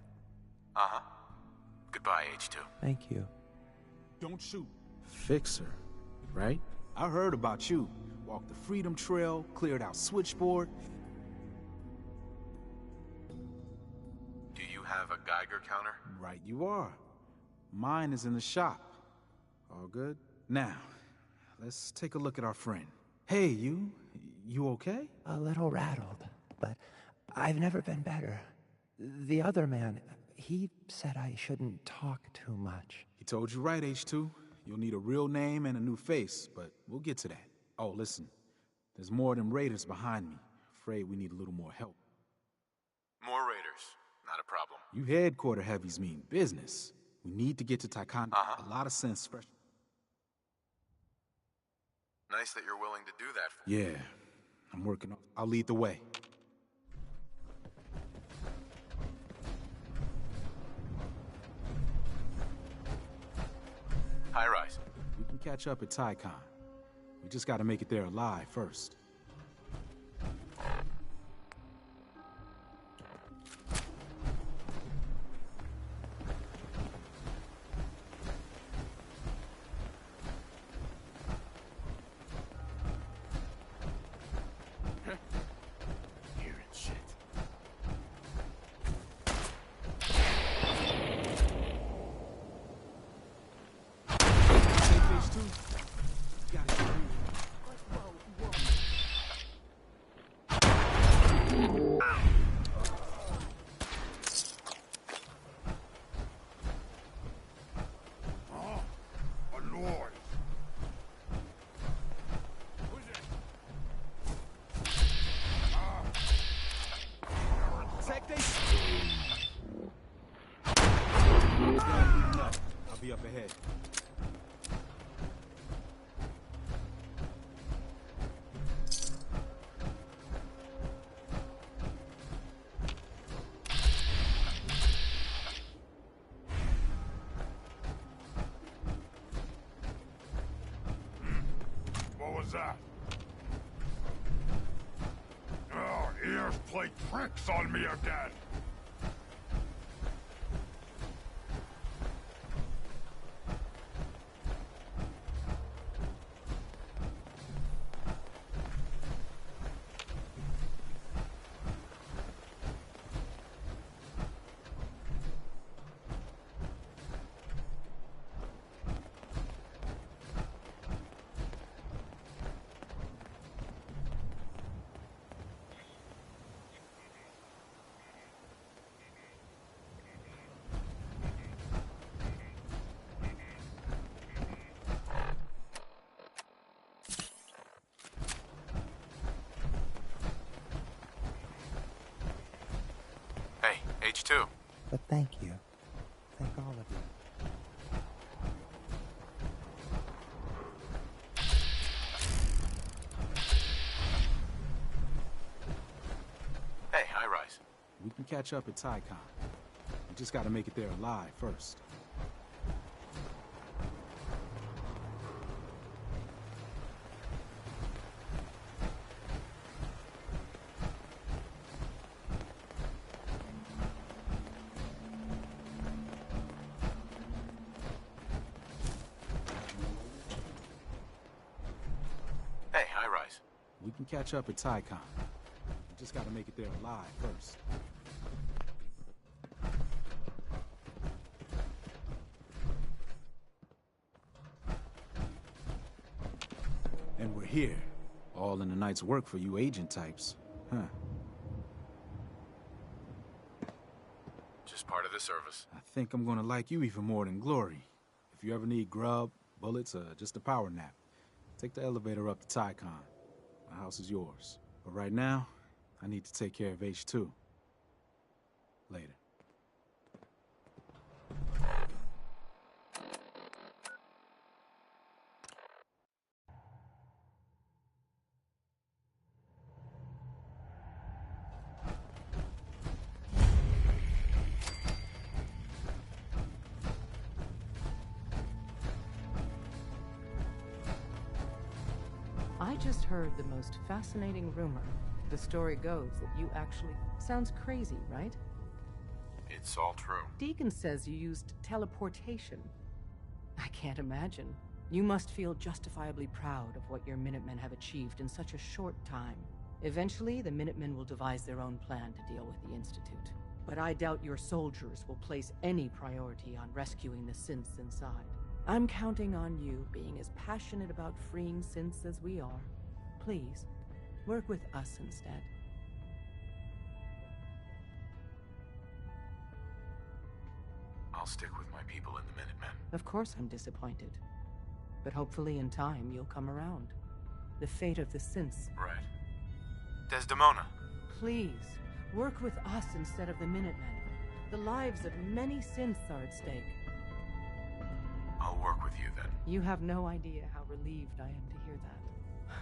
Uh-huh. Goodbye, H2. Thank you. Don't shoot. Fixer, right? I heard about you. Walked the Freedom Trail, cleared out Switchboard. Do you have a Geiger counter? Right you are. Mine is in the shop. All good? Now, let's take a look at our friend. Hey, you okay? A little rattled, but I've never been better. The other man, he said I shouldn't talk too much. He told you right, H2. You'll need a real name and a new face, but we'll get to that. Oh, listen. There's more of them raiders behind me. Afraid we need a little more help. More raiders. Not a problem. You headquarter heavies mean business. We need to get to Taikon. A lot of sense fresh. Nice that you're willing to do that. Yeah, I'm working on... I'll lead the way. High rise. We can catch up at Taikon. We just gotta make it there alive first. Be up ahead. What was that? Oh, ears play tricks on me again. Hey, H2. But thank you. Thank all of you. Hey, high rise. We can catch up at Taikon. We just gotta make it there alive first. Hey, high rise. We can catch up at Taikon. We just gotta make it there alive first. And we're here. All in a night's work for you agent types. Huh. Just part of the service. I think I'm gonna like you even more than Glory. If you ever need grub, bullets, or just a power nap, take the elevator up to Tycon. My house is yours. But right now, I need to take care of H2. Later. I just heard the most fascinating rumor. The story goes that you actually... Sounds crazy, right? It's all true. Deacon says you used teleportation. I can't imagine. You must feel justifiably proud of what your Minutemen have achieved in such a short time. Eventually, the Minutemen will devise their own plan to deal with the Institute. But I doubt your soldiers will place any priority on rescuing the synths inside. I'm counting on you being as passionate about freeing synths as we are. Please, work with us instead. I'll stick with my people in the Minutemen. Of course I'm disappointed. But hopefully in time you'll come around. The fate of the synths. Right. Desdemona. Please, work with us instead of the Minutemen. The lives of many synths are at stake. I'll work with you then. You have no idea how relieved I am to hear that.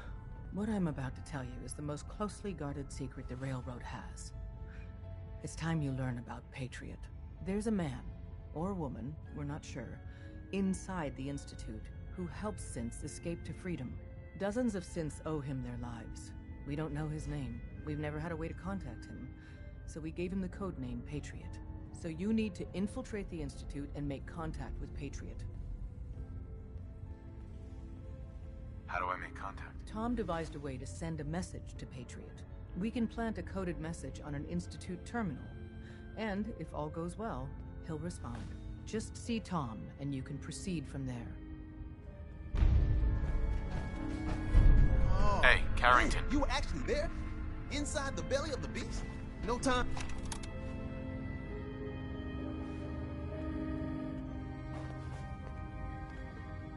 What I'm about to tell you is the most closely guarded secret the Railroad has. It's time you learn about Patriot. There's a man, or woman, we're not sure, inside the Institute who helps synths escape to freedom. Dozens of synths owe him their lives. We don't know his name. We've never had a way to contact him. So we gave him the code name Patriot. So you need to infiltrate the Institute and make contact with Patriot. How do I make contact? Tom devised a way to send a message to Patriot. We can plant a coded message on an Institute terminal. And, if all goes well, he'll respond. Just see Tom, and you can proceed from there. Oh, hey, Carrington. Man, you were actually there? Inside the belly of the beast? No time.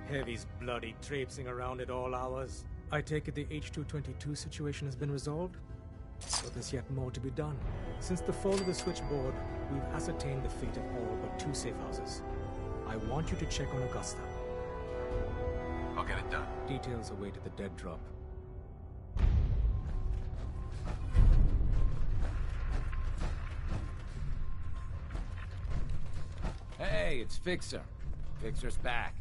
Heavy's bloody traipsing around at all hours. I take it the H-222 situation has been resolved? But there's yet more to be done. Since the fall of the switchboard, we've ascertained the fate of all but 2 safe houses. I want you to check on Augusta. I'll get it done. Details await at the dead drop. Hey, it's Fixer. Fixer's back.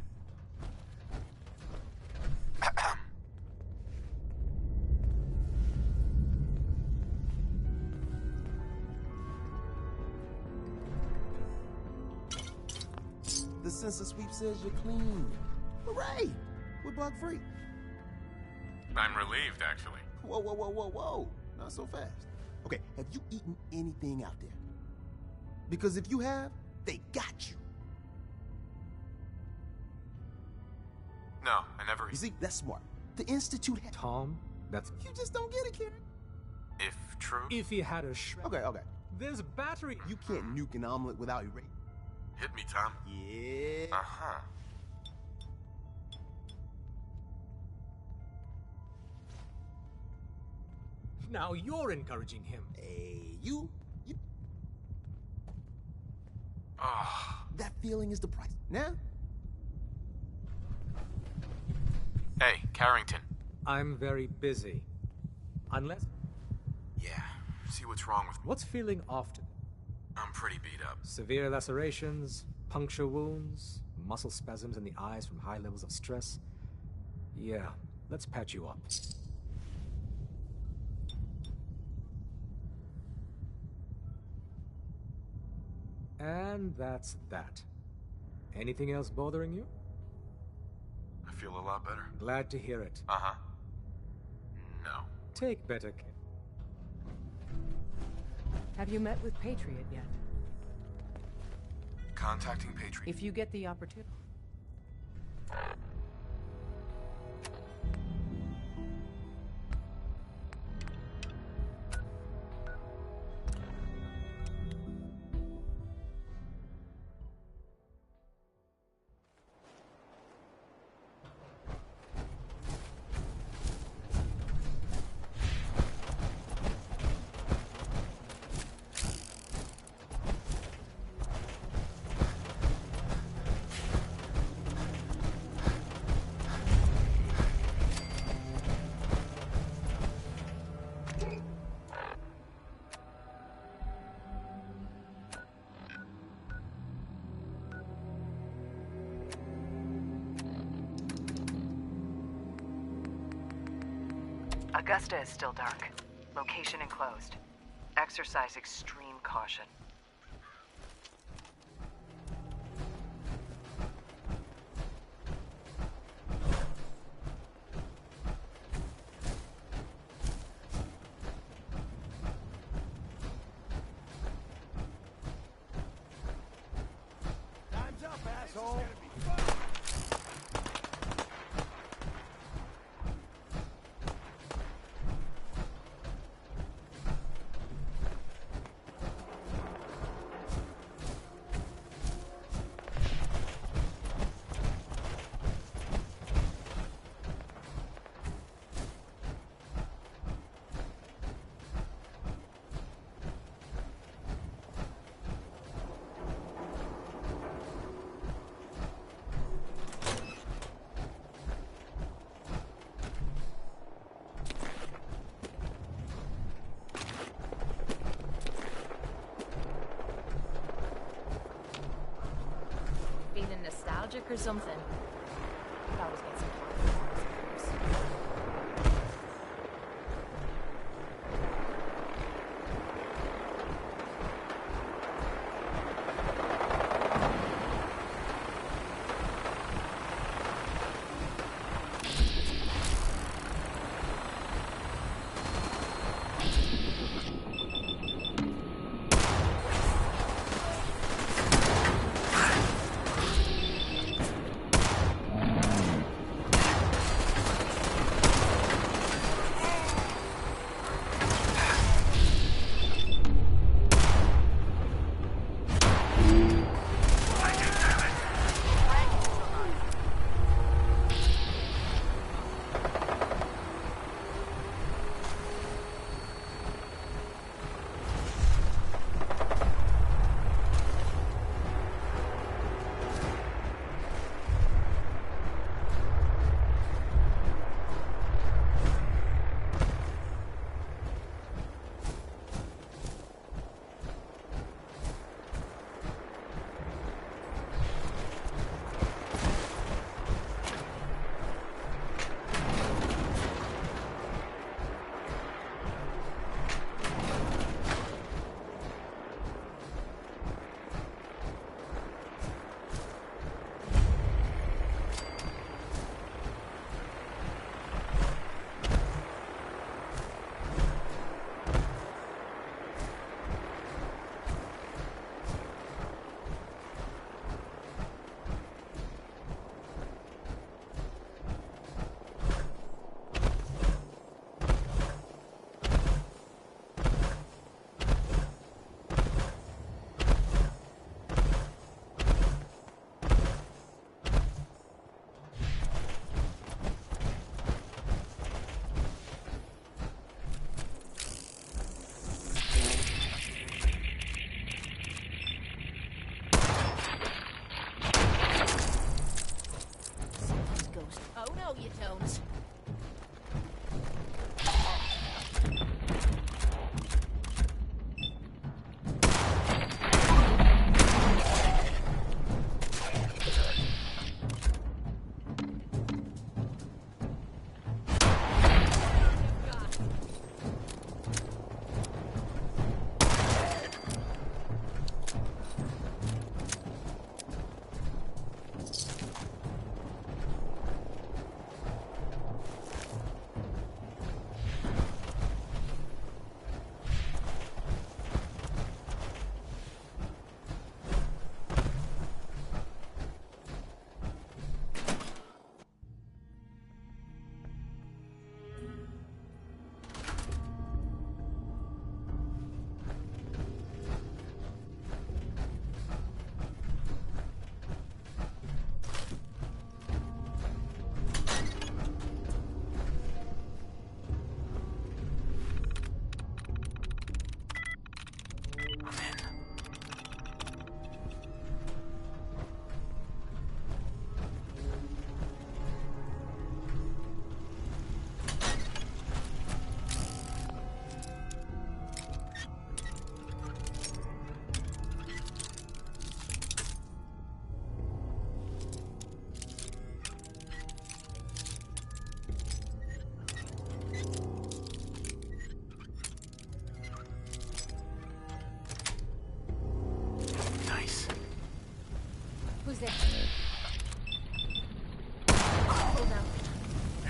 The census sweep says you're clean. Hooray! We're bug free. I'm relieved, actually. Whoa, whoa, whoa, whoa, whoa. Not so fast. Okay, have you eaten anything out there? Because if you have, they got you. No, I never... You see, that's smart. The Institute had... Tom, that's... You just don't get it, kid. If true? If he had a Okay. There's a battery. You can't nuke an omelet without erasing. Hit me, Tom. Yeah. Uh-huh. Now you're encouraging him. Hey, you... Oh. That feeling is the price. Now? Hey, Carrington. I'm very busy. Unless... Yeah, see what's wrong with me. What's feeling off today? I'm pretty beat up. Severe lacerations, puncture wounds, muscle spasms in the eyes from high levels of stress. Yeah, let's patch you up. And that's that. Anything else bothering you? I feel a lot better. Glad to hear it. Uh-huh. No. Take better care. Have you met with Patriot yet? Contacting Patriot. If you get the opportunity. Augusta is still dark. Location enclosed. Exercise extreme caution. Time's up, asshole. Feeling nostalgic or something? Could always get some.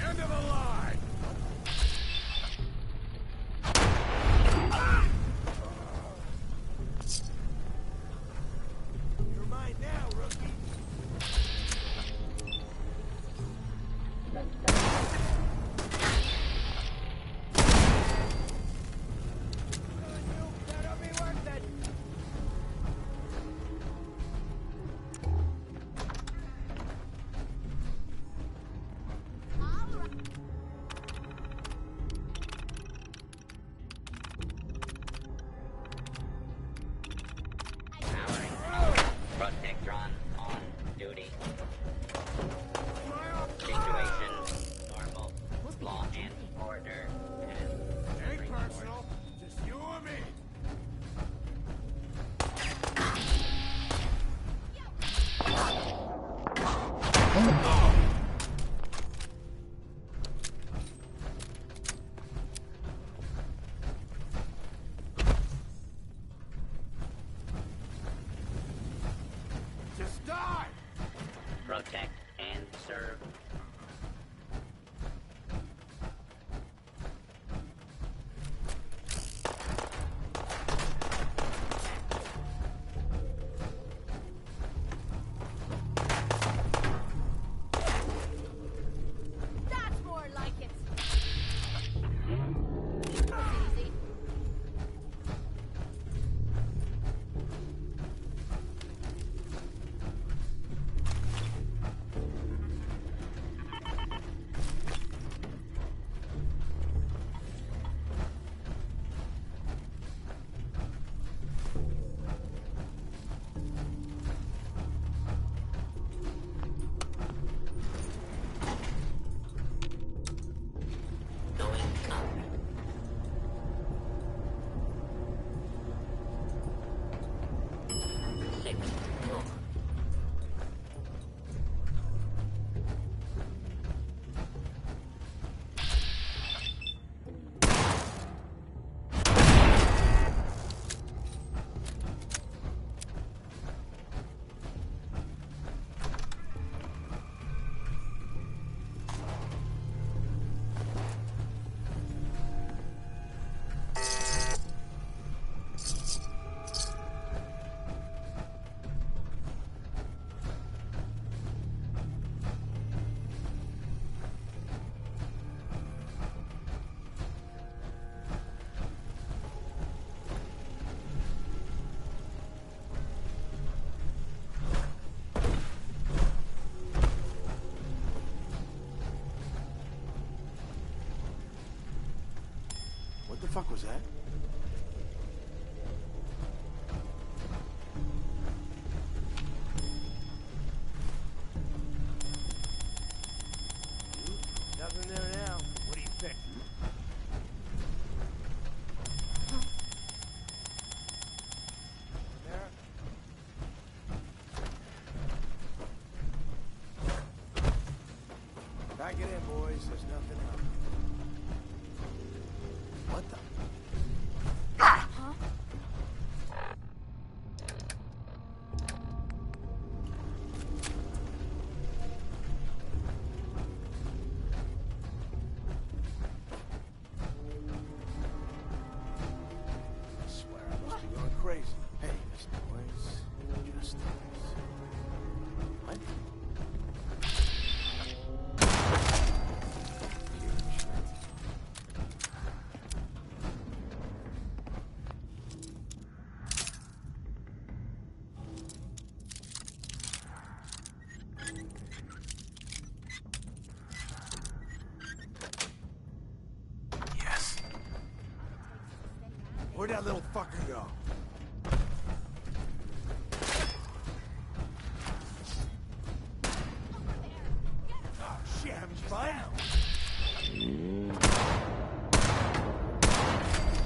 End of the line! You're mine now, rookie. That'll be worth it. Protectron on duty. Situation normal. Law and order. Ain't personal. Just you and me. Just die! Protect and serve. That's more like it. Easy. Going up. Sixth floor. What the fuck was that? Nothing there now. What do you think? There? Pack it in, boys. There's nothing else. What the? Huh? I swear I must be going crazy. Hey, this noise. Just noise. What? Yes. Where'd that little fucker go? Oh, shit, having fun?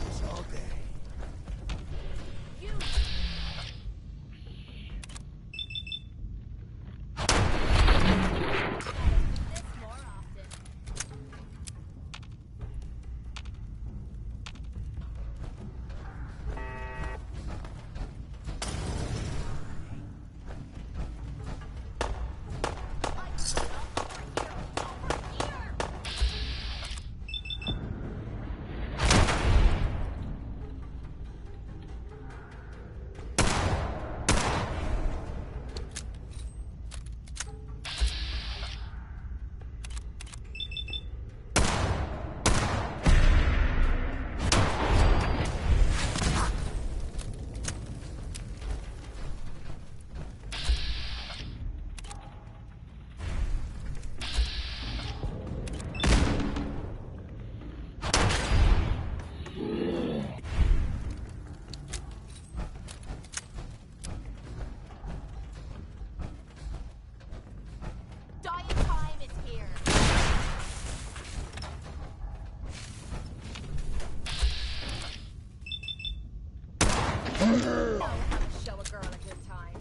It's all day. You. This more often. Show a girl a good time.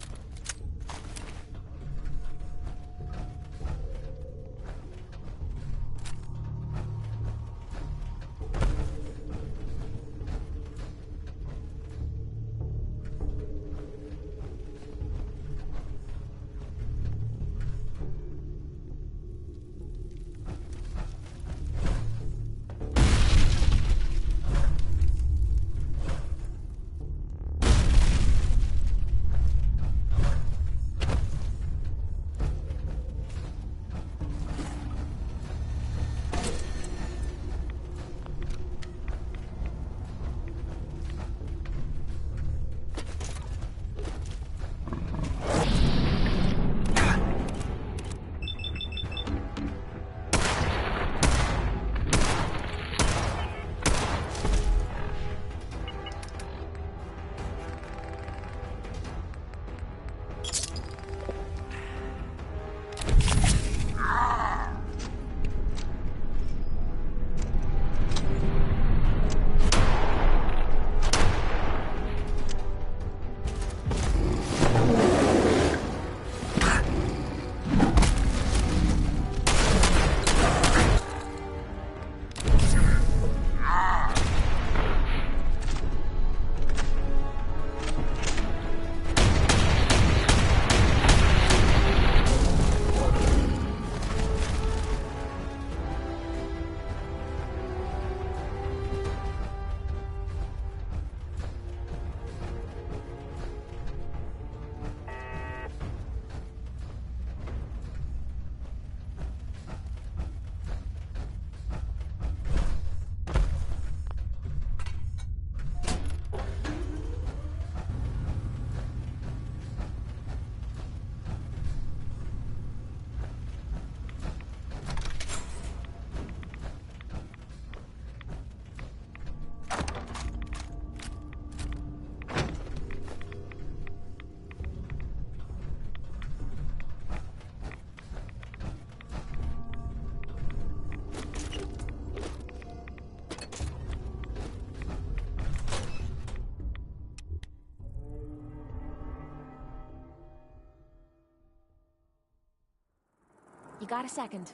You got a second?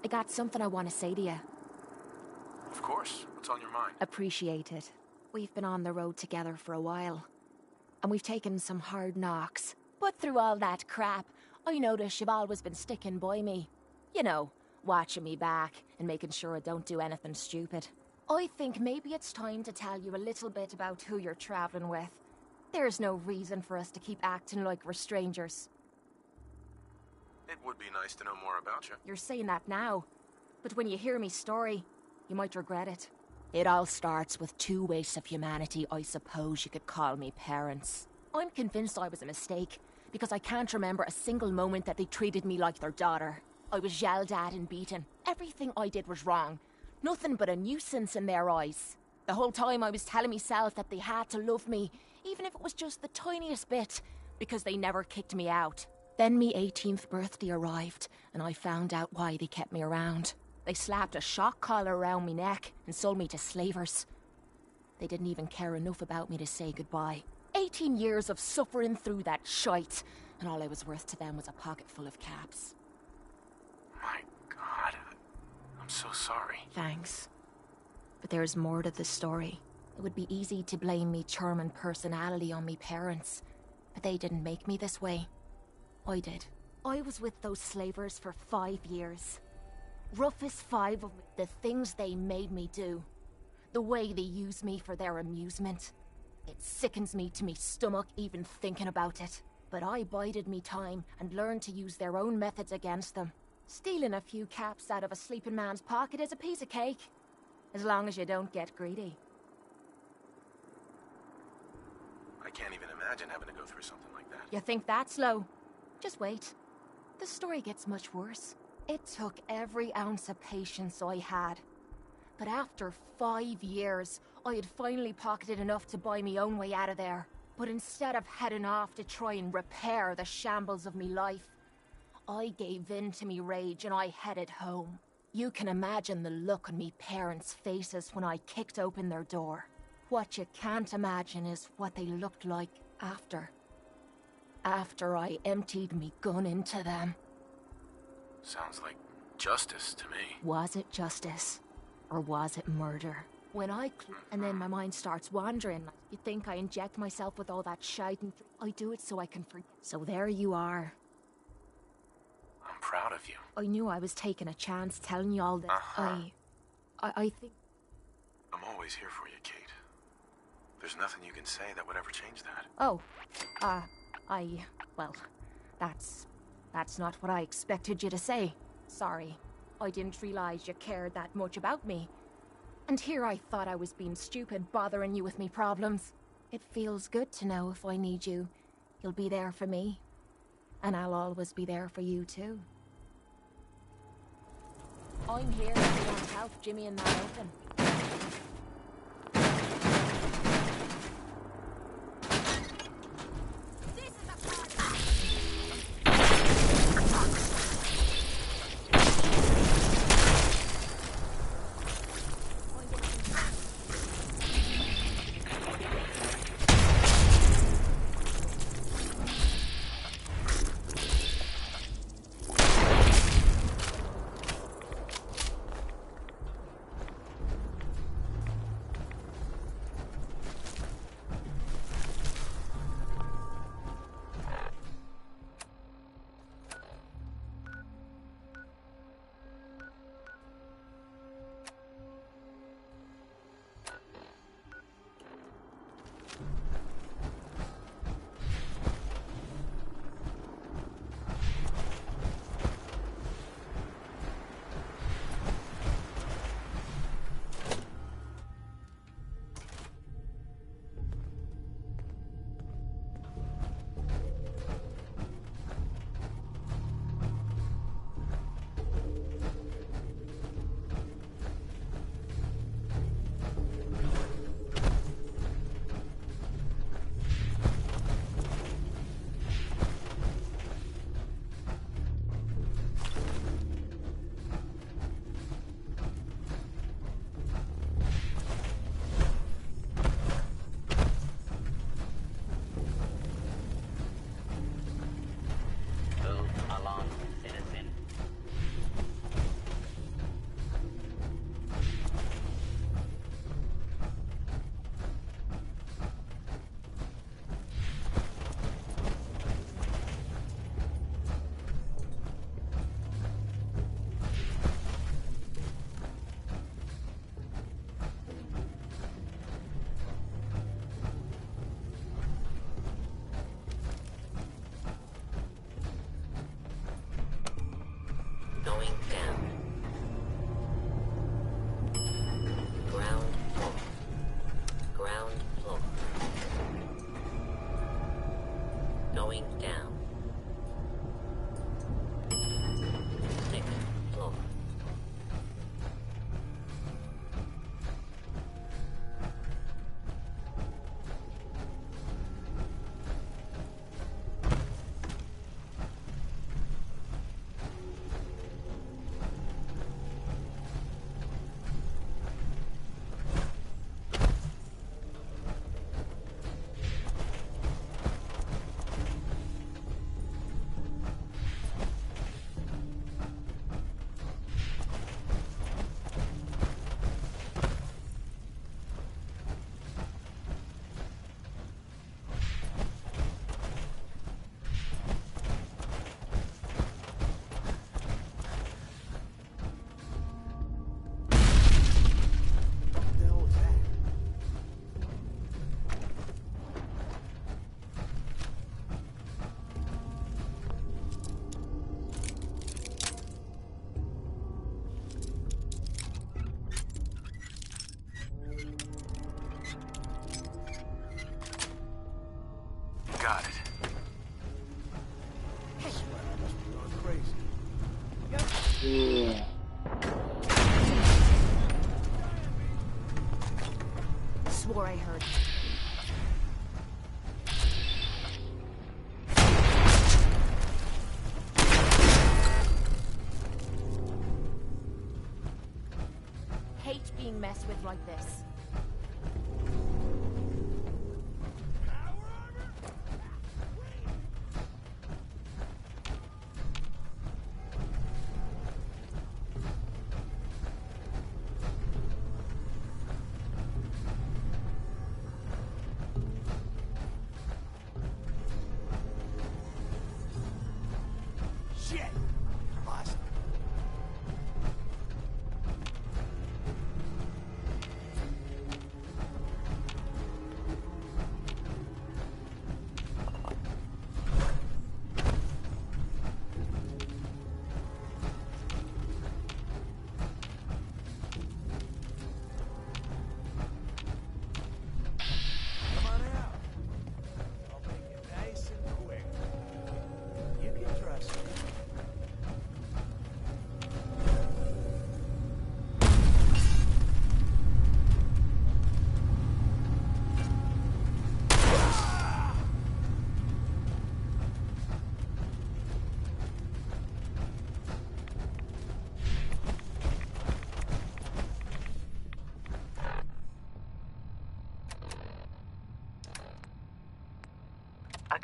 I got something I want to say to you. Of course. What's on your mind? Appreciate it. We've been on the road together for a while. And we've taken some hard knocks. But through all that crap, I notice you've always been sticking by me. You know, watching me back and making sure I don't do anything stupid. I think maybe it's time to tell you a little bit about who you're traveling with. There's no reason for us to keep acting like we're strangers. It would be nice to know more about you. You're saying that now. But when you hear me story, you might regret it. It all starts with two wastes of humanity I suppose you could call me parents. I'm convinced I was a mistake, because I can't remember a single moment that they treated me like their daughter. I was yelled at and beaten. Everything I did was wrong. Nothing but a nuisance in their eyes. The whole time I was telling myself that they had to love me, even if it was just the tiniest bit, because they never kicked me out. Then me 18th birthday arrived, and I found out why they kept me around. They slapped a shock collar around me neck and sold me to slavers. They didn't even care enough about me to say goodbye. 18 years of suffering through that shite, and all I was worth to them was a pocket full of caps. My God, I'm so sorry. Thanks. But there's more to the story. It would be easy to blame me charming personality on me parents, but they didn't make me this way. I did. I was with those slavers for 5 years. Roughest 5 of the things they made me do. The way they used me for their amusement. It sickens me to me stomach even thinking about it. But I bided me time and learned to use their own methods against them. Stealing a few caps out of a sleeping man's pocket is a piece of cake. As long as you don't get greedy. I can't even imagine having to go through something like that. You think that's low? Just wait. The story gets much worse. It took every ounce of patience I had. But after 5 years, I had finally pocketed enough to buy me own way out of there. But instead of heading off to try and repair the shambles of me life, I gave in to me rage and I headed home. You can imagine the look on me parents' faces when I kicked open their door. What you can't imagine is what they looked like after. After I emptied me gun into them. Sounds like justice to me. Was it justice? Or was it murder? When and then my mind starts wandering. You think I inject myself with all that shite and I do it so I can forget. So there you are. I'm proud of you. I knew I was taking a chance telling you all this. I think... I'm always here for you, Kate. There's nothing you can say that would ever change that. Oh, well, that's not what I expected you to say. Sorry. I didn't realize you cared that much about me. And here I thought I was being stupid, bothering you with me problems. It feels good to know if I need you, you'll be there for me. And I'll always be there for you, too. I'm here if you want help, Jimmy and Matt open. Going down. Ground floor. Ground floor. Going down. Sixth floor. Got it. I swear I must be going crazy. Swore I heard. Hate being messed with like this.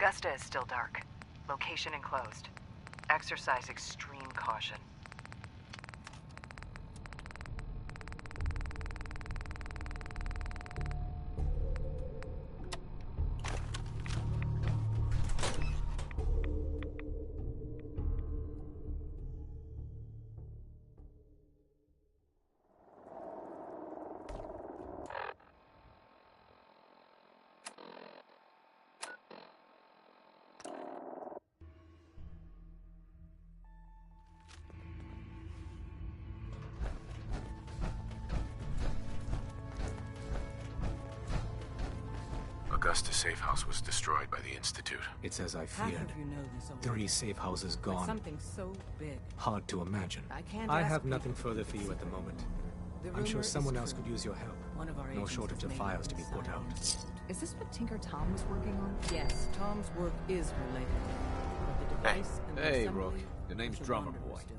Augusta is still dark. Location enclosed. Exercise extreme caution. Augusta's safe house was destroyed by the Institute. It's as I Half feared. of you know this already. 3 safe houses But gone. something so big. Hard to imagine. I can't I ask have people nothing to further for keep you at the secret. moment. The I'm sure rumor someone is else true. could use your help. One of our No agents shortage has of made files it to be put out. Is this what Tinker Tom was working on? Yes, Tom's work is related. But the device and the Hey, assembly Rook. The name's was Drummer Wonder Boy. was doing.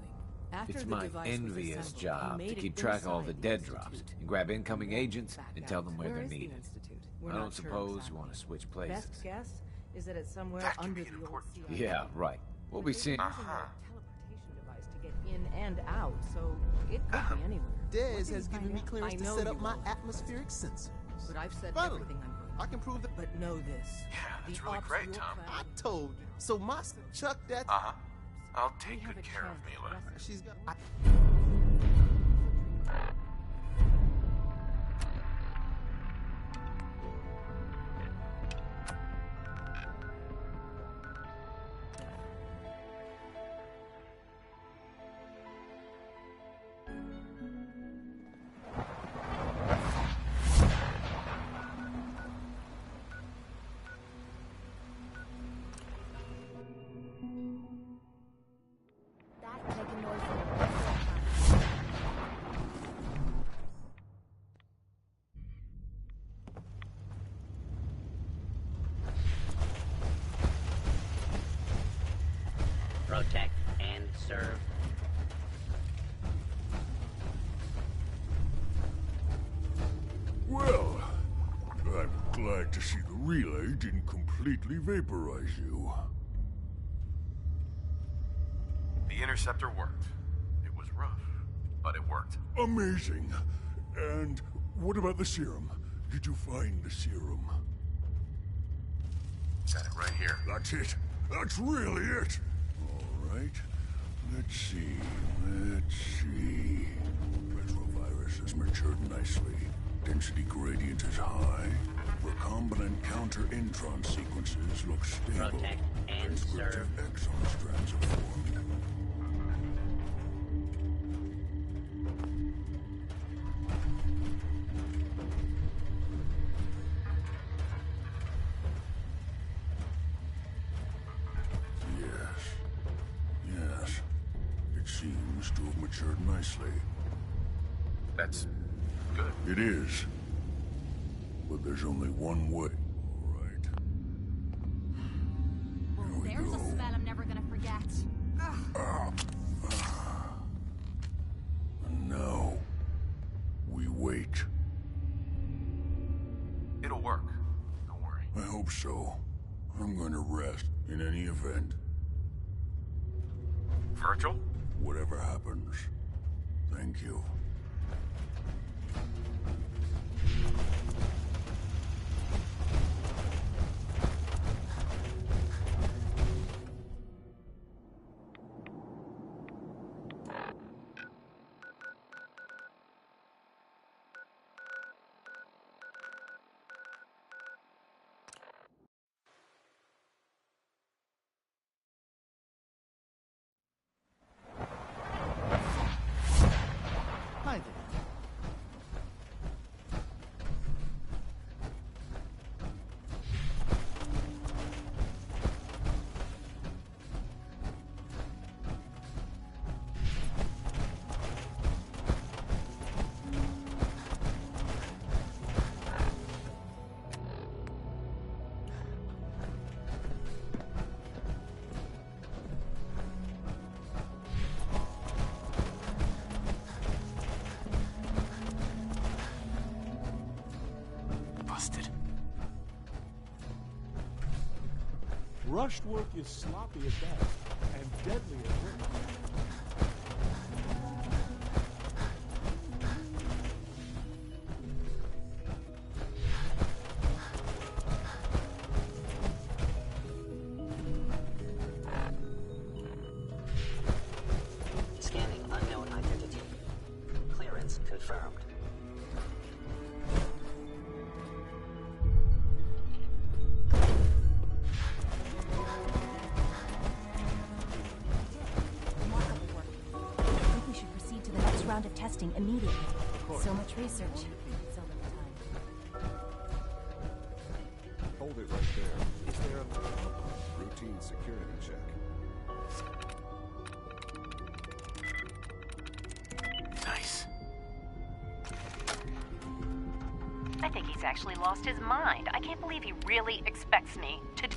After It's the my device was envious assembled, he job made to it keep track of all the inside dead Institute. drops and grab incoming agents and tell them where they're is the needed. Institute? We're I not don't sure suppose exactly. you want to switch places. Best guess is that it's somewhere under the old CIA. Yeah, right. We'll be seeing. Using a teleportation device to get in and out, so it could be anywhere. Dez has given me clearance I to know set up you my won't. atmospheric sensors. But I've said Finally, everything I'm going to. I can prove that. But know this. Yeah, that's The really ops great, you're Tom. I told you. So my Chuck that. Uh-huh. I'll take good care of Mila. She's got. That's making noise from the restaurant. Protect and serve. Well, I'm glad to see the relay didn't completely vaporize you. The interceptor worked. It was rough, but it worked. Amazing. And what about the serum? Did you find the serum? Got it right here. That's it. That's really it. All right. Let's see. Retrovirus has matured nicely. Density gradient is high. Recombinant counter-intron sequences look stable. Protect and Descriptive serve. exon strands are formed. Yes. It seems to have matured nicely. That's good. It is. But there's only one way. There's a spell I'm never gonna forget. And now, we wait. It'll work. Don't worry. I hope so. I'm going to rest in any event. Virgil? Whatever happens, thank you. Hi there. Rushed work is sloppy at best, and deadly at worst. Scanning unknown identity. Clearance confirmed. Remarkable work. I think we should proceed to the next round of testing immediately. So much research. So little time. Hold it right there. Is there a routine security check? Nice. I think he's actually lost his mind. I can't believe he really expects me to do.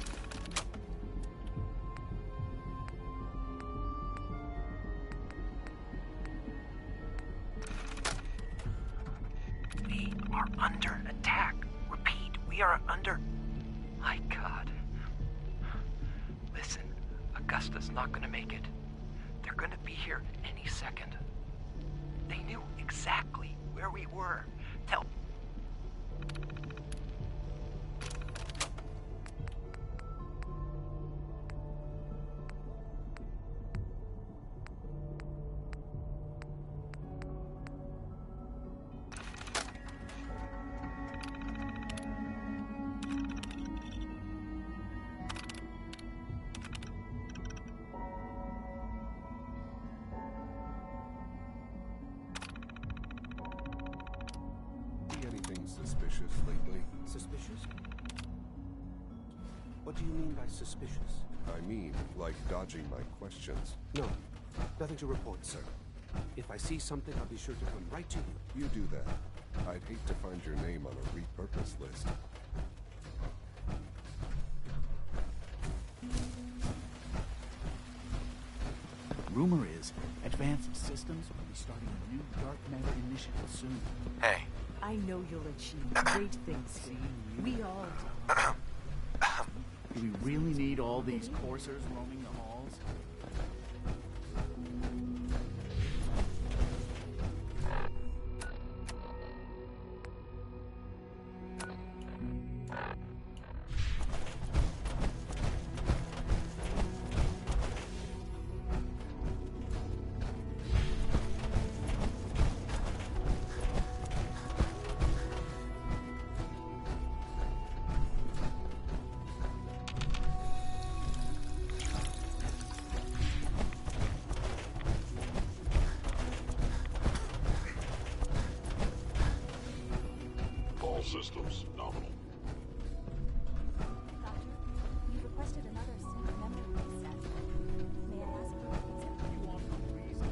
We are under attack. Repeat, we are under... My God. Listen, Augusta's not gonna make it. They're gonna be here any second. They knew exactly where we were. Tell... See anything suspicious lately? Suspicious? What do you mean by suspicious? I mean, like dodging my questions. No, nothing to report, sir. If I see something, I'll be sure to come right to you. You do that. I'd hate to find your name on a repurpose list. Rumor is, Advanced Systems will be starting a new dark matter initiative soon. Hey. I know you'll achieve great things, Steve. We all do. Do we really need all these coursers roaming the halls? All systems nominal. Doctor, you've requested another sync memory reset. May I ask for a reason? You want a reason?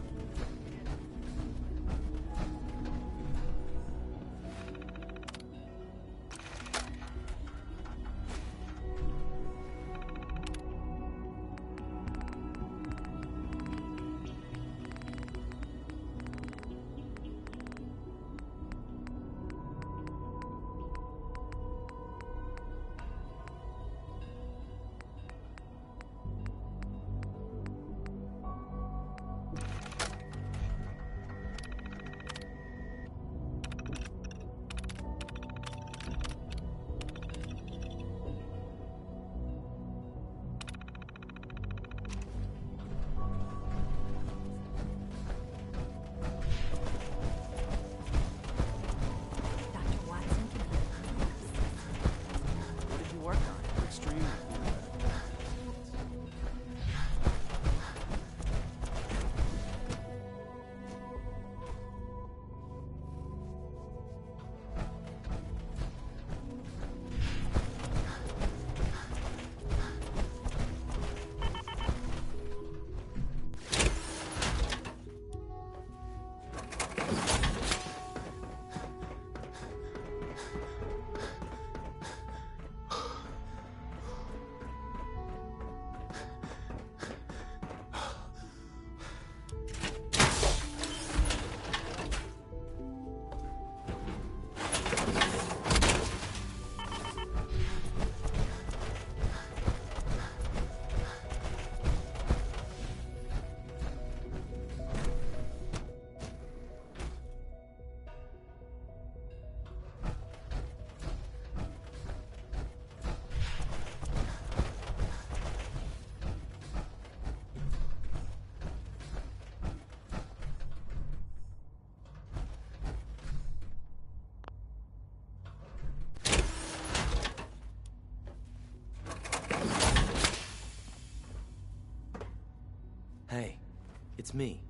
It's me.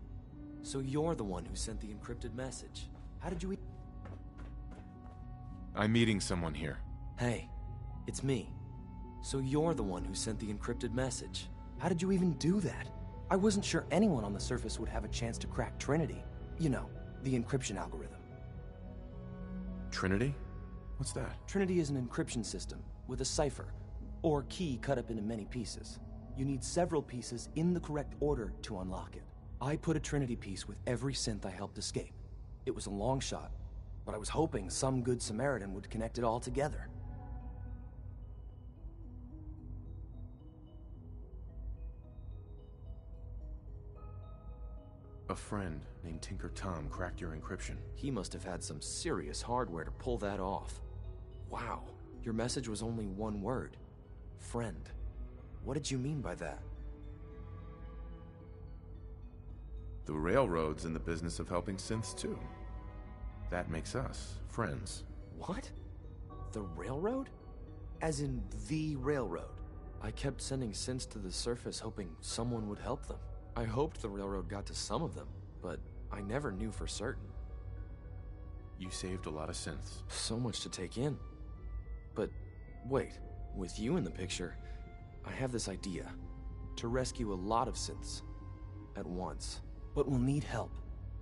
So you're the one who sent the encrypted message. How did you... I'm meeting someone here. Hey, it's me. So you're the one who sent the encrypted message. How did you even do that? I wasn't sure anyone on the surface would have a chance to crack Trinity. You know, the encryption algorithm. Trinity? What's that? Trinity is an encryption system with a cipher, or key cut up into many pieces. You need several pieces in the correct order to unlock it. I put a Trinity piece with every synth I helped escape. It was a long shot, but I was hoping some good Samaritan would connect it all together. A friend named Tinker Tom cracked your encryption. He must have had some serious hardware to pull that off. Wow, your message was only one word. Friend. What did you mean by that? The Railroad's in the business of helping synths too. That makes us friends. What? The Railroad? As in the Railroad? I kept sending synths to the surface hoping someone would help them. I hoped the Railroad got to some of them, but I never knew for certain. You saved a lot of synths. So much to take in. But wait, with you in the picture, I have this idea. To rescue a lot of synths at once. But we'll need help.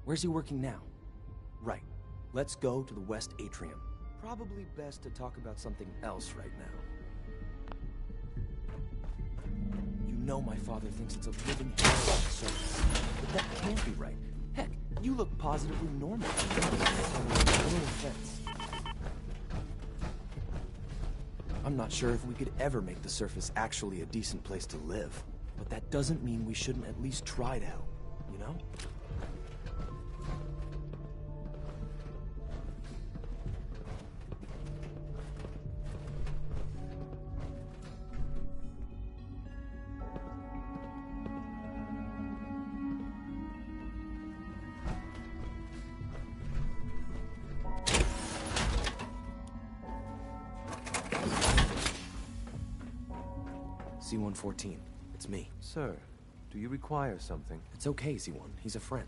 Where's he working now? Right. Let's go to the West Atrium. Probably best to talk about something else right now. You know my father thinks it's a living hell on the surface. But that can't be right. Heck, you look positively normal. No offense. I'm not sure if we could ever make the surface actually a decent place to live. But that doesn't mean we shouldn't at least try to help, you know? C-114, it's me. Sir, do you require something? It's okay, Z1. He's a friend.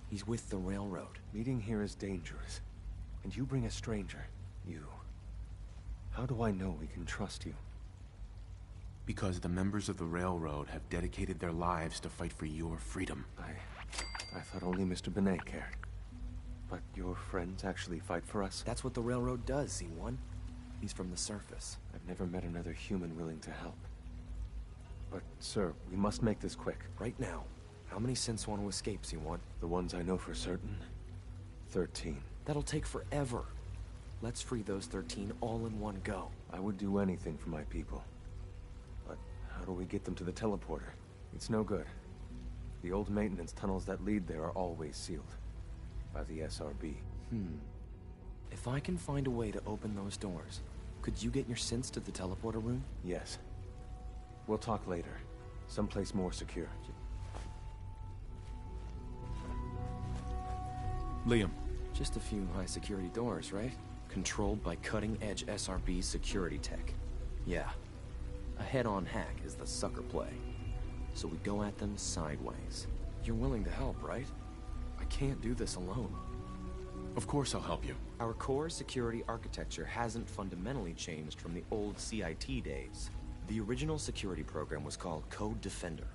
He's with the Railroad. Meeting here is dangerous. And you bring a stranger. You. How do I know we can trust you? Because the members of the Railroad have dedicated their lives to fight for your freedom. I thought only Mr. Benet cared. But your friends actually fight for us? That's what the Railroad does, Z1. He's from the surface. I've never met another human willing to help. But, sir, we must make this quick. Right now, how many synths want to escape, Z1? The ones I know for certain, 13. That'll take forever. Let's free those 13 all in one go. I would do anything for my people. But how do we get them to the teleporter? It's no good. The old maintenance tunnels that lead there are always sealed. By the SRB. If I can find a way to open those doors, could you get your synths to the teleporter room? Yes. We'll talk later. Someplace more secure. Liam. Just a few high-security doors, right? Controlled by cutting-edge SRB security tech. Yeah. A head-on hack is the sucker play. So we go at them sideways. You're willing to help, right? I can't do this alone. Of course I'll help you. Our core security architecture hasn't fundamentally changed from the old CIT days. The original security program was called Code Defender.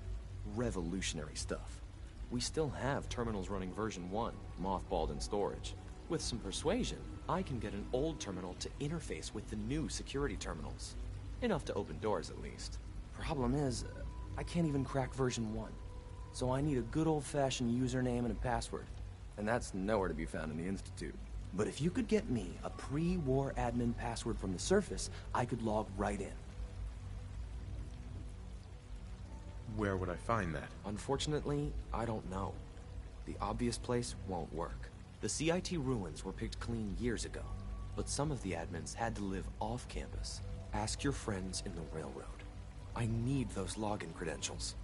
Revolutionary stuff. We still have terminals running version 1, mothballed in storage. With some persuasion, I can get an old terminal to interface with the new security terminals. Enough to open doors, at least. Problem is, I can't even crack version 1. So I need a good old-fashioned username and a password. And that's nowhere to be found in the Institute. But if you could get me a pre-war admin password from the surface, I could log right in. Where would I find that? Unfortunately, I don't know. The obvious place won't work. The CIT ruins were picked clean years ago, but some of the admins had to live off campus. Ask your friends in the Railroad. I need those login credentials.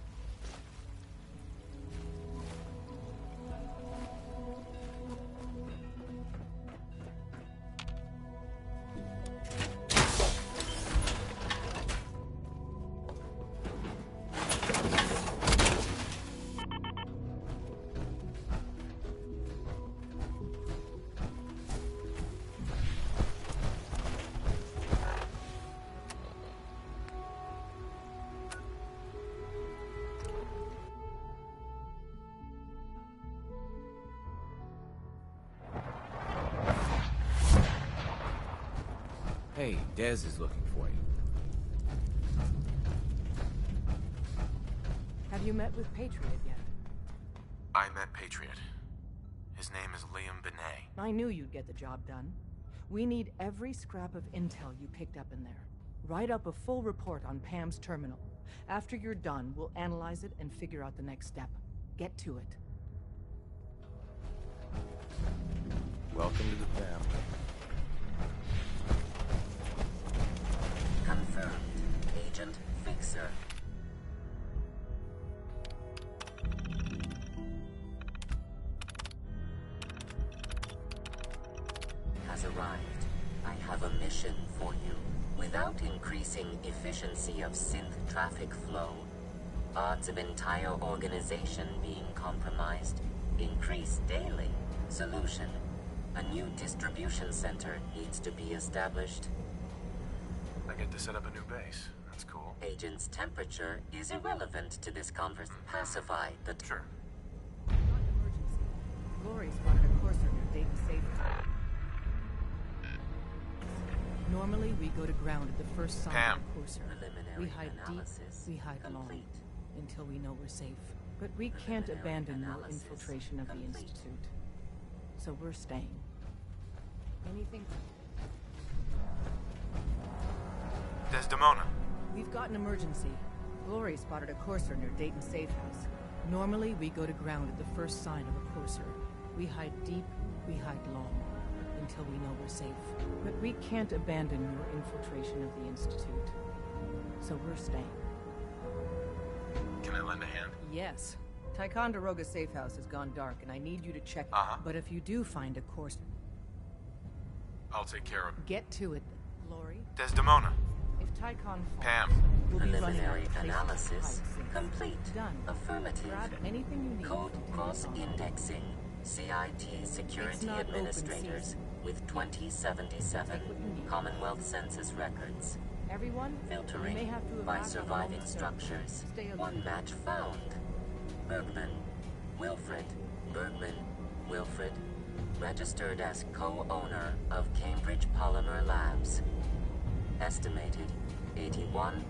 Hey, Dez is looking for you. Have you met with Patriot yet? I met Patriot. His name is Liam Benet. I knew you'd get the job done. We need every scrap of intel you picked up in there. Write up a full report on Pam's terminal. After you're done, we'll analyze it and figure out the next step. Get to it. Welcome to the family. Confirmed. Agent Fixer. Has arrived. I have a mission for you. Without increasing efficiency of synth traffic flow, odds of entire organization being compromised increase daily. Solution. A new distribution center needs to be established. I get to set up a new base. That's cool. Agent's temperature is irrelevant to this conversation. Pacify the... Sure. Emergency. Glory spotted a courser near data safe. Normally, we go to ground at the first sign of a courser. We hide deep, we hide long, until we know we're safe. But we can't abandon your infiltration of the Institute. So we're staying. Anything? Desdemona. We've got an emergency. Glory spotted a courser near Dayton Safe House. Normally, we go to ground at the first sign of a courser. We hide deep, we hide long, until we know we're safe. But we can't abandon your infiltration of the Institute. So we're staying. Can I lend a hand? Yes. Ticonderoga Safe House has gone dark, and I need you to check it. But if you do find a course... I'll take care of it. Get to it, Glory. Desdemona. If Tycon falls, Pam. we'll be running Preliminary out of analysis complete. Done. Affirmative. Grab anything you need. Code cross-indexing. CIT Security Administrators with 2077 Commonwealth Census records. Everyone, filtering may have to by surviving structures. One match found. Bergman, Wilfred. Bergman, Wilfred. Registered as co-owner of Cambridge Polymer Labs. Estimated 81%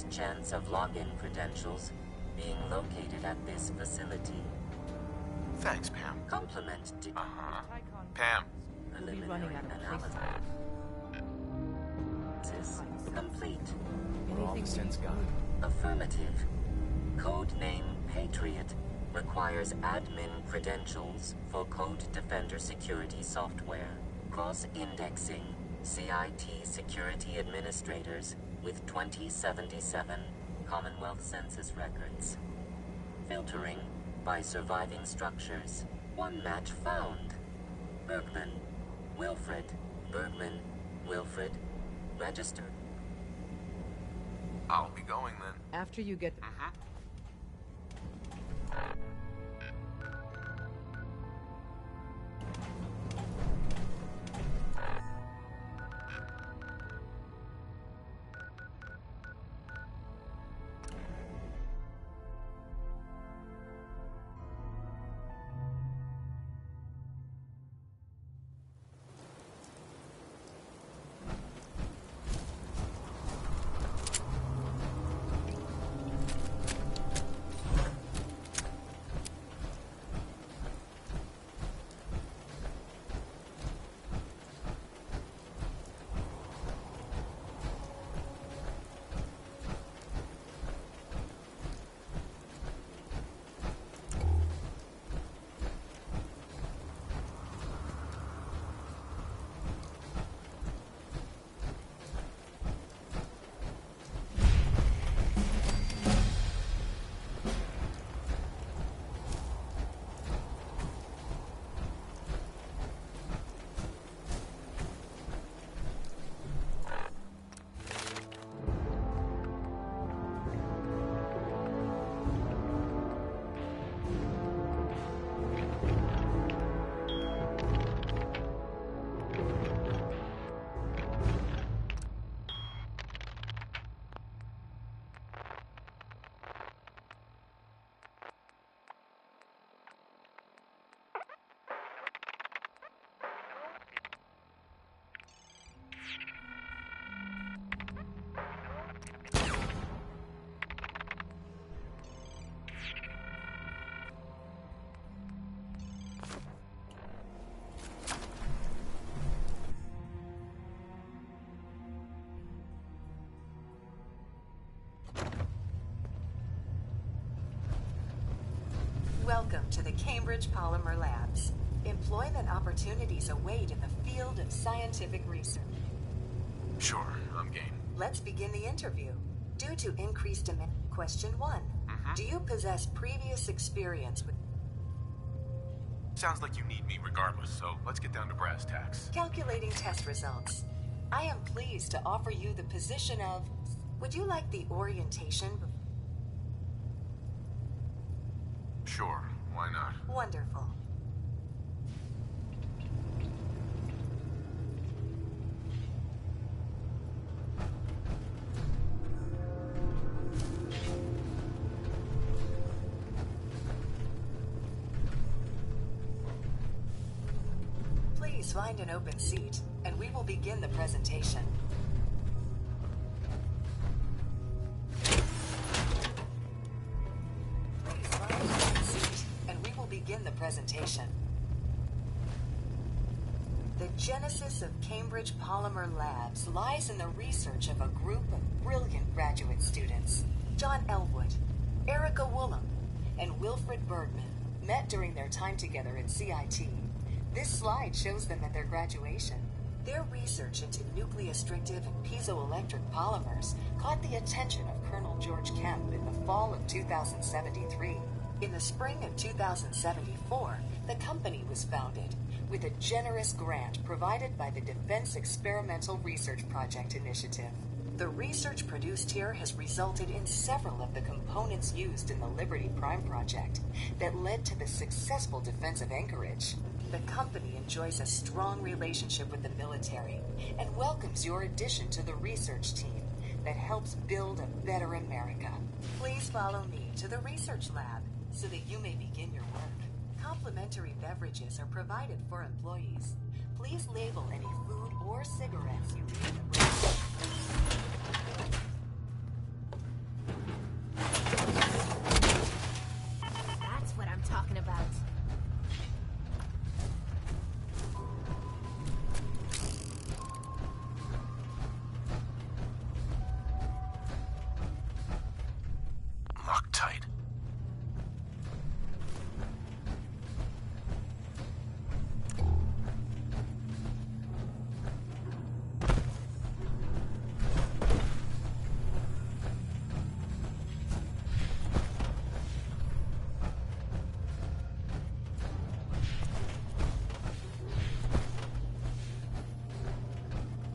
chance of login credentials being located at this facility. Thanks, Pam. Compliment to Pam. Preliminary analysis. Complete. We're all the sense God. Affirmative. Codename Patriot requires admin credentials for Code Defender security software. Cross-indexing CIT Security Administrators with 2077 Commonwealth Census records. Filtering by surviving structures. One match found. Bergman, Wilfred. Bergman, Wilfred. Registered. I'll be going then. After you get... Welcome to the Cambridge Polymer Labs. Employment opportunities await in the field of scientific research. Sure, I'm game. Let's begin the interview. Due to increased demand, question 1. Do you possess previous experience with... Sounds like you need me regardless, so let's get down to brass tacks. Calculating test results. I am pleased to offer you the position of... Would you like the orientation? Sure, why not? Wonderful. Please find an open seat, and we will begin the presentation. Please find an open seat, and we will begin the presentation. The genesis of Cambridge Polymer Labs lies in the research of a group of brilliant graduate students. John Elwood, Erica Woolham, and Wilfred Bergman met during their time together at CIT. This slide shows them at their graduation. Their research into nucleostrictive and piezoelectric polymers caught the attention of Colonel George Kemp in the fall of 2073. In the spring of 2074, the company was founded, with a generous grant provided by the Defense Experimental Research Project Initiative. The research produced here has resulted in several of the components used in the Liberty Prime project that led to the successful defense of Anchorage. The company enjoys a strong relationship with the military and welcomes your addition to the research team that helps build a better America. Please follow me to the research lab so that you may begin your work. Complimentary beverages are provided for employees. Please label any food or cigarettes you leave in the break. That's what I'm talking about. Loctite.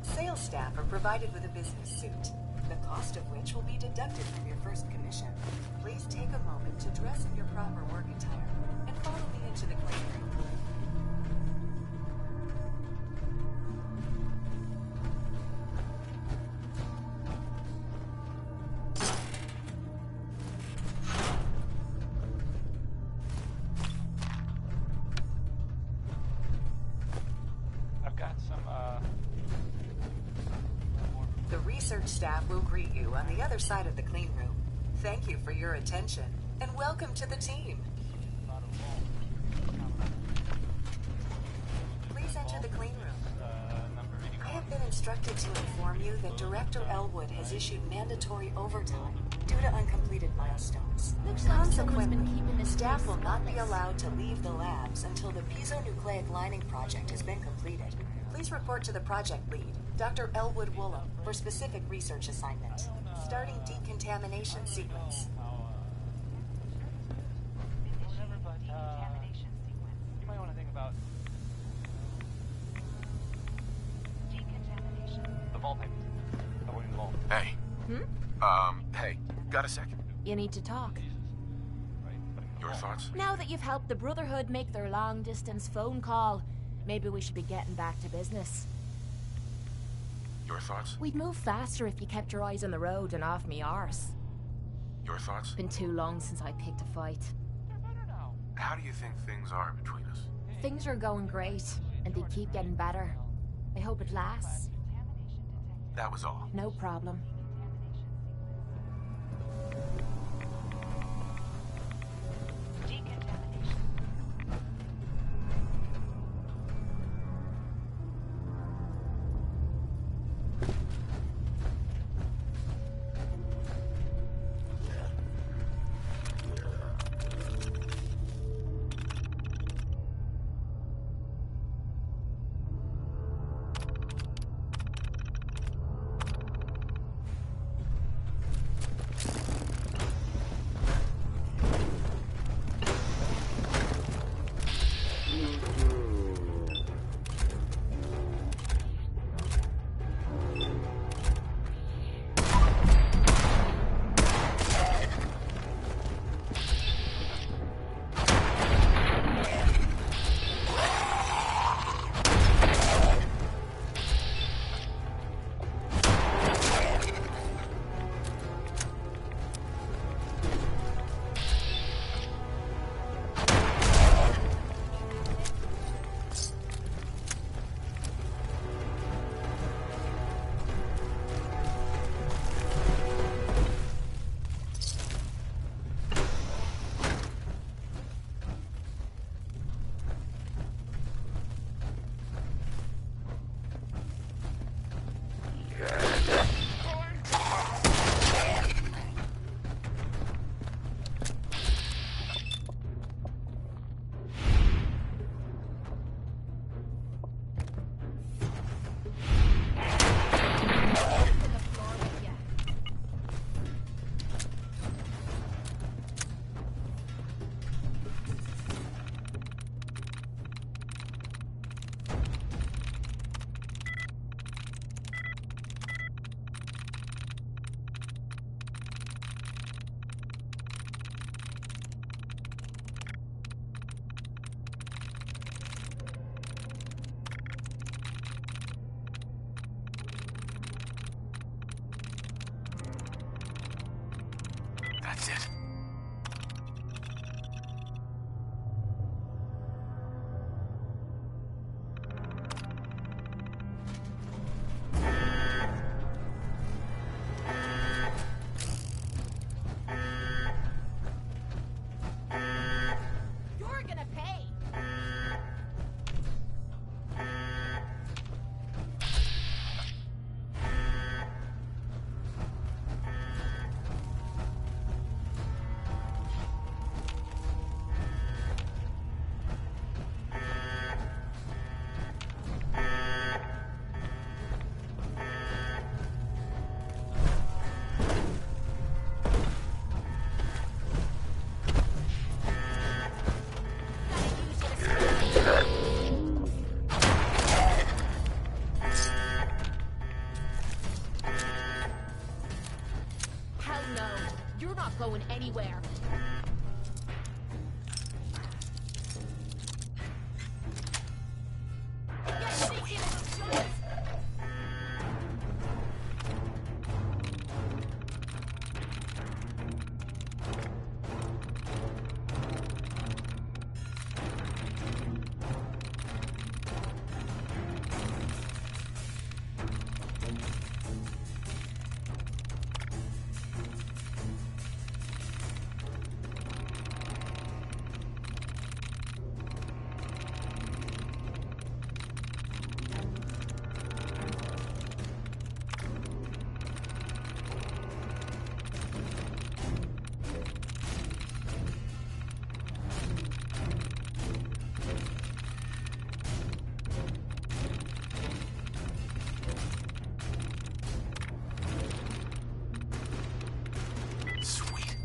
Sales staff are provided with a business suit, the cost of which will be deducted from your first commission. Please take a moment to dress in your proper work attire and follow me into the clean room. I've got some, The research staff will greet you on the other side of the clean room. Thank you for your attention, and welcome to the team. Please enter the clean room. I have been instructed to inform you that Director Elwood has issued mandatory overtime due to uncompleted milestones. Consequently, staff will not be allowed to leave the labs until the piezonucleic lining project has been completed. Please report to the project lead, Dr. Elwood Woolham, for specific research assignment. Starting decontamination sequence. you might want to think about the vault papers. Avoiding the vault. Hey. Hey, got a second? You need to talk. Your thoughts? Now that you've helped the Brotherhood make their long-distance phone call, maybe we should be getting back to business. Your thoughts? We'd move faster if you kept your eyes on the road and off me arse. Your thoughts? Been too long since I picked a fight. How do you think things are between us? Things are going great, and they keep getting better. I hope it lasts. That was all. No problem. That's it. You're gonna pay! Hell no! You're not going anywhere! Sweet.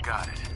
Got it.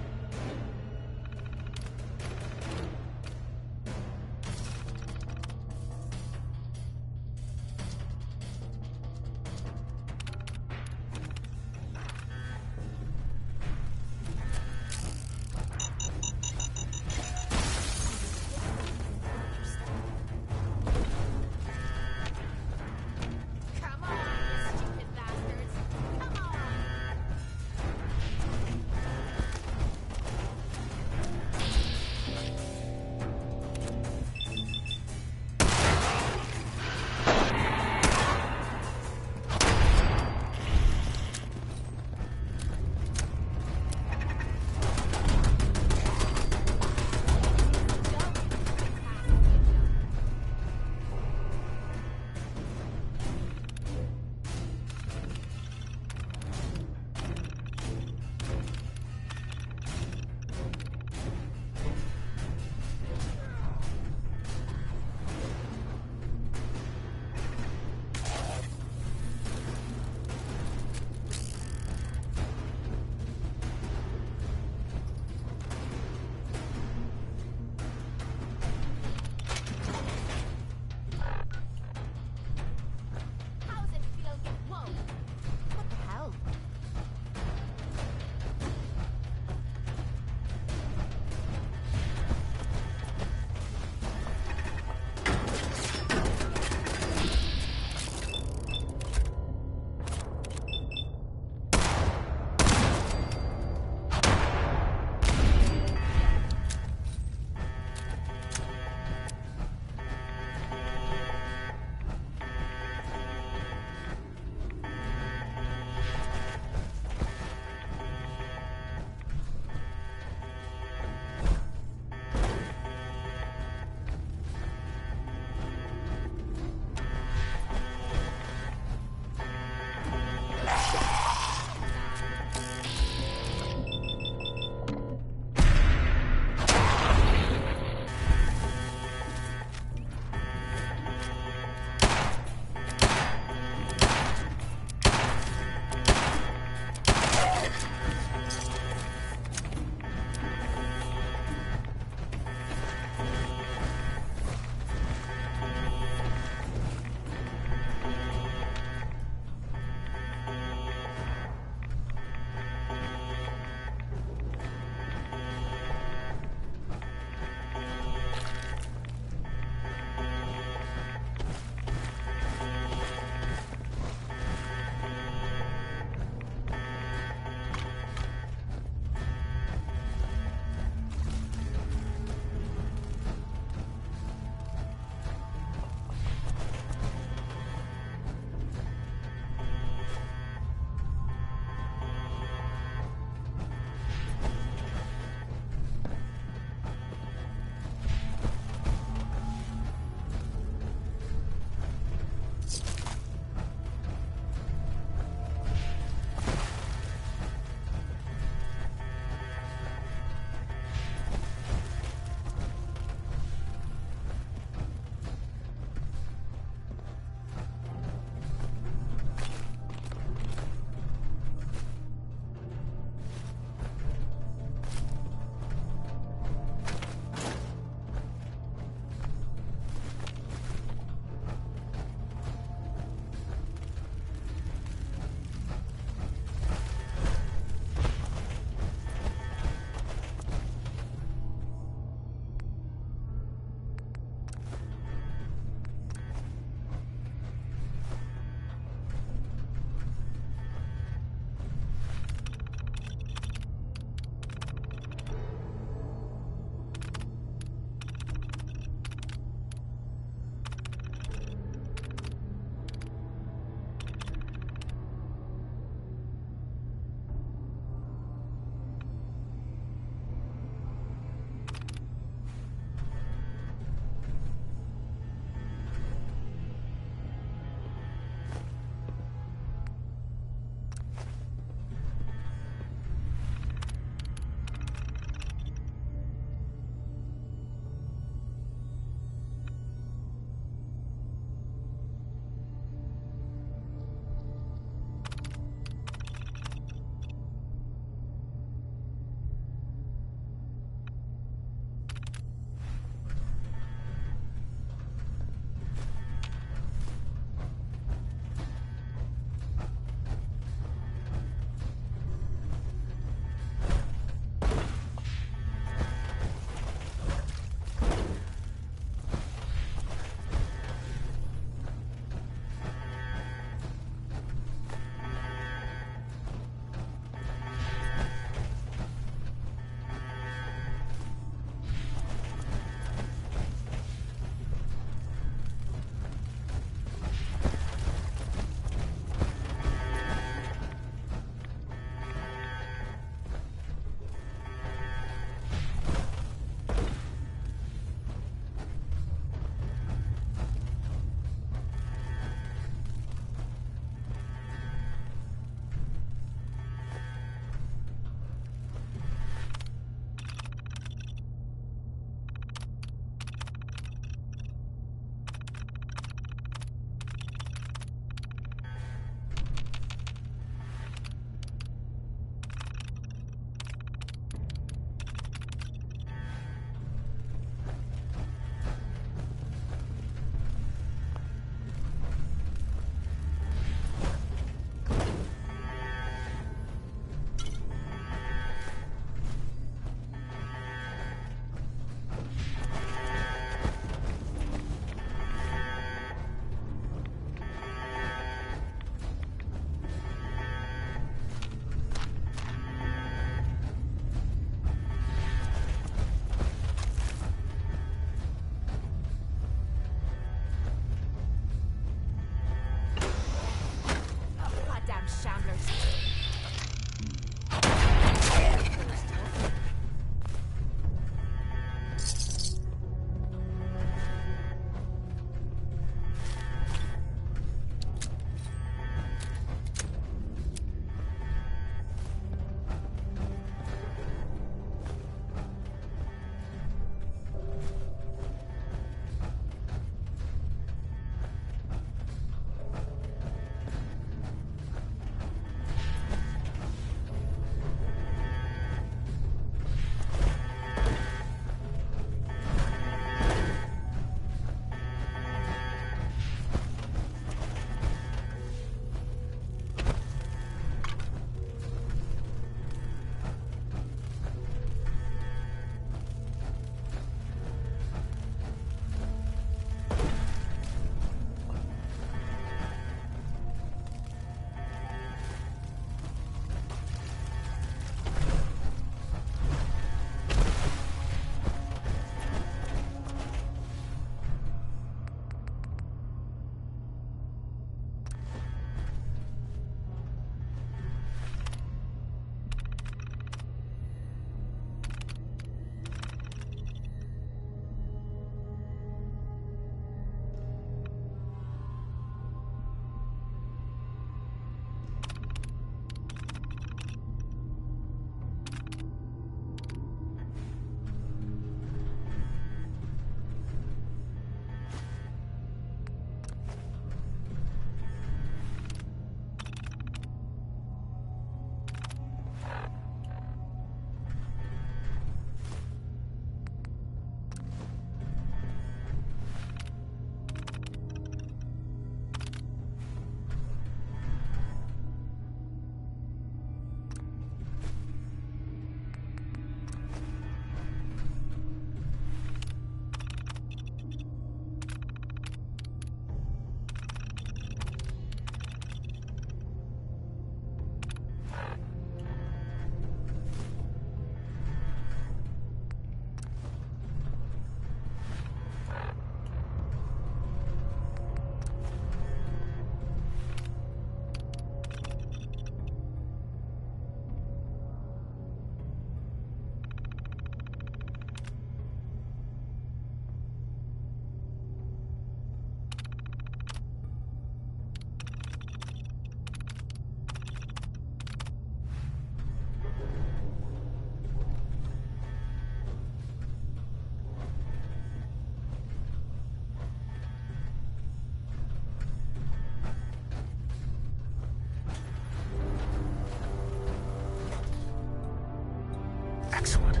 Excellent.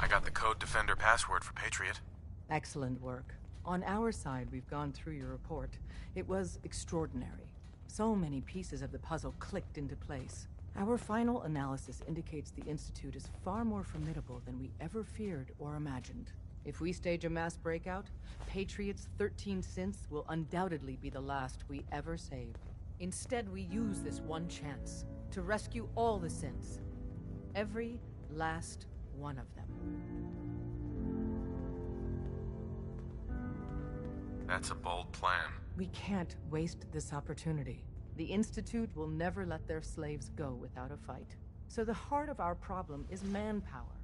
I got the Code Defender password for Patriot. Excellent work. On our side, we've gone through your report. It was extraordinary. So many pieces of the puzzle clicked into place. Our final analysis indicates the Institute is far more formidable than we ever feared or imagined. If we stage a mass breakout, Patriot's 13 synths will undoubtedly be the last we ever save. Instead, we use this one chance to rescue all the synths. Every last one of them. That's a bold plan. We can't waste this opportunity. The Institute will never let their slaves go without a fight. So the heart of our problem is manpower.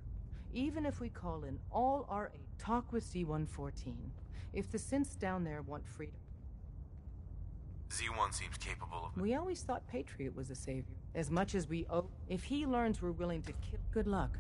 Even if we call in all our aid, talk with Z-114. If the synths down there want freedom. Z1 seems capable of... We always thought Patriot was a savior. As much as we owe... If he learns we're willing to kill... Good luck.